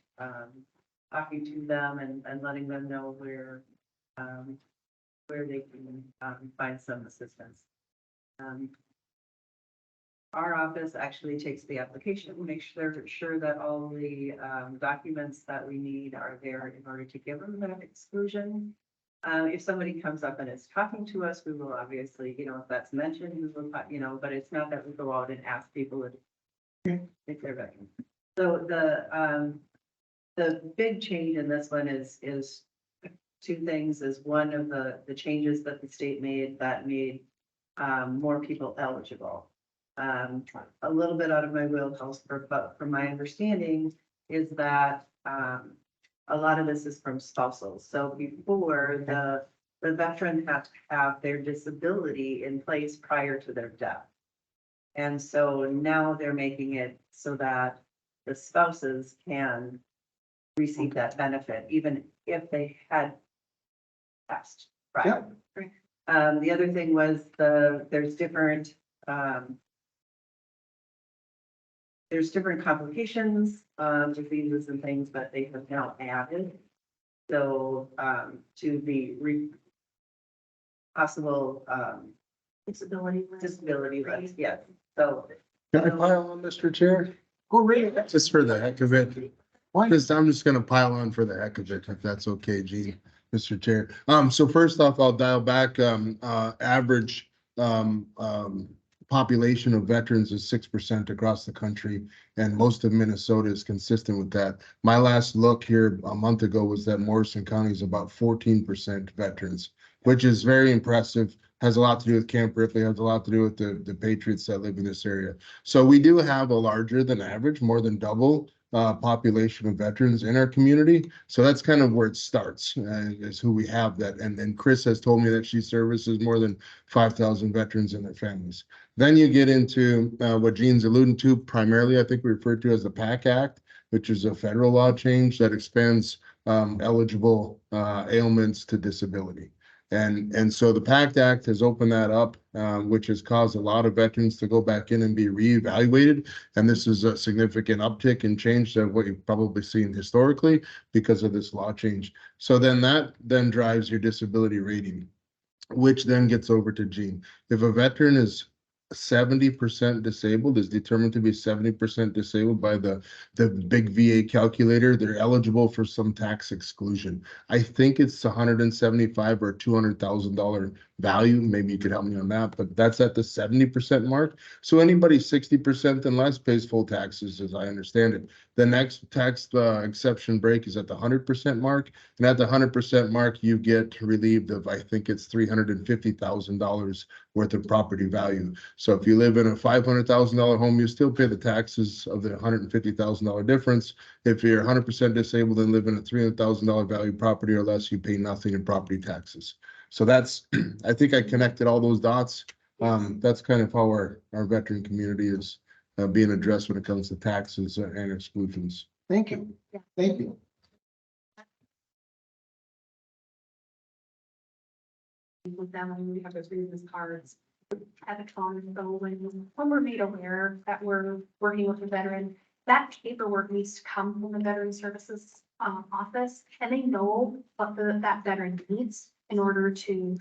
Speaker 13: talking to them and letting them know where they can find some assistance. Our office actually takes the application, makes sure that all the documents that we need are there in order to give them that exclusion. If somebody comes up and is talking to us, we will obviously, if that's mentioned, we will, but it's not that we go out and ask people if they're veteran. So the big change in this one is two things. Is one of the changes that the state made that made more people eligible. A little bit out of my wheelhouse, but from my understanding is that a lot of this is from spousals. So before the veteran had to have their disability in place prior to their death. And so now they're making it so that the spouses can receive that benefit, even if they had passed. Right. The other thing was there's different complications, diseases and things that they have now added. So, to the possible, disability list, yes. So.
Speaker 12: Can I pile on, Mr. Chair?
Speaker 2: Go read it.
Speaker 12: Just for the heck of it. I'm just gonna pile on for the heck of it, if that's okay, Gene, Mr. Chair. So first off, I'll dial back, average, population of veterans is 6% across the country, and most of Minnesota is consistent with that. My last look here a month ago was that Morrison County is about 14% veterans, which is very impressive. Has a lot to do with Camp Ripley, has a lot to do with the patriots that live in this area. So we do have a larger than average, more than double population of veterans in our community. So that's kind of where it starts, is who we have that. And then Chris has told me that she services more than 5,000 veterans and their families. Then you get into what Gene's alluding to, primarily, I think we refer to as the PAC Act, which is a federal law change that expands eligible ailments to disability. And so the PACT Act has opened that up which has caused a lot of veterans to go back in and be reevaluated. And this is a significant uptick and change than what you've probably seen historically because of this law change. So then that then drives your disability rating, which then gets over to Gene. If a veteran is 70% disabled, is determined to be 70% disabled by the big VA calculator, they're eligible for some tax exclusion. I think it's $175,000 or $200,000 value. Maybe you could help me on that, but that's at the 70% mark. So anybody 60% and less pays full taxes, as I understand it. The next tax exception break is at the 100% mark, and at the 100% mark, you get relieved of, I think it's $350,000 worth of property value. So if you live in a $500,000 home, you still pay the taxes of the $150,000 difference. If you're 100% disabled and live in a $300,000 value property or less, you pay nothing in property taxes. So that's, I think I connected all those dots. That's kind of how our veteran community is being addressed when it comes to taxes and exclusions.
Speaker 2: Thank you. Thank you.
Speaker 8: With them, and we have those business cards at the phone. So when we're made aware that we're working with a veteran, that paperwork needs to come from the Veteran Services office, and they know what that veteran needs in order to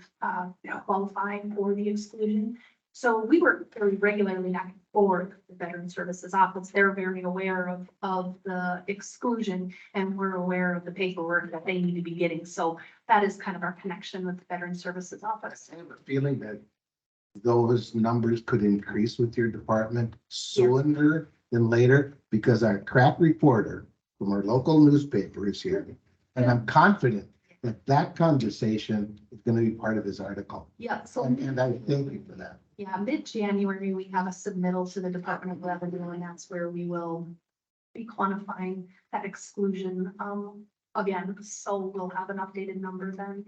Speaker 8: qualify for the exclusion. So we work very regularly back and forth with the Veteran Services office. They're very aware of the exclusion, and we're aware of the paperwork that they need to be getting. So that is kind of our connection with the Veteran Services office.
Speaker 2: I have a feeling that those numbers could increase with your department sooner than later, because our crack reporter from our local newspaper is here. And I'm confident that that conversation is going to be part of his article.
Speaker 8: Yeah, so.
Speaker 2: And I thank you for that.
Speaker 8: Yeah, mid-January, we have a submittal to the Department of Revenue, and that's where we will be quantifying that exclusion again. So we'll have an updated number then.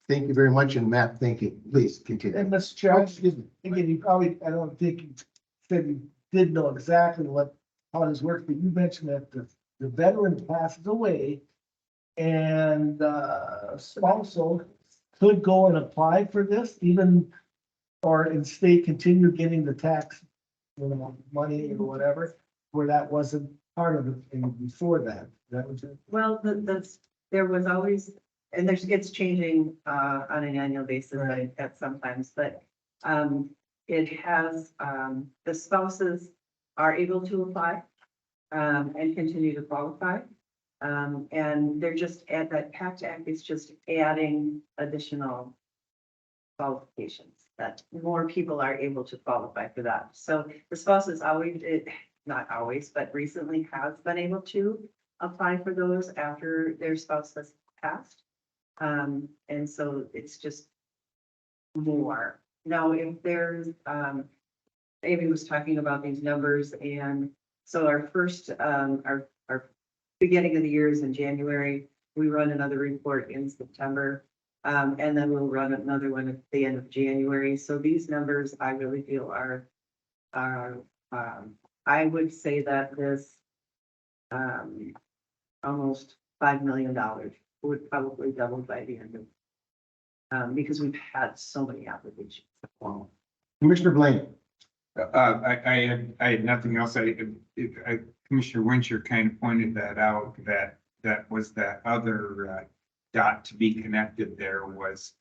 Speaker 2: Thank you very much. And Matt, thank you. Please continue.
Speaker 6: And Mr. Chair,
Speaker 2: Excuse me.
Speaker 6: again, you probably, I don't think you said you did know exactly how this works, but you mentioned that the veteran passes away and spousal could go and apply for this even, or instead continue getting the tax, money or whatever, where that wasn't part of the thing before that. That was it.
Speaker 13: Well, there was always, and it's changing on an annual basis at sometimes, but it has, the spouses are able to apply and continue to qualify. And they're just that PACT Act is just adding additional qualifications that more people are able to qualify for that. So the spouses always, not always, but recently has been able to apply for those after their spouse has passed. And so it's just more. Now, if there's, Amy was talking about these numbers, and so our first, our beginning of the year is in January. We run another report in September, and then we'll run another one at the end of January. So these numbers, I really feel are I would say that this almost $5 million would probably double by the end of, because we've had so many applications.
Speaker 2: Wow. Commissioner Blaine.
Speaker 5: I had nothing else. Commissioner Wincher kind of pointed that out, that was that other dot to be connected there was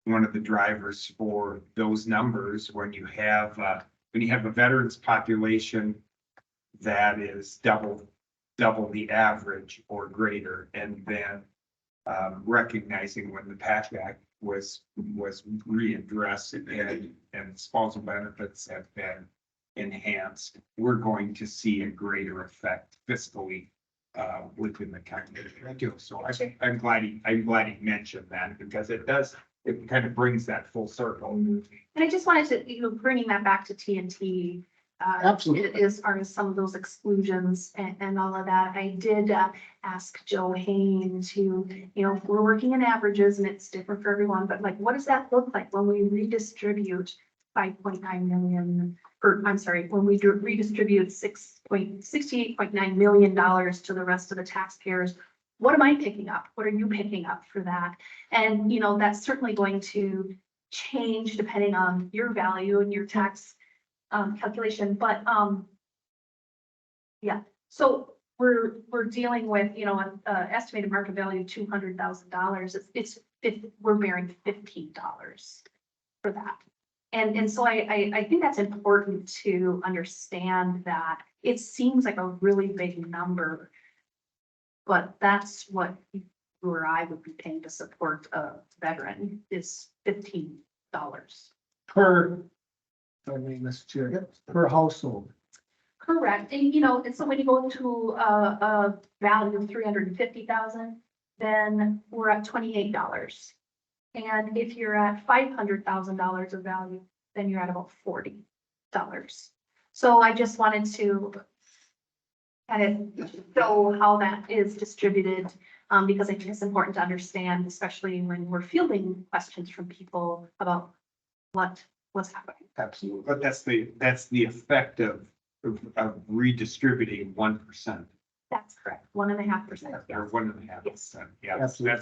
Speaker 5: one of the drivers for those numbers when you have a veterans population that is double the average or greater, and then recognizing when the PACT Act was readdressed and spousal benefits have been enhanced, we're going to see a greater effect fiscally within the county.
Speaker 2: Thank you.
Speaker 5: So I'm glad he mentioned that, because it kind of brings that full circle.
Speaker 8: And I just wanted to, bringing that back to TNT.
Speaker 2: Absolutely.
Speaker 8: As far as some of those exclusions and all of that, I did ask Joe Hain to, we're working in averages and it's different for everyone, but like, what does that look like when we redistribute 5.9 million, or I'm sorry, when we redistribute $68.9 million to the rest of the taxpayers? What am I picking up? What are you picking up for that? And, that's certainly going to change depending on your value and your tax calculation, but yeah, so we're dealing with, you know, an estimated market value of $200,000. We're bearing $15 for that. And so I think that's important to understand that it seems like a really big number, but that's what you or I would be paying to support a veteran is $15
Speaker 6: Per, I mean, Mr. Chair, per household.
Speaker 8: Correct, and you know, and so when you go to a value of 350,000, then we're at $28. And if you're at $500,000 of value, then you're at about $40. So I just wanted to kind of show how that is distributed, because I think it's important to understand, especially when we're fielding questions from people about what's happening.
Speaker 6: Absolutely.
Speaker 5: But that's the effect of redistributing 1%.
Speaker 8: That's correct, 1.5%.
Speaker 5: Or
Speaker 8: Yes.
Speaker 5: 1.5%. Yeah,
Speaker 6: Absolutely.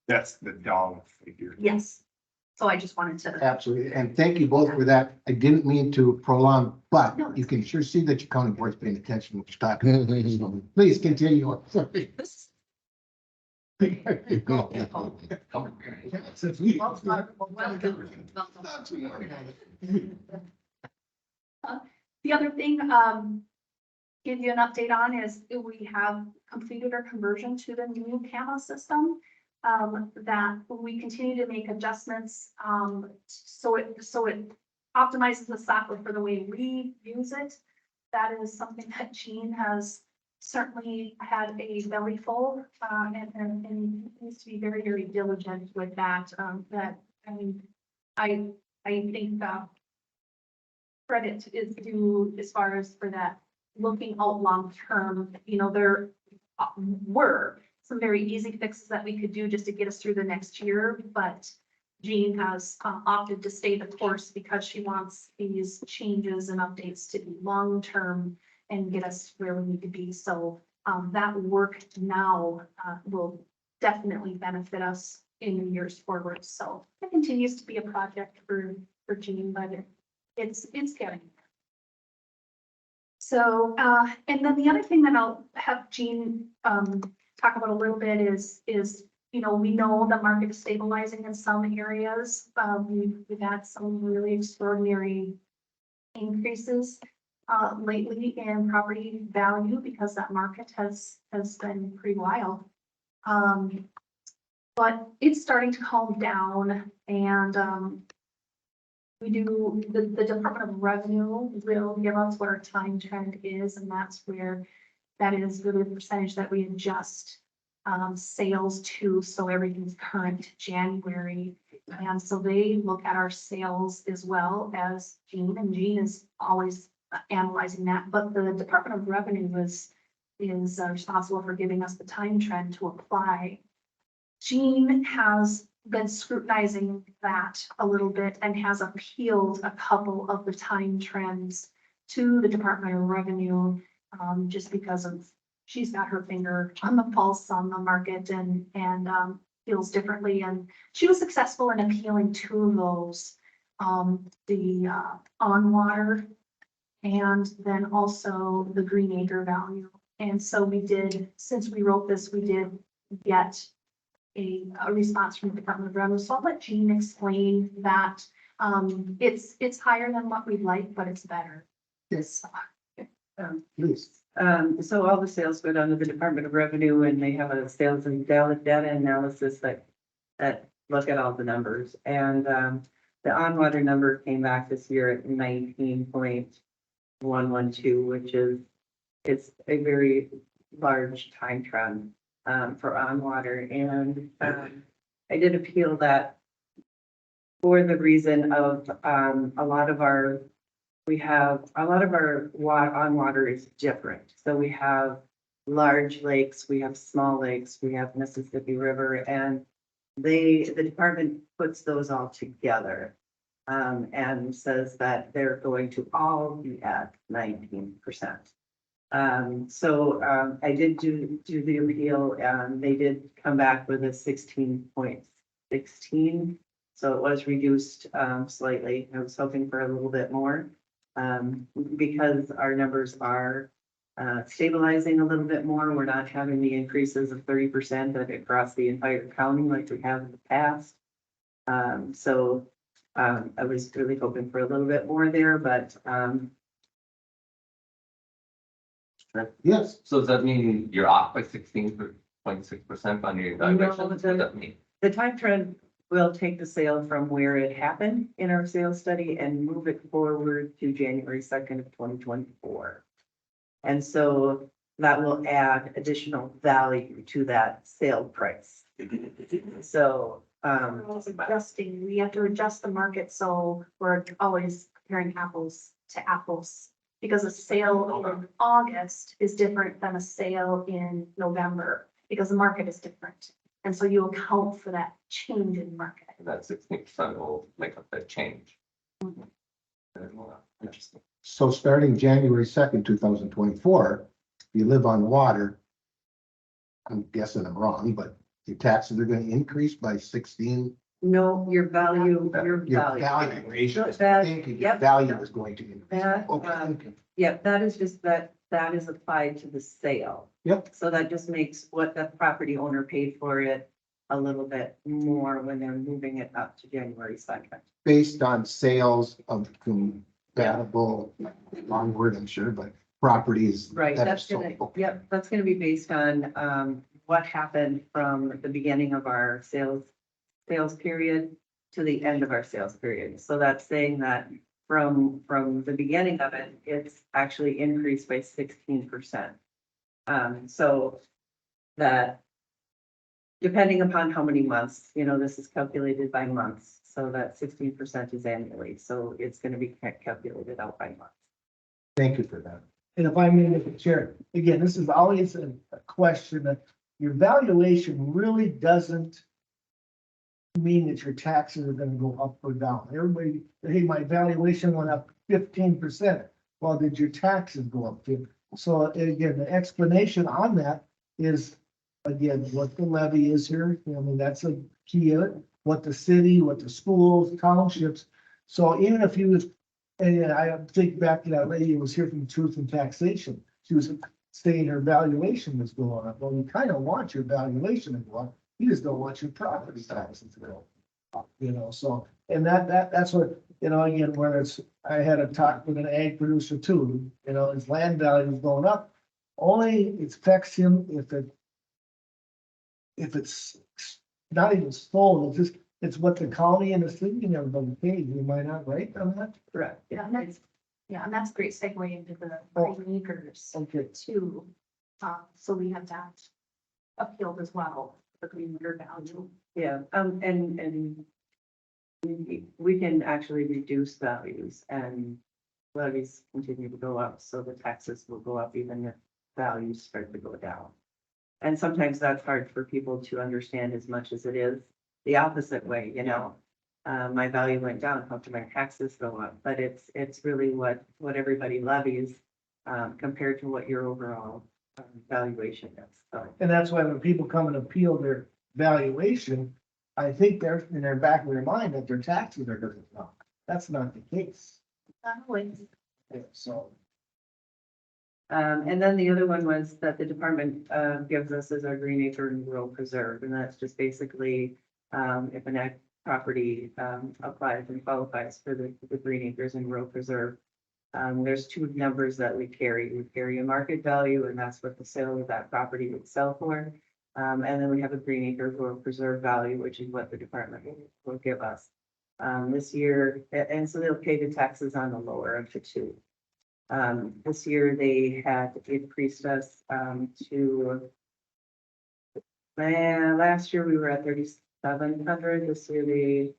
Speaker 5: that's the dollar figure.
Speaker 8: Yes. So I just wanted to,
Speaker 2: Absolutely. And thank you both for that. I didn't mean to prolong, but
Speaker 8: No.
Speaker 2: you can sure see that your county board's paying attention to what you're talking about. So please continue on. Sorry.
Speaker 8: this.
Speaker 2: There you go. Since we-
Speaker 8: The other thing, give you an update on is we have completed our conversion to the new CAMA system. That we continue to make adjustments, so it optimizes the software for the way we use it. That is something that Gene has certainly had a belly full, and needs to be very, very diligent with that. I mean, I think credit is due as far as for that, looking out long term. You know, there were some very easy fixes that we could do just to get us through the next year, but Jean has opted to stay the course because she wants these changes and updates to be long-term and get us where we need to be. So that work now will definitely benefit us in the years forward. So it continues to be a project for Jean, but it's getting. So, and then the other thing that I'll have Jean talk about a little bit is, you know, we know the market is stabilizing in some areas. We've had some really extraordinary increases lately in property value because that market has been pretty wild. But it's starting to calm down, and we do, the Department of Revenue will give us what our time trend is, and that's where that is really the percentage that we adjust sales to, so everything's current January. And so they look at our sales as well as Jean, and Jean is always analyzing that, but the Department of Revenue is responsible for giving us the time trend to apply. Jean has been scrutinizing that a little bit and has appealed a couple of the time trends to the Department of Revenue, just because of, she's got her finger on the pulse on the market and feels differently. And she was successful in appealing to those, the on water and then also the Green Acre value. And so we did, since we wrote this, we did get a response from the Department of Revenue. So I'll let Jean explain that. It's higher than what we'd like, but it's better.
Speaker 13: Yes.
Speaker 2: Please.
Speaker 13: So all the sales go down to the Department of Revenue, and they have a sales and data analysis that look at all the numbers. And the on-water number came back this year at 19.112, which is, it's a very large time trend for on-water. And I did appeal that for the reason of a lot of our on-water is different. So we have large lakes, we have small lakes, we have Mississippi River, and the department puts those all together and says that they're going to all be at 19%. So I did do the appeal, and they did come back with a 16.16. So it was reduced, slightly. I was hoping for a little bit more. Because our numbers are, stabilizing a little bit more. We're not having the increases of 30% that across the entire county like we have in the past. I was really hoping for a little bit more there, but,
Speaker 2: Yes,
Speaker 1: So does that mean you're off by 16.6% on your evaluation?
Speaker 13: No,
Speaker 1: What does that mean?
Speaker 13: the time trend will take the sale from where it happened in our sales study and move it forward to January 2nd of 2024. And so that will add additional value to that sale price. So,
Speaker 8: Adjusting, we have to adjust the market, so we're always comparing apples to apples. Because a sale in August is different than a sale in November, because the market is different. And so you account for that change in market.
Speaker 1: That 16% will make up that change. Interesting.
Speaker 2: so starting January 2nd, 2024, if you live on water, I'm guessing I'm wrong, but your taxes are gonna increase by 16.
Speaker 13: no, your value, your
Speaker 2: Your
Speaker 13: value.
Speaker 2: valuation,
Speaker 13: That-
Speaker 2: thank you, your
Speaker 13: yep.
Speaker 2: value is going to increase.
Speaker 13: That,
Speaker 2: Okay,
Speaker 13: okay. Yeah, that is just that is applied to the sale.
Speaker 2: Yep.
Speaker 13: So that just makes what the property owner paid for it a little bit more when they're moving it up to January 2nd.
Speaker 2: Based on sales of compatible, long word, I'm sure, but properties.
Speaker 13: Right,
Speaker 2: that are
Speaker 13: that's gonna,
Speaker 2: sold.
Speaker 13: yep, that's gonna be based on, what happened from the beginning of our sales period to the end of our sales period. So that's saying that from the beginning of it, it's actually increased by 16%. So that depending upon how many months, this is calculated by months, so that 16% is annually, so it's gonna be calculated out by month.
Speaker 2: Thank you for that.
Speaker 6: And if I may, Mr. Chair, again, this is always a question that your valuation really doesn't mean that your taxes are gonna go up or down. Everybody, hey, my valuation went up 15%. Well, did your taxes go up 15%? So again, the explanation on that is, again, what the levy is here. I mean, that's a key of it. What the city, what the schools, townships. So even if you was, and I think back to that lady who was here from Truth and Taxation, she was saying her valuation was going up. Well, you kind of want your valuation to go up. You just don't want your property taxes to go up, so, and that's what, again, where it's, I had a talk with an ag producer too, his land value is going up. Only it affects him if it's not even sold, it's what the county and the city and everybody pays. You might not, right on that?
Speaker 13: Correct.
Speaker 8: Yeah, and that's a great segue into the green acres
Speaker 6: Okay.
Speaker 8: too. So we have that appealed as well, the green acre value.
Speaker 13: Yeah, and we can actually reduce values and levies continue to go up, so the taxes will go up even if values start to go down. And sometimes that's hard for people to understand as much as it is the opposite way, my value went down, how can my taxes go up? But it's really what everybody levies, compared to what your overall valuation is, so.
Speaker 6: And that's why when people come and appeal their valuation, I think they're in their back of their mind that their taxes are gonna go up. That's not the case.
Speaker 8: Not always.
Speaker 6: Yeah, so,
Speaker 13: And then the other one was that the department gives us as our green acre and rural preserve, and that's just basically if an ag property applies and qualifies for the green acres and rural preserve. There's two numbers that we carry. We carry a market value, and that's what the sale of that property would sell for. And then we have a green acre rural preserve value, which is what the department will give us this year. And so they'll pay the taxes on the lower of the two. This year they had increased us to, last year we were at 3,700. This year they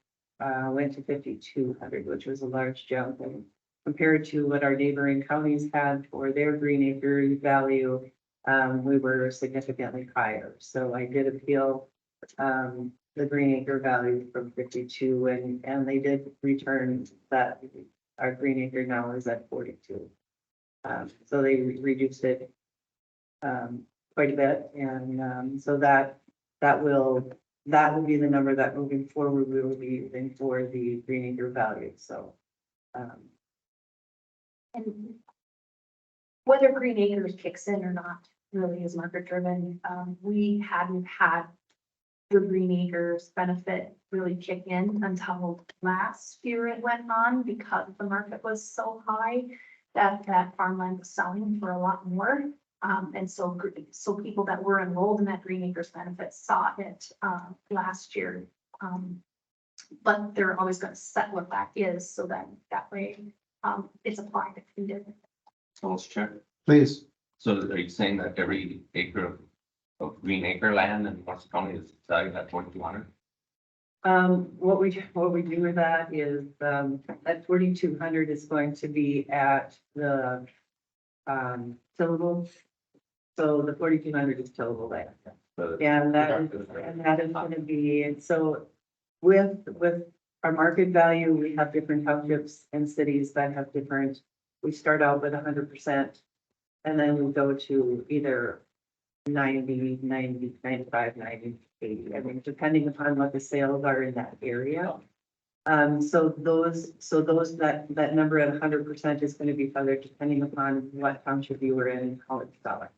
Speaker 13: went to 5,200, which was a large jump. And compared to what our neighboring counties had for their green acre value, we were significantly higher. So I did appeal the green acre value from 52, and they did return that our green acre now is at 42. So they reduced it quite a bit, and so that will that would be the number that moving forward, we will be using for the green acre value, so.
Speaker 8: And whether Green Acres kicks in or not really is market driven. We hadn't had the Green Acres benefit really kick in until last year it went on because the market was so high that farmland was selling for a lot more. And so people that were enrolled in that Green Acres benefit saw it, last year. But they're always gonna set what that is, so that way, it's applied if needed.
Speaker 1: So let's check.
Speaker 2: Please.
Speaker 1: So are you saying that every acre of green acre land in Washington County is valued at 4,200?
Speaker 13: What we do with that is, that 4,200 is going to be at the, tillable. So the 4,200 is tillable land. And that is gonna be, and so with our market value, we have different townships and cities that have different, we start out with 100%. And then we go to either 90, 90, 95, 90, 80, I mean, depending upon what the sales are in that area. So that number at 100% is going to be feathered depending upon what township you were in and how it's selling.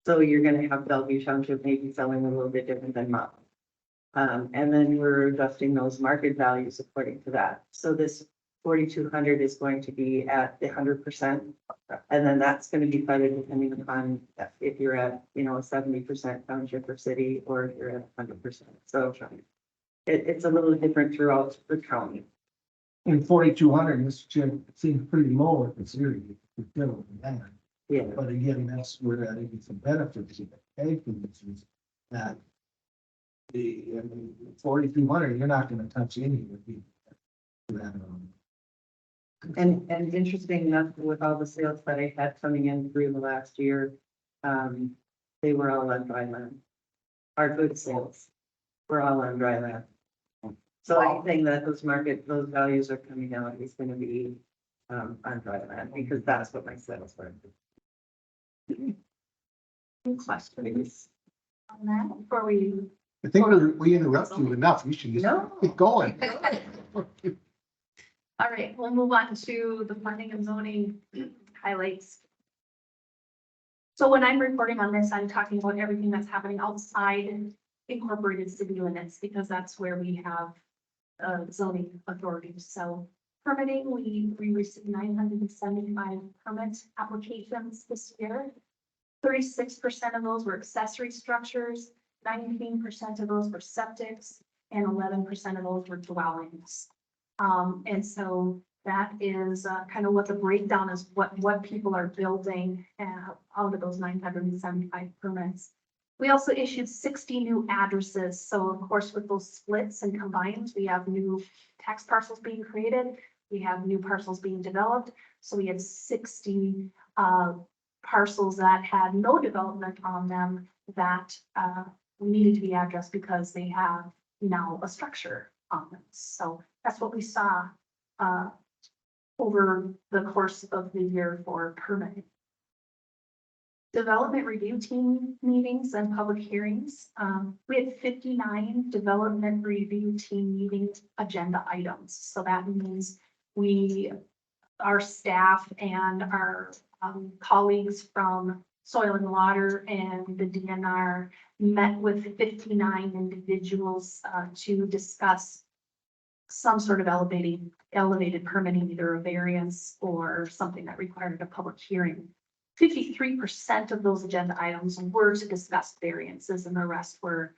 Speaker 13: So you're going to have Bellevue Township maybe selling a little bit different than Mountain. And then we're adjusting those market values according to that. So this 4,200 is going to be at the 100%. And then that's going to be feathered depending upon if you're at, a 70% township or city, or if you're at 100%. So it's a little different throughout the county.
Speaker 6: In 4,200, Mr. Chair, it seems pretty low at the series.
Speaker 13: Yeah.
Speaker 6: But again, that's where I think it's a benefit to the ag producers that the 4,200, you're not going to touch any of the that.
Speaker 13: And interesting enough, with all the sales that I had coming in through the last year, they were all on dry land. Our good sales were all on dry land. So anything that those values are coming out is going to be on dry land, because that's what my sales were.
Speaker 8: Any questions on that before we?
Speaker 2: I think we interrupt you enough. You should just keep going.
Speaker 8: All right, we'll move on to the planning and zoning highlights. So when I'm reporting on this, I'm talking about everything that's happening outside incorporated city limits, because that's where we have zoning authorities. So permitting, we received 975 permit applications this year. 36% of those were accessory structures, 19% of those were septics, and 11% of those were dwellings. And so that is kind of what the breakdown is, what people are building out of those 975 permits. We also issued 60 new addresses. So of course, with those splits and combines, we have new tax parcels being created. We have new parcels being developed. So we had 60 parcels that had no development on them that needed to be addressed because they have now a structure on them. So that's what we saw over the course of the year for permitting. Development review team meetings and public hearings. We had 59 development review team meetings agenda items. So that means our staff and our colleagues from Soil and Water and the DNR met with 59 individuals to discuss some sort of elevated permitting, either a variance or something that required a public hearing. 53% of those agenda items were to discuss variances, and the rest were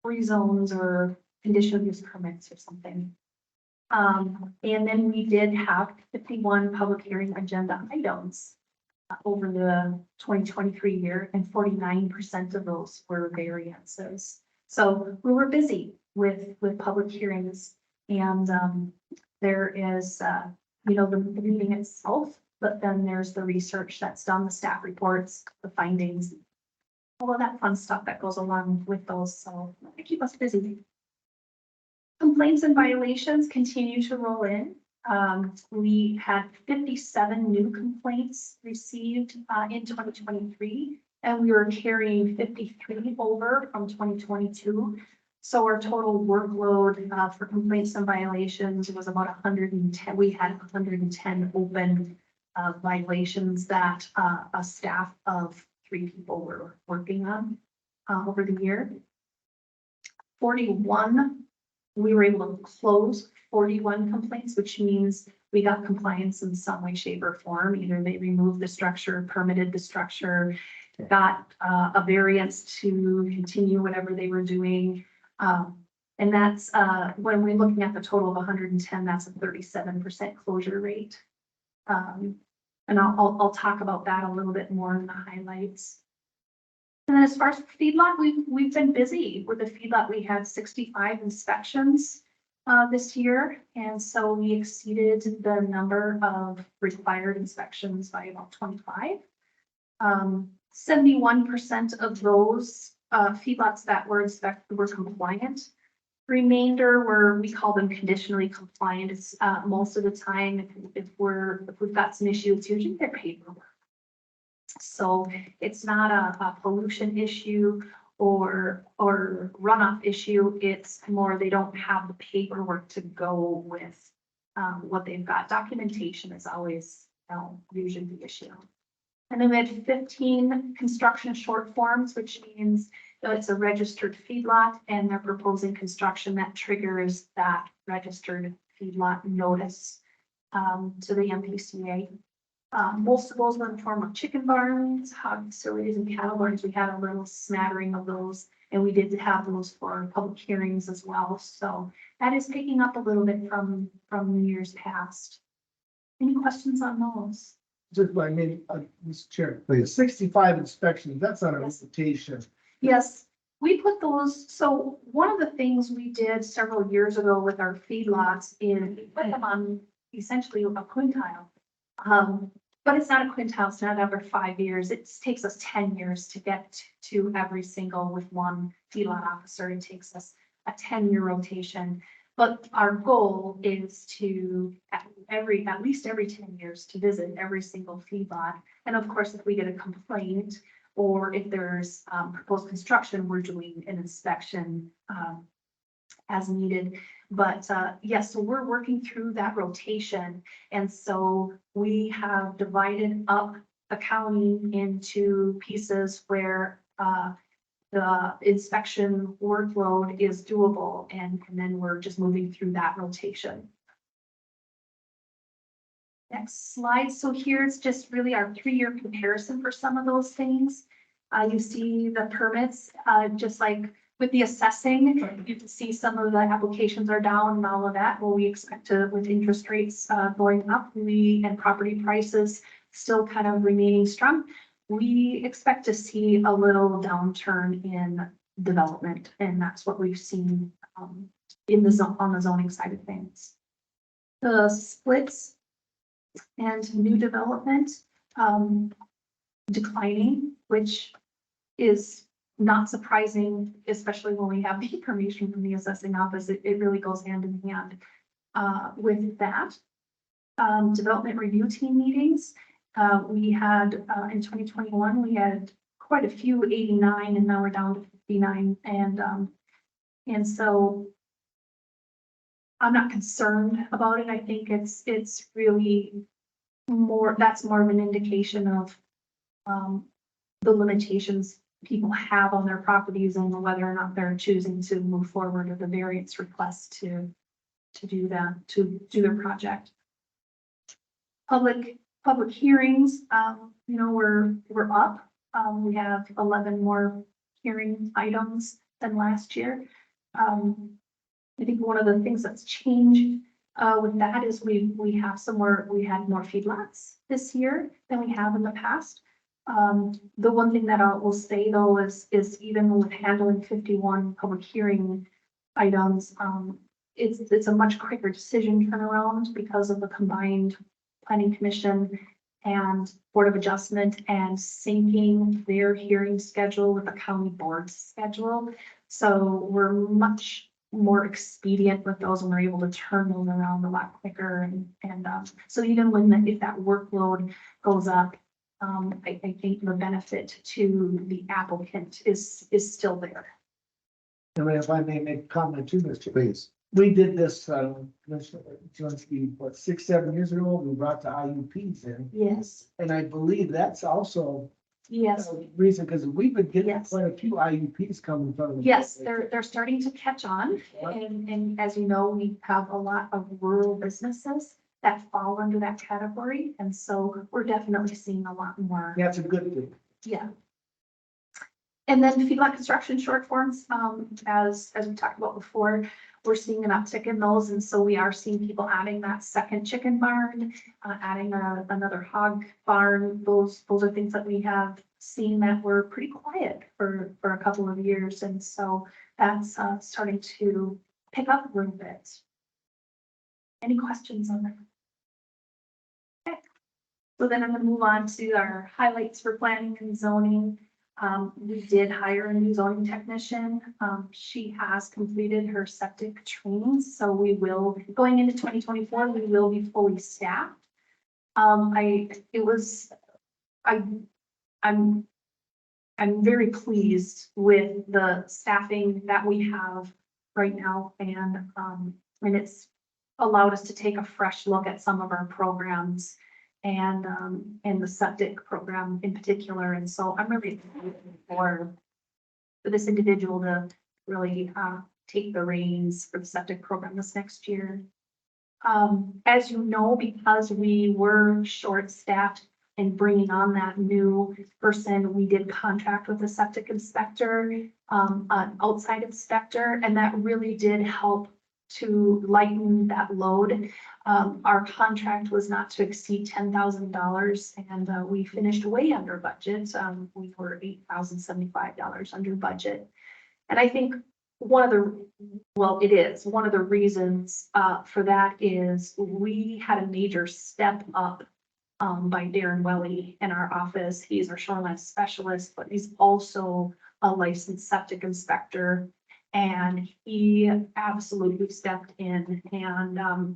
Speaker 8: rezones or conditional use permits or something. And then we did have 51 public hearing agenda items over the 2023 year, and 49% of those were variances. So we were busy with public hearings, and there is, the meeting itself, but then there's the research that's done, the staff reports, the findings, all of that fun stuff that goes along with those. So they keep us busy. Complaints and violations continue to roll in. We had 57 new complaints received in 2023, and we were carrying 53 over from 2022. So our total workload, for complaints and violations was about 110. We had 110 open, violations that, a staff of 3 people were working on, over the year. 41, we were able to close 41 complaints, which means we got compliance in some way, shape, or form. Either they removed the structure, permitted the structure, got, a variance to continue whatever they were doing. And that's, when we're looking at the total of 110, that's a 37% closure rate. And I'll talk about that a little bit more in the highlights. And then as far as feedlot, we've been busy with the feedlot. We had 65 inspections this year, and so we exceeded the number of required inspections by about 25. 71% of those feedlots that were inspected were compliant. Remainder were, we call them conditionally compliant. It's most of the time, if we've got some issues, it's usually their paperwork. So it's not a pollution issue or runoff issue. It's more they don't have the paperwork to go with what they've got. Documentation is always usually the issue. And then we had 15 construction short forms, which means that it's a registered feedlot and they're proposing construction that triggers that registered feedlot notice to the MPCA. Most of those were in the form of chicken barns, hog facilities, and cattle barns. We had a little smattering of those, and we did have those for public hearings as well. So that is picking up a little bit from years past. Any questions on those?
Speaker 6: Just, I mean, Mr. Chair, the 65 inspections, that's on a rotation.
Speaker 8: Yes, we put those, so one of the things we did several years ago with our feedlots is we put them on essentially a quintile. But it's not a quintile, it's not every 5 years. It takes us 10 years to get to every single with one feedlot officer. It takes us a 10-year rotation. But our goal is to at least every 10 years to visit every single feedlot. And of course, if we get a complaint or if there's proposed construction, we're doing an inspection as needed. But yes, so we're working through that rotation. And so we have divided up the county into pieces where the inspection workload is doable, and then we're just moving through that rotation. Next slide. So here's just really our 3-year comparison for some of those things. You see the permits, just like with the assessing, you can see some of the applications are down and all of that. Well, we expect to, with interest rates going up, and property prices still kind of remaining strong, we expect to see a little downturn in development, and that's what we've seen on the zoning side of things. The splits and new development declining, which is not surprising, especially when we have the information from the assessing office. It really goes hand in hand with that. Development review team meetings. We had in 2021, we had quite a few, 89, and now we're down to 59. And so I'm not concerned about it. I think it's really more, that's more of an indication of the limitations people have on their properties and whether or not they're choosing to move forward with a variance request to do that, to do their project. Public hearings, we're up. We have 11 more hearing items than last year. I think one of the things that's changed with that is we had more feedlots this year than we have in the past. The one thing that I will say though is even with handling 51 public hearing items, it's a much quicker decision turnaround because of the combined Planning Commission and Board of Adjustment and syncing their hearing schedule with the county board's schedule. So we're much more expedient with those and we're able to turn them around a lot quicker. And so even if that workload goes up, I think the benefit to the applicant is still there.
Speaker 6: And if I may make a comment too, Mr.
Speaker 2: Please.
Speaker 6: We did this, Commissioner Jelinski, what, 6, 7 years ago, we brought the IUPs in,
Speaker 8: Yes,
Speaker 6: and I believe that's also
Speaker 8: yes.
Speaker 6: a reason, because we've been getting
Speaker 8: Yes.
Speaker 6: quite a few IUPs coming from.
Speaker 8: Yes, they're starting to catch on, and as you know, we have a lot of rural businesses that fall under that category, and so we're definitely seeing a lot more.
Speaker 6: That's a good thing.
Speaker 8: Yeah. And then feedlot construction short forms, as we talked about before, we're seeing an uptick in those, and so we are seeing people adding that second chicken barn, adding another hog barn. Those are things that we have seen that were pretty quiet for a couple of years, and so that's starting to pick up a little bit. Any questions on that? Okay. So then I'm gonna move on to our highlights for planning and zoning. We did hire a new zoning technician. She has completed her septic training, so we will, going into 2024, we will be fully staffed. I'm very pleased with the staffing that we have right now, and it's allowed us to take a fresh look at some of our programs and the septic program in particular. And so I'm really excited for this individual to really take the reins for the septic program this next year. As you know, because we were short-staffed and bringing on that new person, we did contract with a septic inspector, an outside inspector, and that really did help to lighten that load. Our contract was not to exceed $10,000, and we finished way under budget. We were $8,075 under budget. And I think one of the reasons for that is we had a major step up by Darren Welly in our office. He's our shoreline specialist, but he's also a licensed septic inspector. And he absolutely stepped in and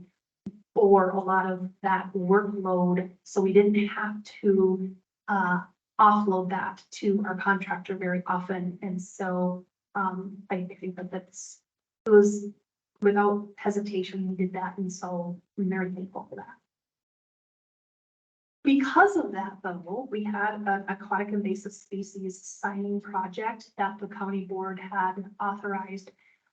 Speaker 8: bore a lot of that workload. So we didn't have to offload that to our contractor very often. And so I think that it was without hesitation, we did that. And so I'm very thankful for that. Because of that, though, we had an aquatic invasive species signing project that the county board had authorized.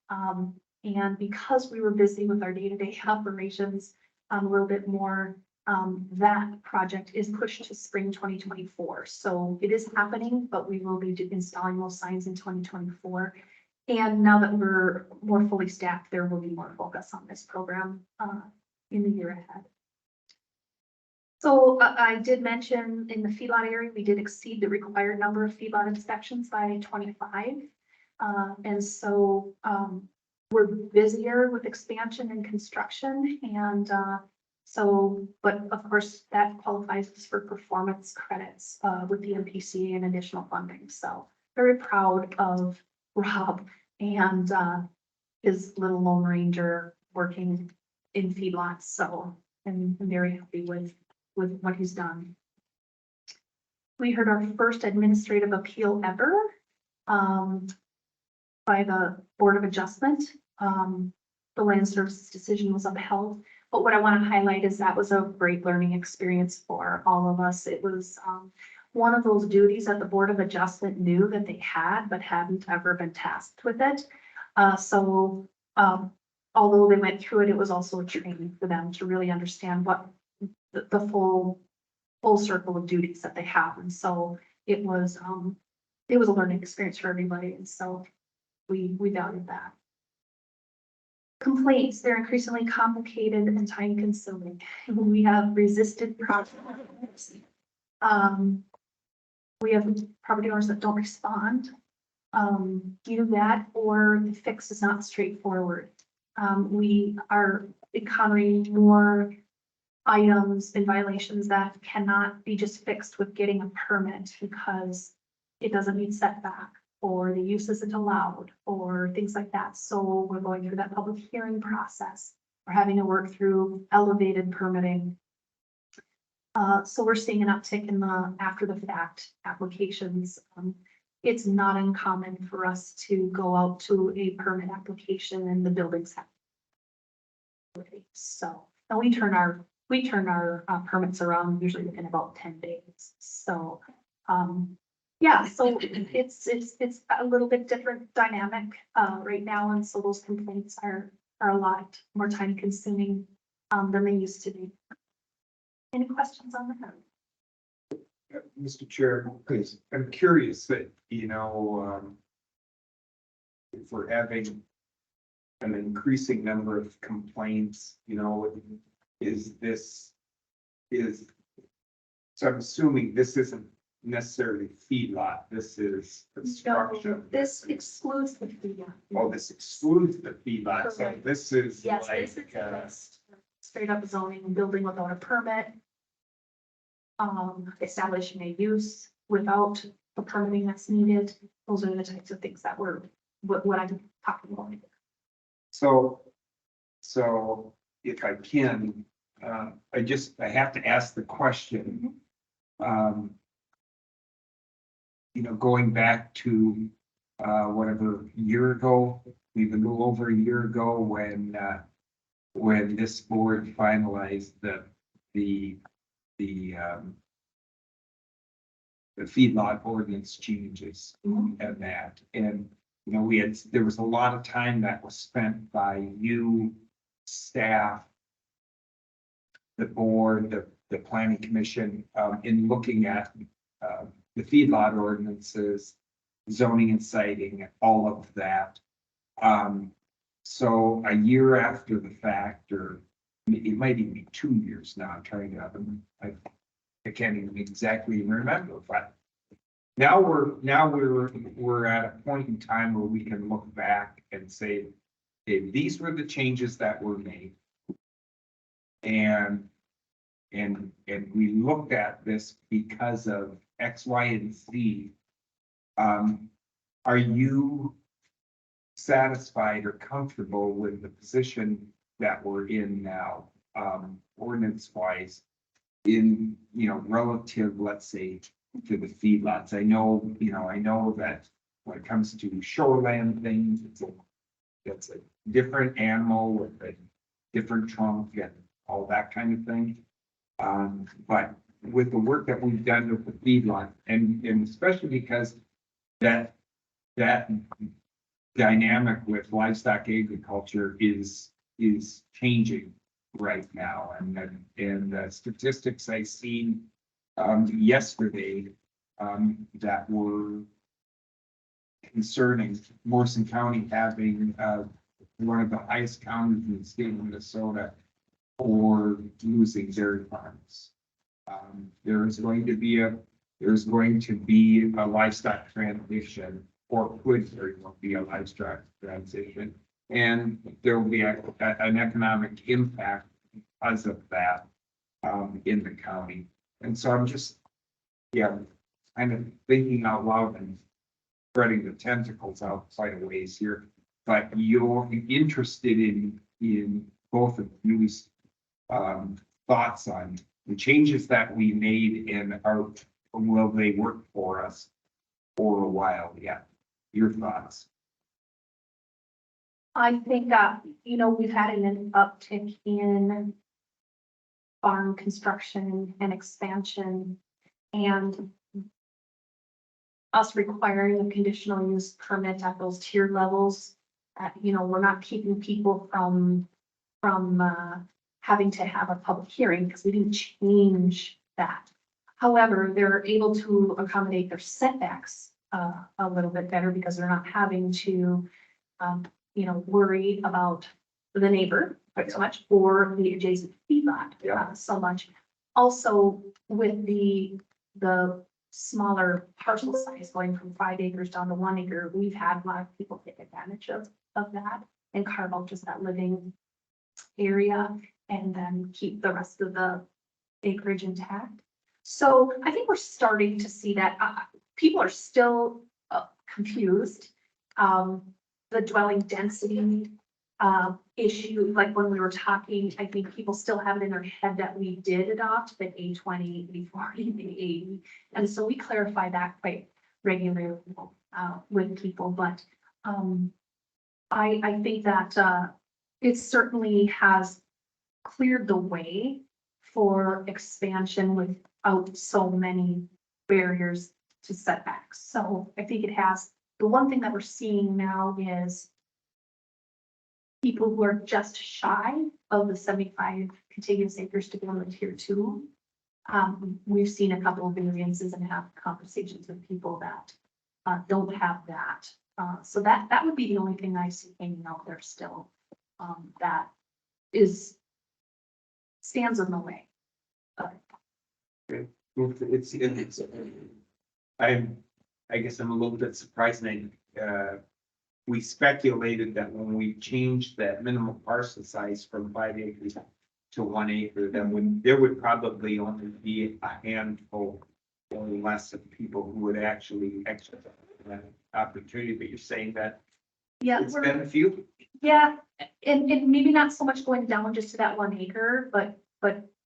Speaker 8: And because we were busy with our day-to-day operations a little bit more, that project is pushed to spring 2024. So it is happening, but we will be installing those signs in 2024. And now that we're more fully staffed, there will be more focus on this program in the year ahead. So I did mention in the feedlot area, we did exceed the required number of feedlot inspections by 25. And so we're busier with expansion and construction. And but of course that qualifies us for performance credits with the MPCA and additional funding. So very proud of Rob and his little Lone Ranger working in feedlots. So I'm very happy with what he's done. We heard our first administrative appeal ever by the Board of Adjustment. The land services decision was upheld. But what I want to highlight is that was a great learning experience for all of us. It was one of those duties that the Board of Adjustment knew that they had, but hadn't ever been tasked with it. Although they went through it, it was also a training for them to really understand what the full circle of duties that they have. And so it was a learning experience for everybody. And so we valued that. Complaints, they're increasingly complicated and time consuming. We have resisted projects. We have property owners that don't respond. Either that or the fix is not straightforward. We are encountering more items and violations that cannot be just fixed with getting a permit because it doesn't meet setback or the use isn't allowed or things like that. So we're going through that public hearing process. We're having to work through elevated permitting. So we're seeing an uptick in the after the fact applications. it's not uncommon for us to go out to a permit application and the buildings have. So, and we turn our permits around usually within about 10 days. So, yeah, so it's a little bit different dynamic, right now. And so those complaints are a lot more time consuming, than they used to be. Any questions on that?
Speaker 5: Mr. Chair, please, I'm curious that, if we're having an increasing number of complaints, so I'm assuming this isn't necessarily feedlot, this is construction.
Speaker 8: No, this excludes the feedlot.
Speaker 5: Oh, this excludes the feedlot, so
Speaker 8: Correct.
Speaker 5: this is
Speaker 8: Yes,
Speaker 5: like,
Speaker 8: this is just straight up zoning, building without a permit. Establishing a use without the permitting that's needed. Those are the types of things that what I'm talking about.
Speaker 5: So if I can, I have to ask the question. Going back to, whatever, year ago, maybe a little over a year ago, when this board finalized the feedlot ordinance changes and that, and there was a lot of time that was spent by you, staff, the board, the planning commission, in looking at the feedlot ordinances, zoning and citing, all of that. So a year after the fact, or it might even be 2 years now, I'm trying to, I can't even exactly remember, but now we're at a point in time where we can look back and say, okay, these were the changes that were made. And we looked at this because of X, Y, and Z. Are you satisfied or comfortable with the position that we're in now, ordinance wise, in, relative, let's say, to the feedlots? I know that when it comes to shoreland things, it's a different animal with a different trunk and all that kind of thing. But with the work that we've done with the feedlot, and especially because that dynamic with livestock agriculture is changing right now, and the statistics I seen yesterday that were concerning Morrison County having one of the highest counties in the state of Minnesota for losing dairy farms. There's going to be a livestock transition, or could very well be a livestock transition, and there will be an economic impact because of that in the county. And so I'm just, kind of thinking out loud and spreading the tentacles out quite a ways here. But you're interested in both of these thoughts on the changes that we made, and will they work for us for a while? Yeah, your thoughts.
Speaker 8: I think that, we've had an uptick in farm construction and expansion, and us requiring a conditional use permit at those tiered levels. We're not keeping people from having to have a public hearing because we didn't change that. However, they're able to accommodate their setbacks a little bit better because they're not having to, worry about the neighbor quite so much, or the adjacent feedlot so much. Also, with the smaller parcel size going from 5 acres down to 1 acre, we've had a lot of people take advantage of that and carve out just that living area and then keep the rest of the acreage intact. So I think we're starting to see that. People are still confused. The dwelling density issue, like when we were talking, I think people still have it in their head that we did adopt the A20, A40, the A80. And so we clarify that quite regularly, with people, but, I think that, it certainly has cleared the way for expansion without so many barriers to setbacks. So I think it has, the one thing that we're seeing now is people who are just shy of the 75 contiguous acres to go to tier 2. We've seen a couple of variances and have conversations with people that don't have that. So that would be the only thing I see hanging out there still, that stands in the way.
Speaker 5: It's, I guess I'm a little bit surprised, we speculated that when we changed that minimum parcel size from 5 acres to 1 acre, then there would probably only be a handful or less of people who would actually exercise that opportunity, but you're saying that
Speaker 8: Yeah,
Speaker 5: it's been a few?
Speaker 8: yeah, and maybe not so much going down just to that 1 acre, but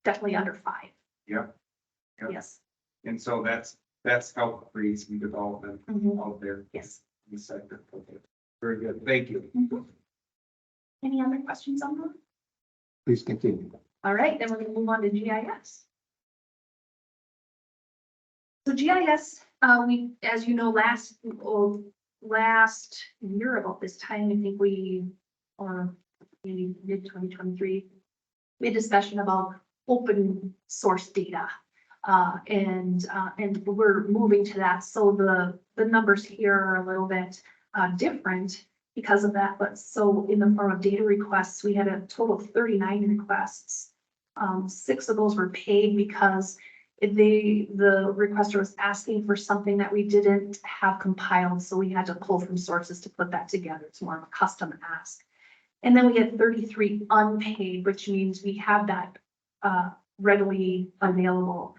Speaker 8: definitely under 5.
Speaker 5: Yeah. Yeah.
Speaker 8: Yes.
Speaker 5: And so that's helped create some development
Speaker 8: Mhm.
Speaker 5: out there
Speaker 8: Yes.
Speaker 5: in the sector. Okay. Very good, thank you.
Speaker 8: Mhm. Any other questions on that?
Speaker 2: Please continue.
Speaker 8: All right, then we're gonna move on to GIS. So GIS, as you know, last year about this time, I think or maybe mid 2023, we had discussion about open source data. And we're moving to that. So the numbers here are a little bit different because of that. But so in the form of data requests, we had a total of 39 requests. 6 of those were paid because the requester was asking for something that we didn't have compiled. So we had to pull from sources to put that together. It's more of a custom ask. And then we had 33 unpaid, which means we have that readily available.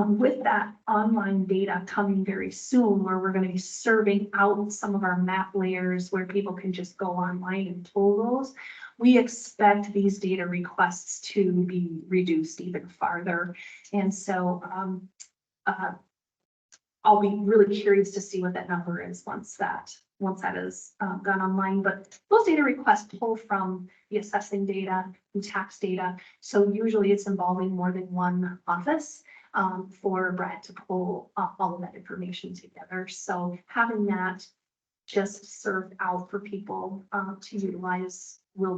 Speaker 8: With that online data coming very soon, where we're going to be serving out some of our map layers where people can just go online and pull those, we expect these data requests to be reduced even farther. And so I'll be really curious to see what that number is once that is gone online. But those data requests pull from the assessing data and tax data. So usually it's involving more than one office for Brad to pull all of that information together. So having that just served out for people to utilize will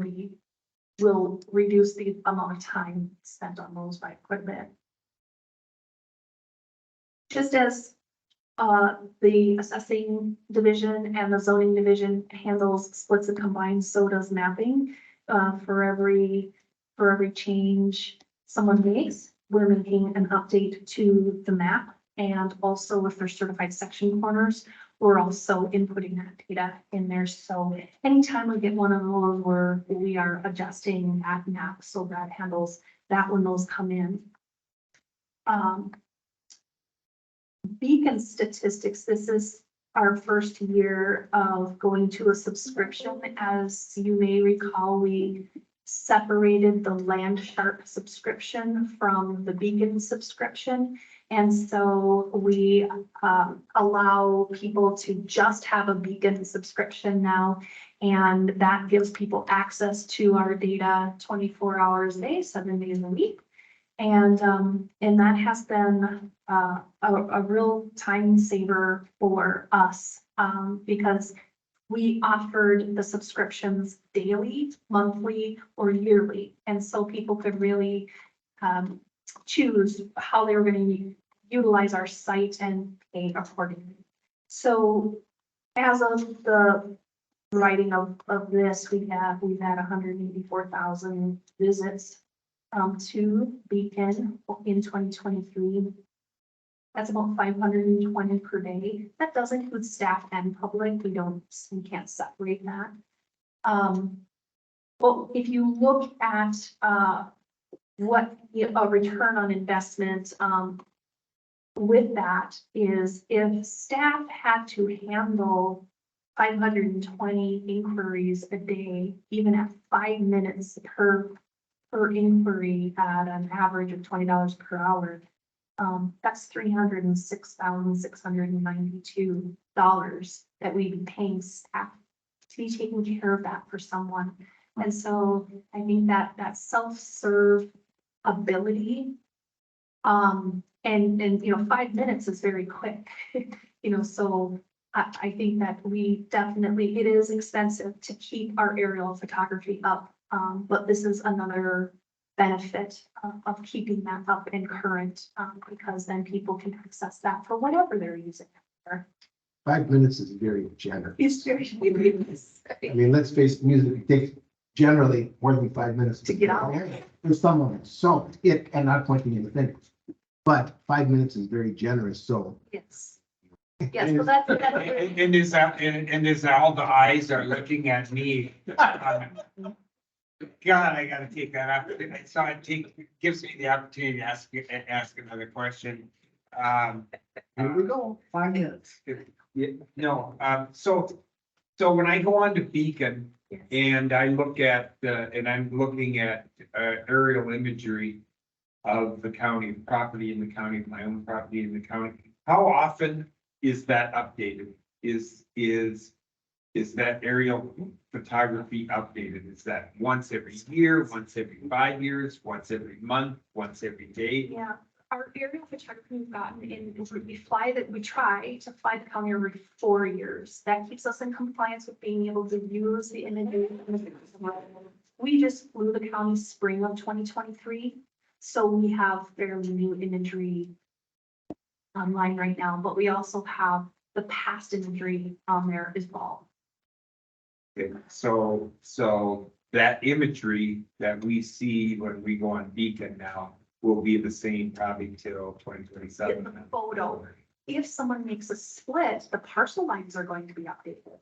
Speaker 8: reduce the amount of time spent on those by quite a bit. Just as the assessing division and the zoning division handles splits and combines, so does mapping. For every change someone makes, we're making an update to the map. And also if there's certified section corners, we're also inputting that data in there. So anytime we get one of those, we are adjusting that map so that handles that when those come in. Beacon statistics, this is our first year of going to a subscription. As you may recall, we separated the Landshark subscription from the Beacon subscription. And so we allow people to just have a Beacon subscription now. And that gives people access to our data 24 hours a day, 7 days a week. And that has been a real time saver for us because we offered the subscriptions daily, monthly, or yearly. And so people could really choose how they were going to utilize our site and pay accordingly. So as of the writing of this, we've had 184,000 visits to Beacon in 2023. That's about 520 per day. That does include staff and public. We can't separate that. Well, if you look at what a return on investment with that is, if staff had to handle 520 inquiries a day, even at 5 minutes per inquiry at an average of $20 per hour, That's $306,692 that we'd be paying staff to be taking care of that for someone. And so I think that self-serve ability, and, you know, 5 minutes is very quick, you know, so I think that we definitely, it is expensive to keep our aerial photography up. But this is another benefit of keeping that up and current, because then people can access that for whatever they're using it for.
Speaker 2: 5 minutes is very generous.
Speaker 8: It's very,
Speaker 2: I mean, let's face it, music, it takes generally more than 5 minutes.
Speaker 8: To get out.
Speaker 2: For some of us, so it, and not pointing any fingers, but 5 minutes is very generous, so.
Speaker 8: Yes. Yes, so that's.
Speaker 5: And is that, and is all the eyes are looking at me? God, I gotta take that up. So gives me the opportunity to ask another question.
Speaker 6: Here we go, 5 minutes.
Speaker 5: Yeah, no, so when I go on to Beacon and I look at, and I'm looking at aerial imagery of the county, property in the county, my own property in the county, how often is that updated? Is that aerial photography updated? Is that once every year, once every 5 years, once every month, once every day?
Speaker 8: Yeah, our aerial photography we've gotten in, we try to fly the county every 4 years. That keeps us in compliance with being able to use the imagery. We just flew the county spring of 2023, so we have fairly new imagery online right now, but we also have the past imagery on there as well.
Speaker 5: Okay, so that imagery that we see when we go on Beacon now will be the same probably till 2027.
Speaker 8: The photo, if someone makes a split, the parcel lines are going to be updated.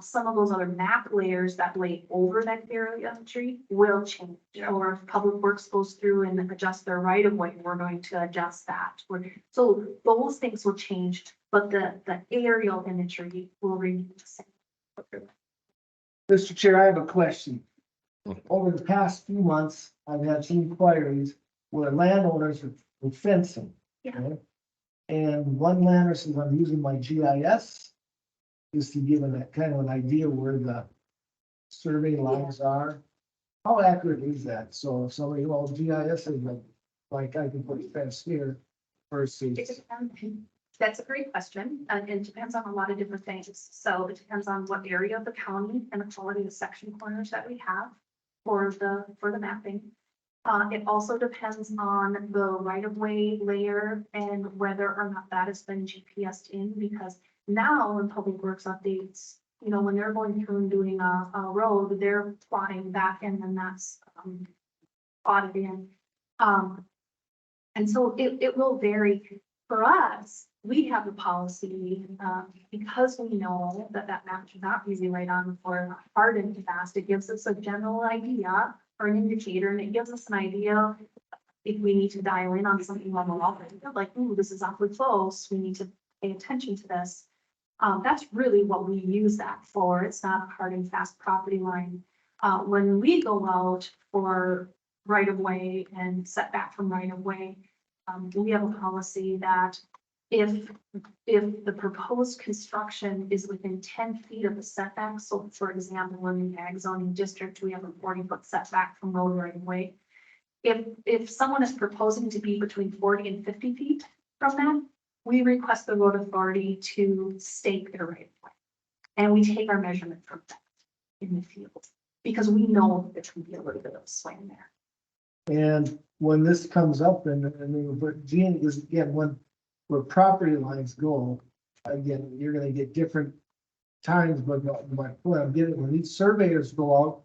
Speaker 8: Some of those other map layers that lay over that area imagery will change. Or if Public Works goes through and adjust their right of way, we're going to adjust that. So those things will change, but the aerial imagery will remain the same.
Speaker 6: Mr. Chair, I have a question. Over the past few months, I've had some inquiries where landowners are fencing.
Speaker 8: Yeah.
Speaker 6: Okay? And one landowner says, I'm using my GIS, just to give them that kind of an idea where the survey lines are. How accurate is that? So if somebody, well, GIS is like I can put a fence here versus.
Speaker 8: That's a great question, and it depends on a lot of different things. So it depends on what area of the county and the quality of section corners that we have for the mapping. It also depends on the right-of-way layer and whether or not that has been GPSed in, because now when Public Works updates, you know, when they're going through and doing a road, they're plotting back in, and that's plotted in. And so it will vary. For us, we have the policy, because we know that map should not be right on for hard and fast. It gives us a general idea or an indicator, and it gives us an idea if we need to dial in on something on the wall, like, ooh, this is awfully close, we need to pay attention to this. That's really what we use that for. It's not a hard and fast property line. When we go out for right of way and setback from right of way, we have a policy that if the proposed construction is within 10 feet of the setback, so for example, in the ag zoning district, we have a 40-foot setback from road right of way. If someone is proposing to be between 40 and 50 feet from that, we request the road authority to stake their right of way. And we take our measurement from that in the field, because we know there can be a little bit of a swing there.
Speaker 6: And when this comes up, and Gene is again, where property lines go, again, you're gonna get different times, but my point I'm getting, when these surveyors go out,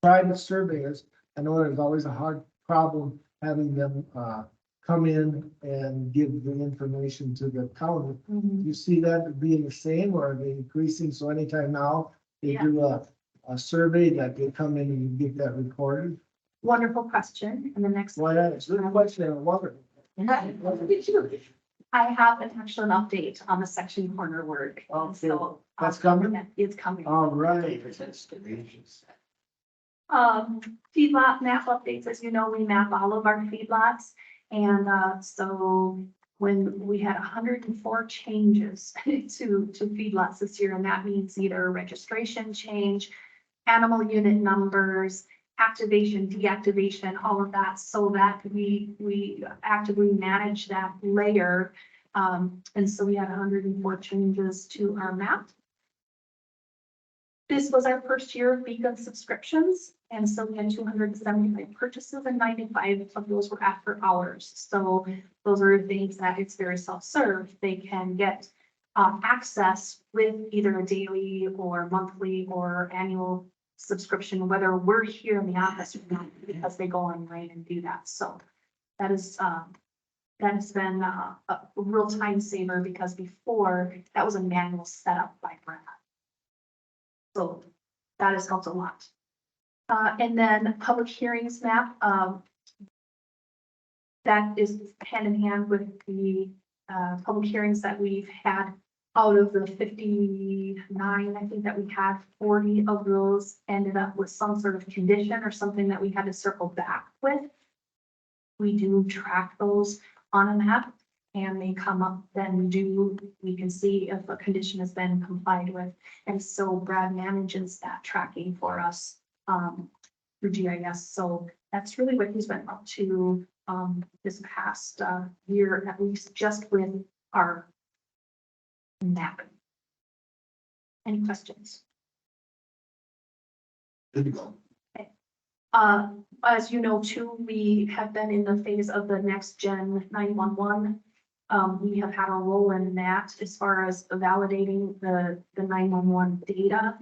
Speaker 6: private surveyors, I know there's always a hard problem having them come in and give the information to the county. You see that being the same, or are they increasing? So anytime now they do a survey that they come in and you get that recorded?
Speaker 8: Wonderful question. And the next.
Speaker 6: Why not? It's a good question. I love it.
Speaker 8: I have an update on the section corner word.
Speaker 6: Okay.
Speaker 8: So
Speaker 6: That's coming?
Speaker 8: It's coming.
Speaker 6: All right.
Speaker 8: Feedlot map updates, as you know, we map all of our feedlots. And, so when we had 104 changes to feedlots this year, and that means either registration change, animal unit numbers, activation, deactivation, all of that, so that we actively manage that layer. And so we had 104 changes to our map. This was our first year of Beacon subscriptions, and so we had 275 purchases, and 95 of those were after hours. So those are things that it's very self-serve. They can get access with either a daily or monthly or annual subscription, whether we're here in the office or not, because they go online and do that. So that is that has been a real time saver, because before that was a manual setup by Brad. So that has helped a lot. And then public hearings map, that is hand in hand with the public hearings that we've had. Out of the 59, I think that we had 40 of those ended up with some sort of condition or something that we had to circle back with. We do track those on a map, and they come up, then we can see if a condition has been complied with. And so Brad manages that tracking for us through GIS. So that's really what he's been up to this past year, at least just with our mapping. Any questions?
Speaker 2: Good to go.
Speaker 8: As you know, too, we have been in the phase of the next gen 911. We have had a role in that as far as validating the 911 data.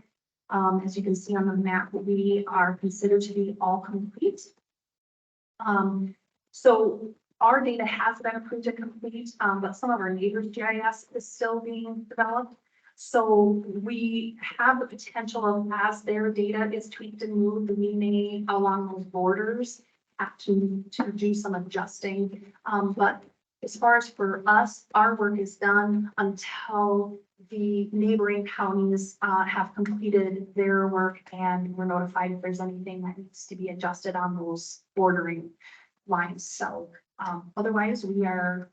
Speaker 8: As you can see on the map, we are considered to be all complete. So our data has been approved and complete, but some of our neighbors' GIS is still being developed. So we have the potential of, as their data is tweaked and moved, we may along those borders have to do some adjusting. But as far as for us, our work is done until the neighboring counties have completed their work, and we're notified if there's anything that needs to be adjusted on those bordering lines. So otherwise, we are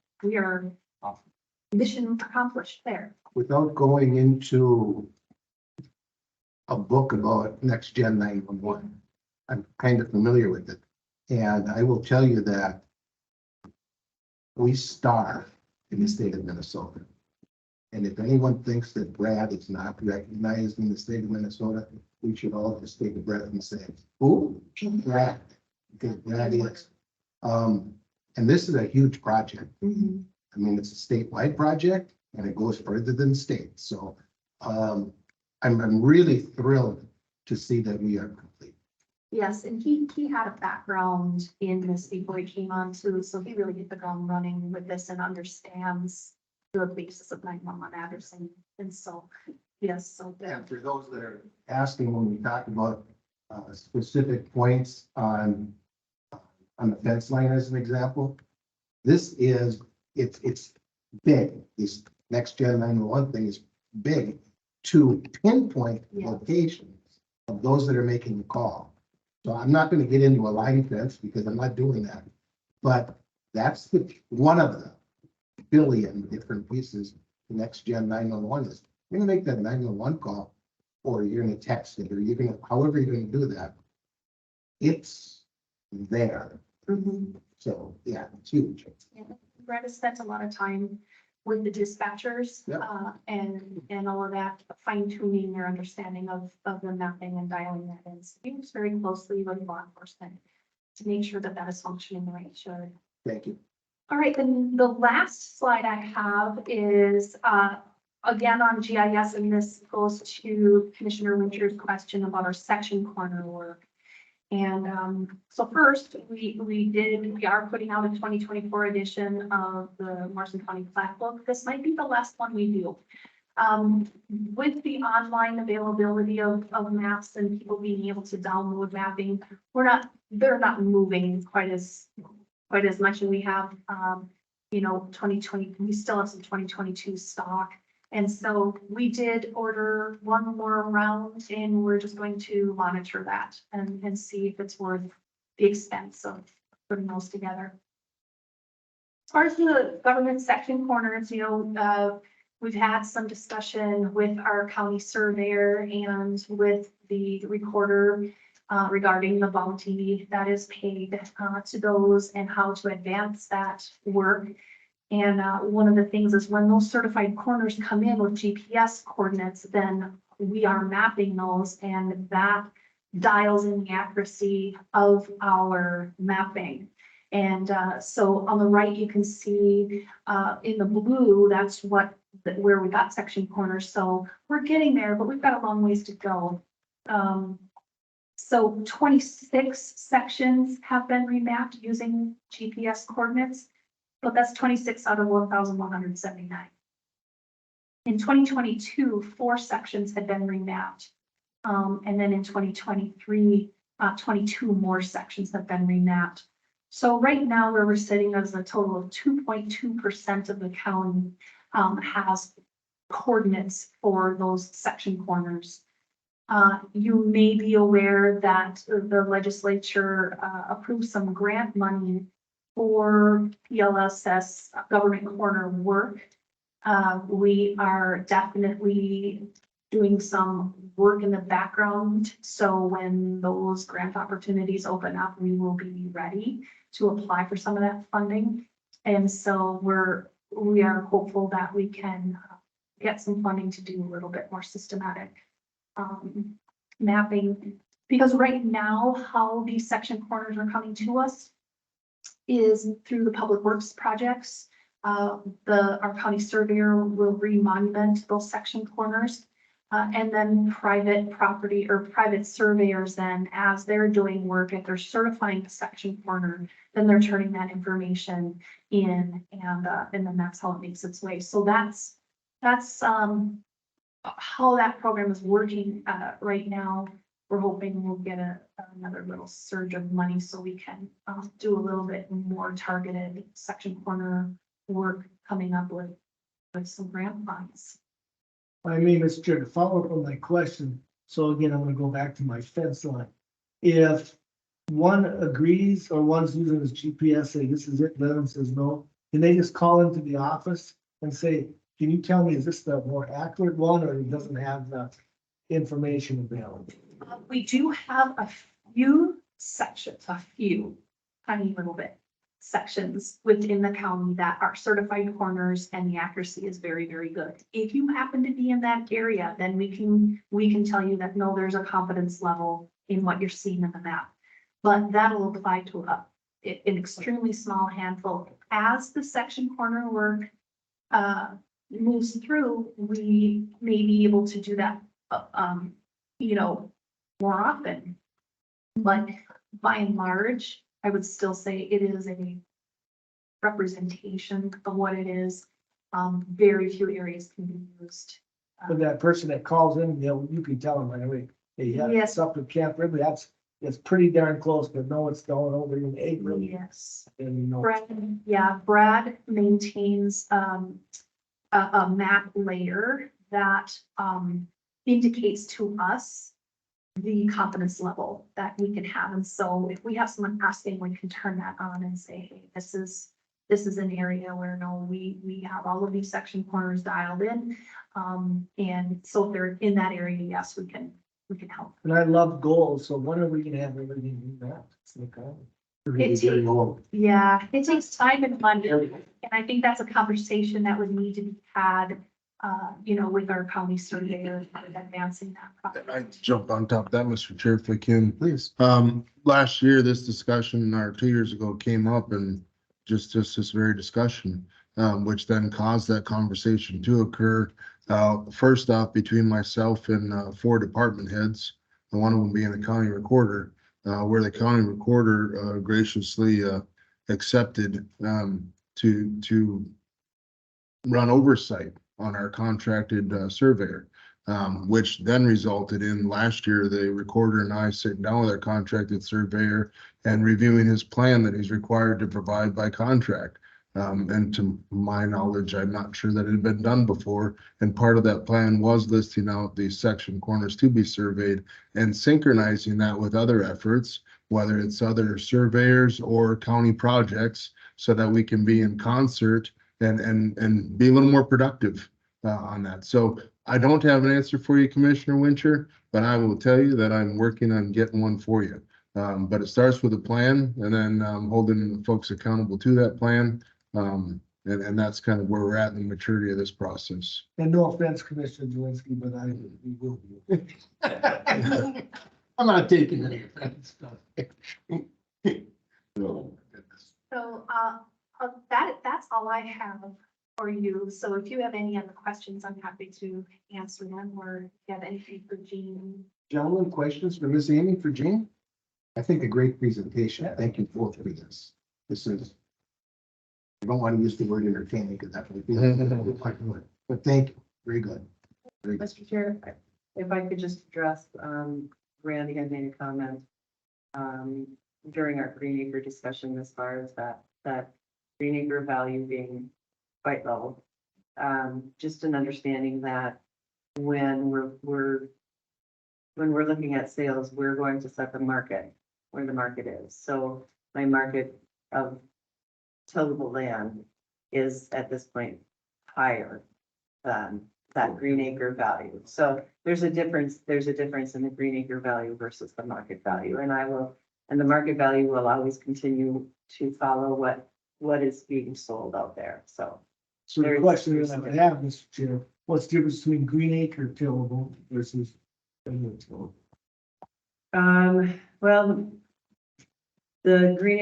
Speaker 8: mission accomplished there.
Speaker 2: Without going into a book about next gen 911, I'm kind of familiar with it. And I will tell you that we starve in the state of Minnesota. And if anyone thinks that Brad is not recognized in the state of Minnesota, we should all just take a breath and say, "Who? Brad." Because Brad is. And this is a huge project. I mean, it's a statewide project, and it goes further than state. So I'm really thrilled to see that we are complete.
Speaker 8: Yes, and he had a background in this before he came on too, so he really hit the ground running with this and understands the basis of 911 addressing. And so, yes, so
Speaker 2: And for those that are asking, when we talk about specific points on the fence line as an example, this is, it's big. This next gen 911 thing is big to pinpoint locations of those that are making the call. So I'm not going to get into a line fence because I'm not doing that. But that's one of the billion different pieces the next gen 911 is. You're going to make that 911 call, or you're going to text it, or you're going to, however you're going to do that. It's there. So yeah, it's huge.
Speaker 8: yeah, Brad has spent a lot of time with the dispatchers,
Speaker 2: Yep.
Speaker 8: and all of that, fine tuning their understanding of the mapping and dialing that in. So he works very closely with law enforcement to make sure that that is functioning the way it should.
Speaker 2: Thank you.
Speaker 8: All right, then the last slide I have is, again, on GIS, and this goes to Commissioner Winter's question about our section corner work. And so first, we are putting out a 2024 edition of the Morrison County Plat Book. This might be the last one we do. With the online availability of maps and people being able to download mapping, they're not moving quite as much as we have, 2020, we still have some 2022 stock. And so we did order one more round, and we're just going to monitor that and see if it's worth the expense of putting those together. far as the government section corners, we've had some discussion with our county surveyor and with the recorder regarding the bounty that is paid to those and how to advance that work. And one of the things is when those certified corners come in with GPS coordinates, then we are mapping those, and that dials in the accuracy of our mapping. And so on the right, you can see in the blue, that's where we got section corners. So we're getting there, but we've got a long ways to go. So 26 sections have been remapped using GPS coordinates, but that's 26 out of 1,179. In 2022, 4 sections had been remapped. And then in 2023, 22 more sections have been remapped. So right now where we're sitting as a total of 2.2% of the county has coordinates for those section corners. You may be aware that the legislature approved some grant money for PLSS government corner work. We are definitely doing some work in the background. So when those grant opportunities open up, we will be ready to apply for some of that funding. And so we are hopeful that we can get some funding to do a little bit more systematic mapping. Because right now, how these section corners are coming to us is through the public works projects. Our county surveyor will re-monument those section corners. And then private property or private surveyors then, as they're doing work, if they're certifying the section corner, then they're turning that information in, and then that's how it makes its way. So that's how that program is working right now. We're hoping we'll get another little surge of money so we can do a little bit more targeted section corner work coming up with some grant funds.
Speaker 6: I mean, Mr. Chair, to follow up on my question, so again, I'm gonna go back to my fence line. If one agrees or one's using his GPS, say this is it, the other one says no, can they just call into the office and say, can you tell me, is this the more accurate one, or it doesn't have the information available?
Speaker 8: We do have a few sections, tiny little bit sections within the county that are certified corners, and the accuracy is very, very good. If you happen to be in that area, then we can tell you that no, there's a confidence level in what you're seeing in the map. But that'll apply to an extremely small handful. As the section corner work moves through, we may be able to do that more often. But by and large, I would still say it is a representation of what it is. Very few areas can be used.
Speaker 6: But that person that calls in, you can tell them right away, hey, yeah,
Speaker 8: Yes.
Speaker 6: it's up to Camp Ridley, it's pretty darn close, but no, it's going over in 8 really.
Speaker 8: Yes.
Speaker 6: And
Speaker 8: Brad maintains a map layer that indicates to us the confidence level that we can have. And so if we have someone asking, we can turn that on and say, hey, this is an area where we have all of these section corners dialed in. And so if they're in that area, yes, we can help.
Speaker 6: And I love goals, so when are we gonna have everything in that?
Speaker 8: It takes time and money. And I think that's a conversation that would need to be had, with our county surveyor and advancing that
Speaker 12: I
Speaker 8: process.
Speaker 12: jump on top of that, Mr. Chair, if I can.
Speaker 2: Please.
Speaker 12: Last year, this discussion, or 2 years ago, came up, and just this very discussion, which then caused that conversation to occur. First off, between myself and 4 department heads, and one of them being the county recorder, where the county recorder graciously accepted to run oversight on our contracted surveyor, which then resulted in last year, the recorder and I sitting down with our contracted surveyor and reviewing his plan that he's required to provide by contract. And to my knowledge, I'm not sure that it had been done before. And part of that plan was listing out these section corners to be surveyed and synchronizing that with other efforts, whether it's other surveyors or county projects, so that we can be in concert and be a little more productive on that. So I don't have an answer for you, Commissioner Winter, but I will tell you that I'm working on getting one for you. But it starts with a plan and then holding folks accountable to that plan. And that's kind of where we're at in the maturity of this process.
Speaker 6: And no offense, Commissioner Zawinski, but we will be.
Speaker 2: I'm not taking any offense.
Speaker 8: So, that's all I have for you. So if you have any other questions, I'm happy to answer them, or if you have anything for Jean.
Speaker 2: Gentlemen, questions for Miss Amy for Jean? I think a great presentation. Thank you both for this. This is, I don't want to use the word entertaining because that would be, but thank you. Very good. Very good.
Speaker 13: Mr. Chair, if I could just address, Randy had made a comment during our Green Acre discussion as far as that Green Acre value being quite low. Just an understanding that when we're looking at sales, we're going to set the market where the market is. So my market of tillable land is at this point higher than that Green Acre value. So there's a difference in the Green Acre value versus the market value. And the market value will always continue to follow what is being sold out there. So
Speaker 6: The question that I would have, Mr. Chair, what's the difference between Green Acre tillable versus regular tillable?
Speaker 13: Well, the Green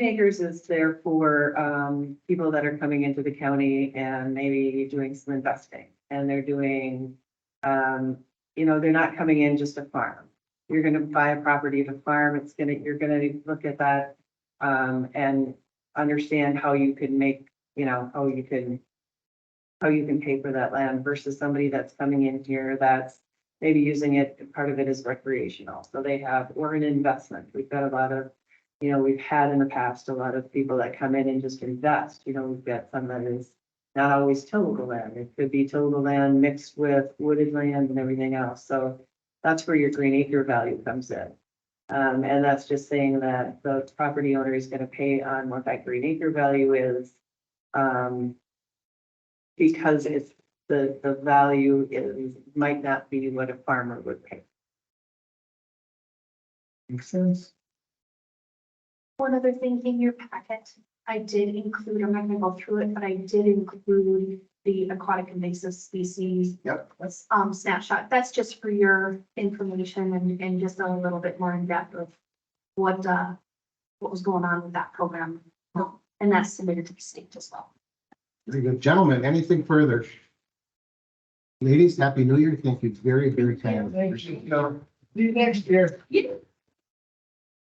Speaker 13: Acres is there for people that are coming into the county and maybe doing some investing. And they're doing, they're not coming in just a farm. You're gonna buy a property to farm, you're gonna look at that and understand how you can make, how you can pay for that land versus somebody that's coming in here that's maybe using it, part of it is recreational. So or an investment. We've got a lot of, we've had in the past, a lot of people that come in and just invest. We've got some that is not always tillable land. It could be tillable land mixed with wooded land and everything else. So that's where your Green Acre value comes in. And that's just saying that the property owner is going to pay on what that Green Acre value is. Because it's the value might not be what a farmer would pay.
Speaker 6: Makes sense.
Speaker 8: One other thing in your packet, I did include, I'm not gonna go through it, but I did include the aquatic invasive species.
Speaker 2: Yep.
Speaker 8: Snapshot. That's just for your information and just a little bit more in depth of what was going on with that program. And that's submitted to the state as well.
Speaker 2: Very good. Gentlemen, anything further? Ladies, Happy New Year. Thank you very, very kindly.
Speaker 6: Thank you. See you next year.
Speaker 8: Yeah.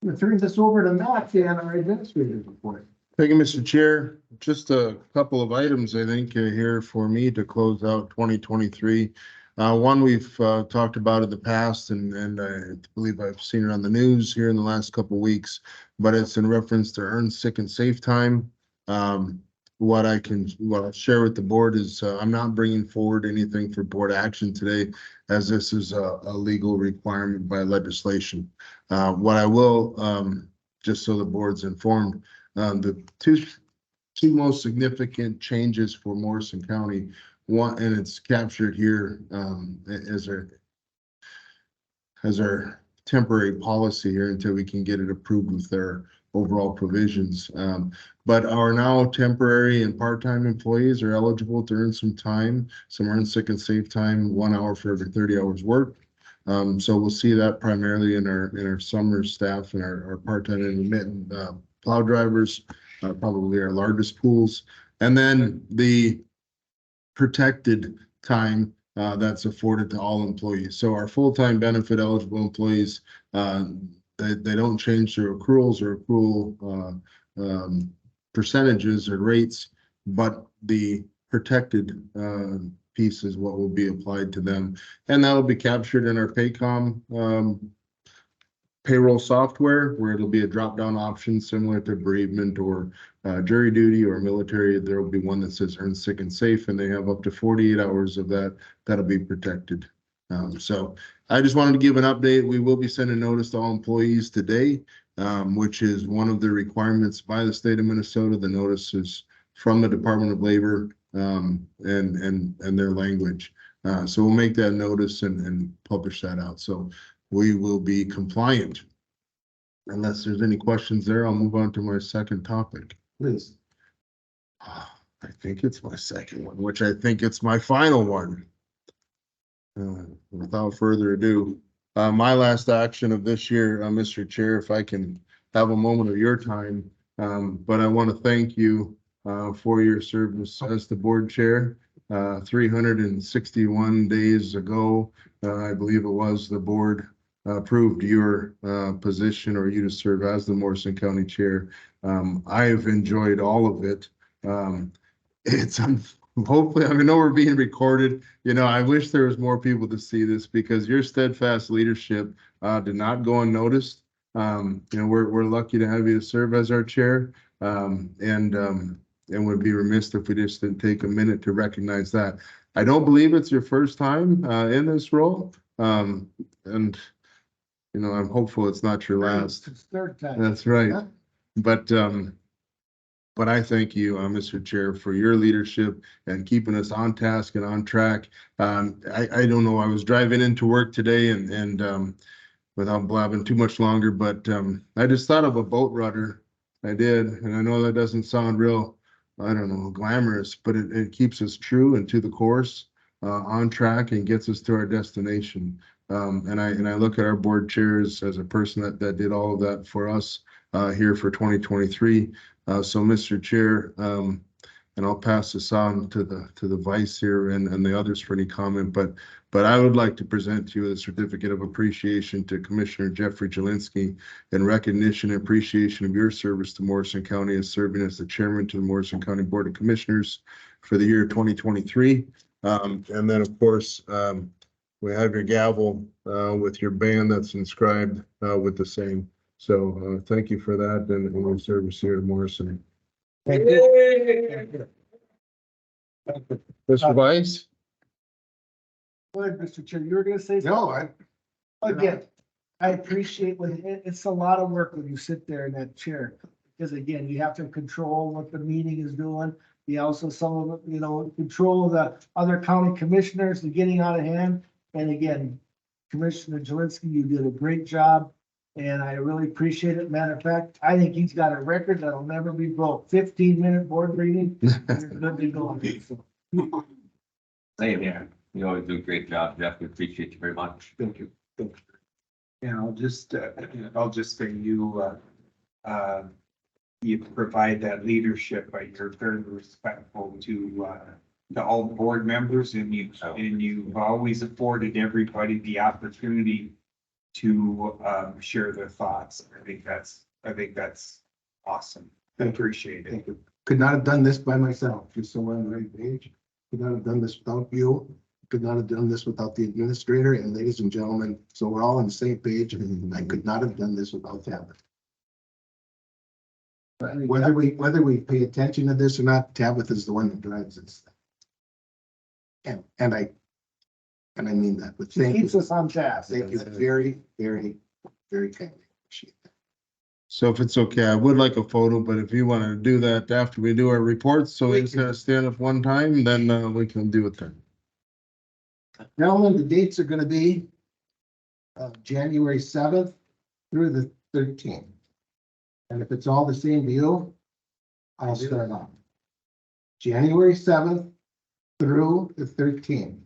Speaker 2: I'm gonna turn this over to Matt and our administrative report.
Speaker 12: Thank you, Mr. Chair. Just a couple of items, I think, here for me to close out 2023. One we've talked about in the past, and I believe I've seen it on the news here in the last couple of weeks, but it's in reference to earned sick and safe time. What I'll share with the board is I'm not bringing forward anything for board action today, as this is a legal requirement by legislation. What I will, just so the board's informed, the two most significant changes for Morrison County, one, and it's captured here as our temporary policy here until we can get it approved with their overall provisions. But our now temporary and part-time employees are eligible to earn some time, some earned sick and safe time, 1 hour for every 30 hours worked. So we'll see that primarily in our summer staff and our part-time intermittent plow drivers, probably our largest pools. And then the protected time that's afforded to all employees. So our full-time benefit eligible employees, they don't change their accruals or accrual percentages or rates, but the protected piece is what will be applied to them. And that will be captured in our Paycom payroll software, where it'll be a drop-down option similar to bereavement or jury duty or military. There will be one that says earn sick and safe, and they have up to 48 hours of that that'll be protected. So I just wanted to give an update. We will be sending notice to all employees today, which is one of the requirements by the state of Minnesota. The notice is from the Department of Labor, and their language. So we'll make that notice and publish that out. So we will be compliant. Unless there's any questions there, I'll move on to my second topic.
Speaker 2: Please.
Speaker 12: I think it's my second one, which I think it's my final one. Without further ado, my last action of this year, Mr. Chair, if I can have a moment of your time. But I want to thank you for your service as the board chair. 361 days ago, I believe it was, the board approved your position or you to serve as the Morrison County Chair. I have enjoyed all of it. It's hopefully, I know we're being recorded. You know, I wish there was more people to see this because your steadfast leadership did not go unnoticed. You know, we're lucky to have you to serve as our chair. And would be remiss if we just didn't take a minute to recognize that. I don't believe it's your first time in this role. And, you know, I'm hopeful it's not your last.
Speaker 6: It's third time.
Speaker 12: That's right. But I thank you, Mr. Chair, for your leadership and keeping us on task and on track. I don't know, I was driving into work today and without blabbing too much longer, but I just thought of a boat rudder. I did, and I know that doesn't sound real, I don't know, glamorous, but it keeps us true and to the course, on track, and gets us to our destination. And I look at our board chairs as a person that did all of that for us here for 2023. So Mr. Chair, and I'll pass this on to the vice here and the others for any comment, but I would like to present to you a certificate of appreciation to Commissioner Jeffrey Jelinski in recognition and appreciation of your service to Morrison County as serving as the chairman to the Morrison County Board of Commissioners for the year 2023. And then, of course, we have your gavel with your band that's inscribed with the same. So thank you for that and your service here to Morrison.
Speaker 6: Thank you.
Speaker 12: Mr. Vice?
Speaker 6: Go ahead, Mr. Chair, you were gonna say something?
Speaker 2: No,
Speaker 6: Again, I appreciate it's a lot of work when you sit there in that chair. Because again, you have to control what the meeting is doing. You also some of it, you know, control of the other county commissioners, and getting out of hand. And again, Commissioner Jelinski, you did a great job. And I really appreciate it. Matter of fact, I think he's got a record that'll never be broke. 15-minute board meeting. Good to go.
Speaker 1: Same here. You always do a great job, Jeff. We appreciate you very much.
Speaker 2: thank you.
Speaker 5: Yeah, I'll just say you provide that leadership, but you're very respectful to all board members, and you've always afforded everybody the opportunity to share their thoughts. I think that's awesome. I appreciate it.
Speaker 2: Thank you. Could not have done this by myself, just so we're on the right page. Could not have done this without you. Could not have done this without the administrator and ladies and gentlemen. So we're all on the same page, and I could not have done this without Tabitha. Whether we pay attention to this or not, Tabitha is the one that drives this. And I mean that, but thank you.
Speaker 6: Keeps us on task.
Speaker 2: Thank you very, very, very kindly. Appreciate that.
Speaker 12: So if it's okay, I would like a photo, but if you want to do that after we do our reports, so we just stand up one time, then we can do it then.
Speaker 2: Gentlemen, the dates are gonna be January 7th through the 13th. And if it's all the same to you, I'll start off. January 7th through the 13th.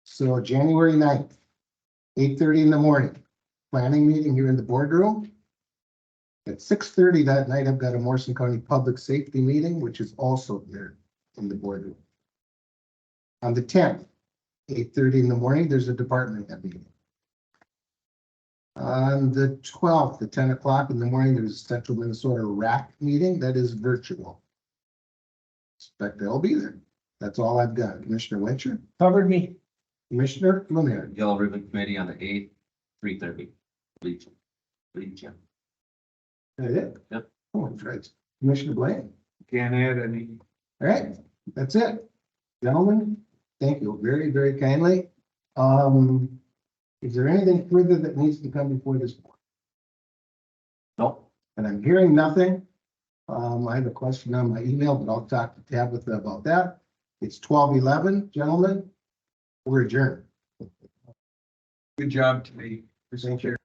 Speaker 2: So January 9th, 8:30 in the morning, planning meeting here in the boardroom. At 6:30 that night, I've got a Morrison County Public Safety meeting, which is also here in the boardroom. On the 10th, 8:30 in the morning, there's a department head meeting. On the 12th, at 10 o'clock in the morning, there's a Central Minnesota RAC meeting that is virtual. Expect they'll be there. That's all I've got. Commissioner Wincher,
Speaker 6: Covered me.
Speaker 2: Commissioner Lumiere.
Speaker 1: Yellow Ribbon Committee on the 8th, 3:30. Legion.
Speaker 2: That it?
Speaker 1: Yep.
Speaker 2: Oh, that's right. Commissioner Blaine.
Speaker 5: Can't add any.
Speaker 2: All right, that's it. Gentlemen, thank you very, very kindly. Is there anything further that needs to come before this board?
Speaker 1: Nope.
Speaker 2: And I'm hearing nothing. I have a question on my email, but I'll talk to Tabitha about that. It's 12:11, gentlemen. We're adjourned.
Speaker 5: Good job today.
Speaker 2: Thank you.